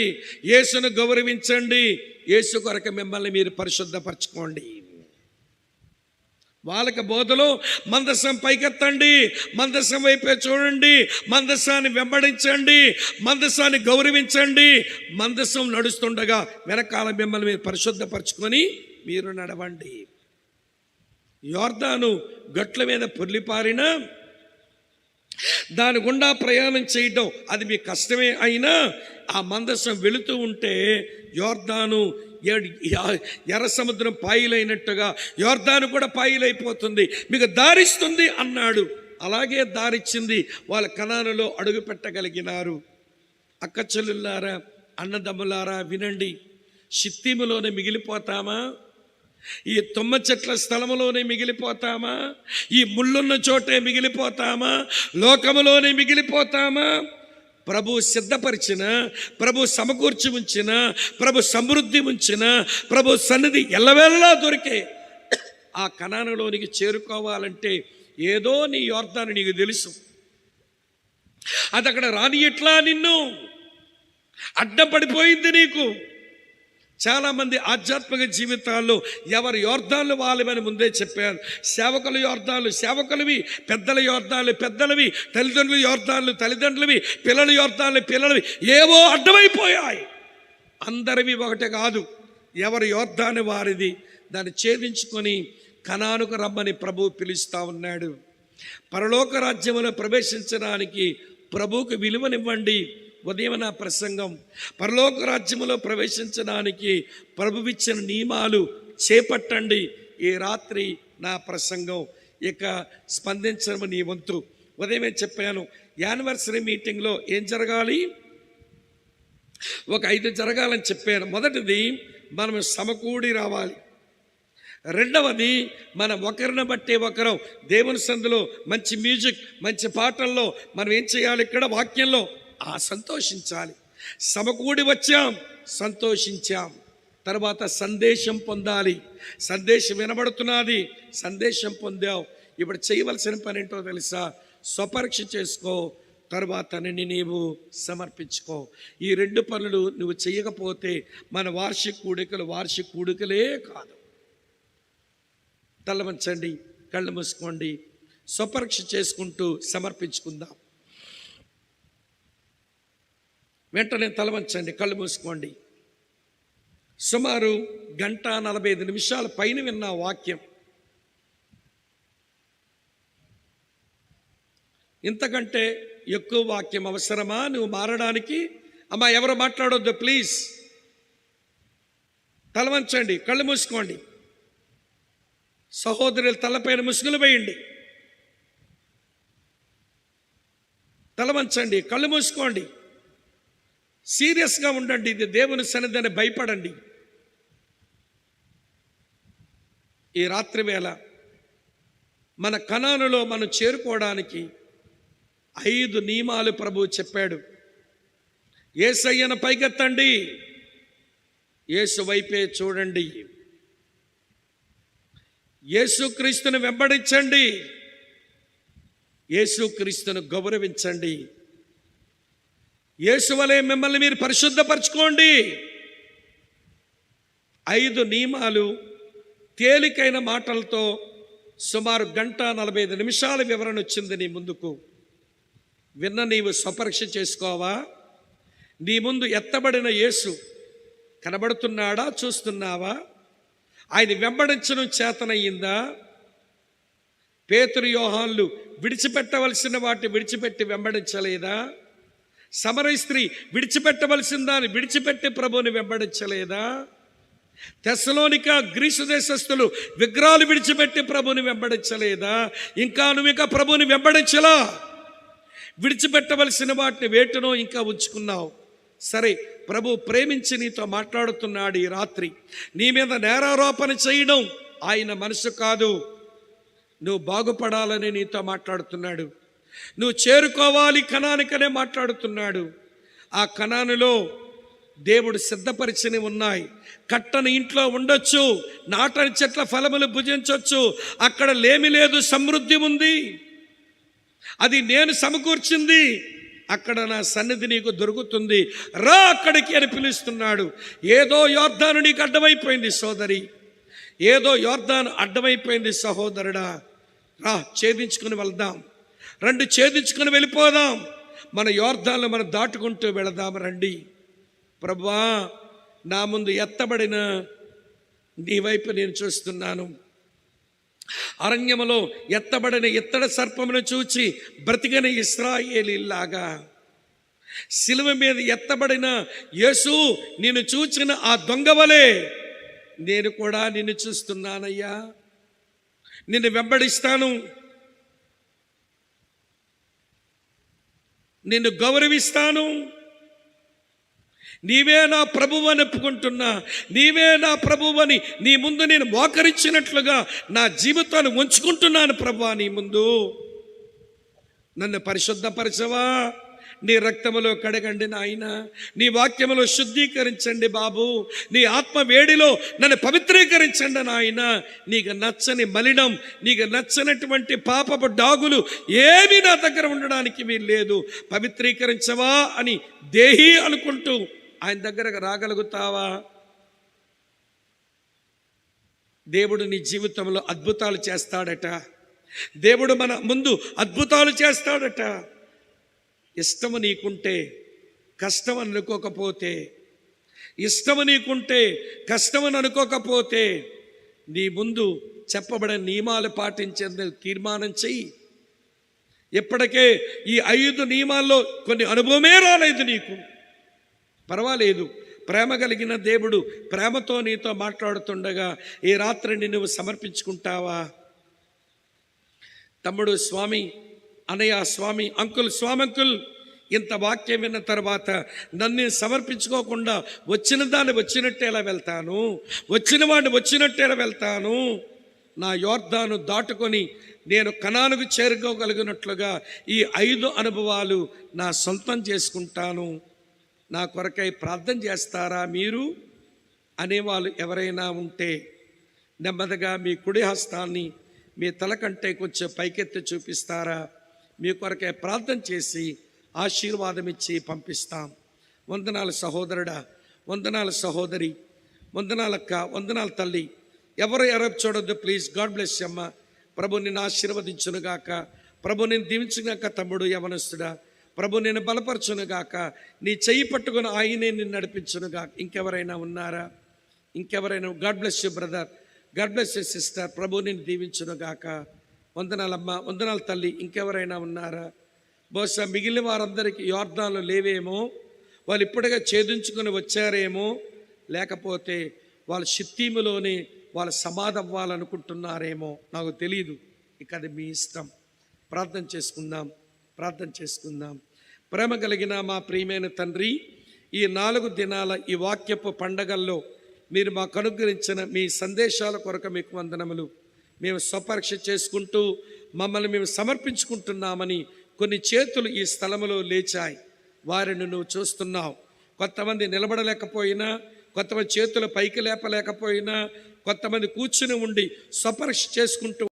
S2: యేసును గౌరవించండి, యేసు కొరకు మిమ్మల్ని మీరు పరిశుద్ధపరచుకోండి. వాళ్ళకి బోధలో మందసం పైకెత్తండి, మందసం వైపే చూడండి, మందసాన్ని వెంబడించండి, మందసాన్ని గౌరవించండి, మందసం నడుస్తుండగా వెనకాల మిమ్మల్ని మీరు పరిశుద్ధపరచుకొని మీరు నడవండి. యోర్దాను గట్ల మీద పొర్లిపారినా దాని గుండా ప్రయాణం చేయడం అది మీ కష్టమే అయినా ఆ మందసం వెళుతూ ఉంటే యోర్దాను ఎర్ర సముద్రం పాయిలైనట్టుగా యోర్దాను కూడా పాయిలైపోతుంది, మీకు దారిస్తుంది అన్నాడు. అలాగే దారిచ్చింది. వాళ్ళ కనానులో అడుగు పెట్టగలిగినారు. అక్క చెల్లులారా, అన్నదమ్ములారా వినండి, షిత్తీములోనే మిగిలిపోతామా? ఈ తుమ్మ చెట్ల స్థలములోనే మిగిలిపోతామా? ఈ ముళ్ళున్న చోటే మిగిలిపోతామా? లోకములోనే మిగిలిపోతామా? ప్రభు సిద్ధపరిచిన, ప్రభు సమకూర్చి ఉంచిన, ప్రభు సమృద్ధి ఉంచిన, ప్రభు సన్నిధి ఎల్లవేళలా దొరికే ఆ కనానులోనికి చేరుకోవాలంటే ఏదో నీ యోర్దాను నీకు తెలుసు, అది అక్కడ రానియట్లా, నిన్ను అడ్డం పడిపోయింది నీకు. చాలామంది ఆధ్యాత్మిక జీవితాల్లో ఎవరు యోర్దాన్లు వాళ్ళమని ముందే చెప్పాను. సేవకుల యోర్దాన్లు సేవకులవి, పెద్దల యోర్దాన్లు పెద్దలవి, తల్లిదండ్రుల యోర్దాన్లు తల్లిదండ్రులవి, పిల్లల యోర్దాన్లు పిల్లలవి, ఏవో అడ్డమైపోయాయి. అందరివి ఒకటే కాదు, ఎవరు యోర్దాను వారిది. దాన్ని ఛేదించుకొని కనానుకు రమ్మని ప్రభువు పిలుస్తూ ఉన్నాడు. పరలోక రాజ్యంలో ప్రవేశించడానికి ప్రభువుకు విలువనివ్వండి. ఉదయం నా ప్రసంగం పరలోక రాజ్యములో ప్రవేశించడానికి ప్రభువిచ్చిన నియమాలు చేపట్టండి. ఈ రాత్రి నా ప్రసంగం ఇక స్పందించడం నీ వంతు. ఉదయమే చెప్పాను, యానివర్సరీ మీటింగ్లో ఏం జరగాలి, ఒక 5 జరగాలని చెప్పాను. మొదటిది, మనం సమకూడి రావాలి. రెండవది, మనం ఒకరిని బట్టి ఒకరం దేవుని సందులో మంచి మ్యూజిక్, మంచి పాటల్లో మనం ఏం చేయాలి, ఇక్కడ వాక్యంలో సంతోషించాలి. సమకూడి వచ్చాం, సంతోషించాం. తర్వాత సందేశం పొందాలి. సందేశం వినబడుతున్నది, సందేశం పొందావు. ఇప్పుడు చేయవలసిన పని ఏంటో తెలుసా? స్వపరీక్ష చేసుకో, తర్వాత నిన్ను నీవు సమర్పించుకో. ఈ 2 పనులు నువ్వు చేయకపోతే మన వార్షిక కూడికలే కాదు. తల వంచండి, కళ్ళు మూసుకోండి, స్వపరీక్ష చేసుకుంటూ సమర్పించుకుందాం. వెంటనే తల వంచండి, కళ్ళు మూసుకోండి. సుమారు 1:45 పైన విన్న వాక్యం. ఇంతకంటే ఎక్కువ వాక్యం అవసరమా నువ్వు మారడానికి? అమ్మా, ఎవరు మాట్లాడొద్దు ప్లీజ్. తల వంచండి, కళ్ళు మూసుకోండి. సహోదరులు తలపైన ముసుగులు వేయండి. తల వంచండి, కళ్ళు మూసుకోండి. సీరియస్గా ఉండండి. ఇది దేవుని సన్నిధిని భయపడండి. ఈ రాత్రి వేళ మన కనానులో మనం చేరుకోవడానికి 5 నియమాలు ప్రభువు చెప్పాడు. యేసయ్యను పైకెత్తండి, యేసు వైపే చూడండి, యేసుక్రీస్తును వెంబడించండి, యేసుక్రీస్తును గౌరవించండి, యేసు వలె మిమ్మల్ని మీరు పరిశుద్ధపరచుకోండి. 5 నియమాలు తేలికైన మాటలతో సుమారు 1:45 వివరణ వచ్చింది నీ ముందుకు. విన్న నీవు స్వపరీక్ష చేసుకోవా? నీ ముందు ఎత్తబడిన యేసు కనబడుతున్నాడా, చూస్తున్నావా? ఆయన వెంబడించడం చేతనయ్యిందా? పేతురు, యోహాన్లు విడిచిపెట్టవలసిన వాటిని విడిచిపెట్టి వెంబడించలేదా? సమరయ స్త్రీ విడిచిపెట్టవలసిన దాన్ని విడిచిపెట్టి ప్రభువుని వెంబడించలేదా? తెస్సలోనిక గ్రీసు దేశస్థులు విగ్రహాలు విడిచిపెట్టి ప్రభువుని వెంబడించలేదా? ఇంకా నువ్వు ఇంకా ప్రభువుని వెంబడించలా. విడిచిపెట్టవలసిన వాటిని వేటనో ఇంకా ఉంచుకున్నావు. సరే, ప్రభు ప్రేమించి నీతో మాట్లాడుతున్నాడు ఈ రాత్రి. నీ మీద నేరారోపణ చేయడం ఆయన మనసు కాదు. నువ్వు బాగుపడాలని నీతో మాట్లాడుతున్నాడు. నువ్వు చేరుకోవాలి కనానికనే మాట్లాడుతున్నాడు. ఆ కనానులో దేవుడు సిద్ధపరిచినవి ఉన్నాయి. కట్టని ఇంట్లో ఉండొచ్చు, నాటని చెట్ల ఫలములు భుజించవచ్చు. అక్కడ లేమి లేదు, సమృద్ధి ఉంది. అది నేను సమకూర్చింది. అక్కడ నా సన్నిధి నీకు దొరుకుతుంది, రా అక్కడికి అని పిలుస్తున్నాడు. ఏదో యోర్దాను నీకు అడ్డమైపోయింది సోదరి, ఏదో యోర్దాను అడ్డమైపోయింది సహోదరుడా. రా, ఛేదించుకుని వెళ్దాం. రండి, ఛేదించుకుని వెళ్ళిపోదాం. మన యోర్దాన్లు మనం దాటుకుంటూ వెళదాం. రండి. ప్రభువా, నా ముందు ఎత్తబడిన నీ వైపు నేను చూస్తున్నాను. అరణ్యములో ఎత్తబడిన ఇత్తడి సర్పమును చూచి బ్రతికిన ఇశ్రాయేలీలాగా, శిలువ మీద ఎత్తబడిన యేసు నిన్ను చూచిన ఆ దొంగవలే నేను కూడా నిన్ను చూస్తున్నానయ్యా. నిన్ను వెంబడిస్తాను, నిన్ను గౌరవిస్తాను. నీవే నా ప్రభువు అని ఒప్పుకుంటున్నా, నీవే నా ప్రభువని నీ ముందు నేను మోకరించినట్లుగా నా జీవితాన్ని ఉంచుకుంటున్నాను. ప్రభువా, నీ ముందు నన్ను పరిశుద్ధపరచవా? నీ రక్తములో కడగండి నాయన, నీ వాక్యములో శుద్ధీకరించండి బాబు, నీ ఆత్మ వేడిలో నన్ను పవిత్రీకరించండి నాయన. నీకు నచ్చని మలినం, నీకు నచ్చనటువంటి పాపపు డాగులు ఏమీ నా దగ్గర ఉండడానికి వీలు లేదు. పవిత్రీకరించవా అని దేహి అనుకుంటూ ఆయన దగ్గరకు రాగలుగుతావా? దేవుడు నీ జీవితంలో అద్భుతాలు చేస్తాడట. దేవుడు మన ముందు అద్భుతాలు చేస్తాడట. ఇష్టము నీకుంటే, కష్టం అనుకోకపోతే, ఇష్టము నీకుంటే కష్టమని అనుకోకపోతే, నీ ముందు చెప్పబడిన నియమాలు పాటించేందుకు తీర్మానం చెయ్యి. ఇప్పటికే ఈ 5 నియమాల్లో కొన్ని అనుభవమే రాలేదు నీకు, పర్వాలేదు. ప్రేమ కలిగిన దేవుడు ప్రేమతో నీతో మాట్లాడుతుండగా ఈ రాత్రిని నువ్వు సమర్పించుకుంటావా? తమ్ముడు, స్వామి, అన్నయ్య స్వామి, అంకుల్, స్వామి అంకుల్, ఇంత వాక్యం విన్న తర్వాత నన్ను సమర్పించుకోకుండా వచ్చిన దాన్ని వచ్చినట్టు ఎలా వెళ్తాను, వచ్చిన వాడిని వచ్చినట్టు ఎలా వెళ్తాను? నా యోర్దాను దాటుకొని నేను కనానుకు చేరుకోగలిగినట్లుగా ఈ 5 అనుభవాలు నా సొంతం చేసుకుంటాను. నా కొరకై ప్రార్థన చేస్తారా మీరు అనేవాళ్ళు ఎవరైనా ఉంటే నెమ్మదిగా మీ కుడి హస్తాన్ని మీ తల కంటే కొంచెం పైకెత్తి చూపిస్తారా? మీ కొరకై ప్రార్థన చేసి ఆశీర్వాదం ఇచ్చి పంపిస్తాం. వందనాలు సహోదరుడా, వందనాలు సహోదరి, వందనాలక్క, వందనాలు తల్లి. ఎవరు చూడొద్దు ప్లీజ్. గాడ్ బ్లెస్ అమ్మ. ప్రభు నిన్ను ఆశీర్వదించునుగాక. ప్రభు నేను దీవించుగాక. తమ్ముడు యవనస్తుడా, ప్రభు నేను బలపరచునుగాక. నీ చెయ్యి పట్టుకుని ఆయనే నిన్ను నడిపించునుగాక. ఇంకెవరైనా ఉన్నారా? ఇంకెవరైనా? God bless you brother, God bless you sister. ప్రభు నేను దీవించునుగాక. వందనాలమ్మ, వందనాలు తల్లి. ఇంకెవరైనా ఉన్నారా? బహుశా మిగిలిన వారందరికీ యోర్దాన్లు లేవేమో, వాళ్ళు ఇప్పటిగా ఛేదించుకొని వచ్చారేమో, లేకపోతే వాళ్ళ షిత్తీములోనే వాళ్ళు సమాధి అవ్వాలనుకుంటున్నారేమో, నాకు తెలియదు. ఇక అది మీ ఇష్టం. ప్రార్థన చేసుకుందాం, ప్రార్థన చేసుకుందాం. ప్రేమ కలిగిన మా ప్రియమైన తండ్రి, ఈ 4 దినాల ఈ వాక్యపు పండగల్లో మీరు మాకు అనుగ్రహించిన మీ సందేశాల కొరకు మీకు వందనములు. మేము స్వపరీక్ష చేసుకుంటూ మమ్మల్ని మేము సమర్పించుకుంటున్నామని కొన్ని చేతులు ఈ స్థలములో లేచాయి. వారిని నువ్వు చూస్తున్నావు. కొంతమంది నిలబడలేకపోయినా, కొంతమంది చేతులు పైకి లేపలేకపోయినా, కొంతమంది కూర్చుని ఉండి స్వపరీక్ష చేసుకుంటూ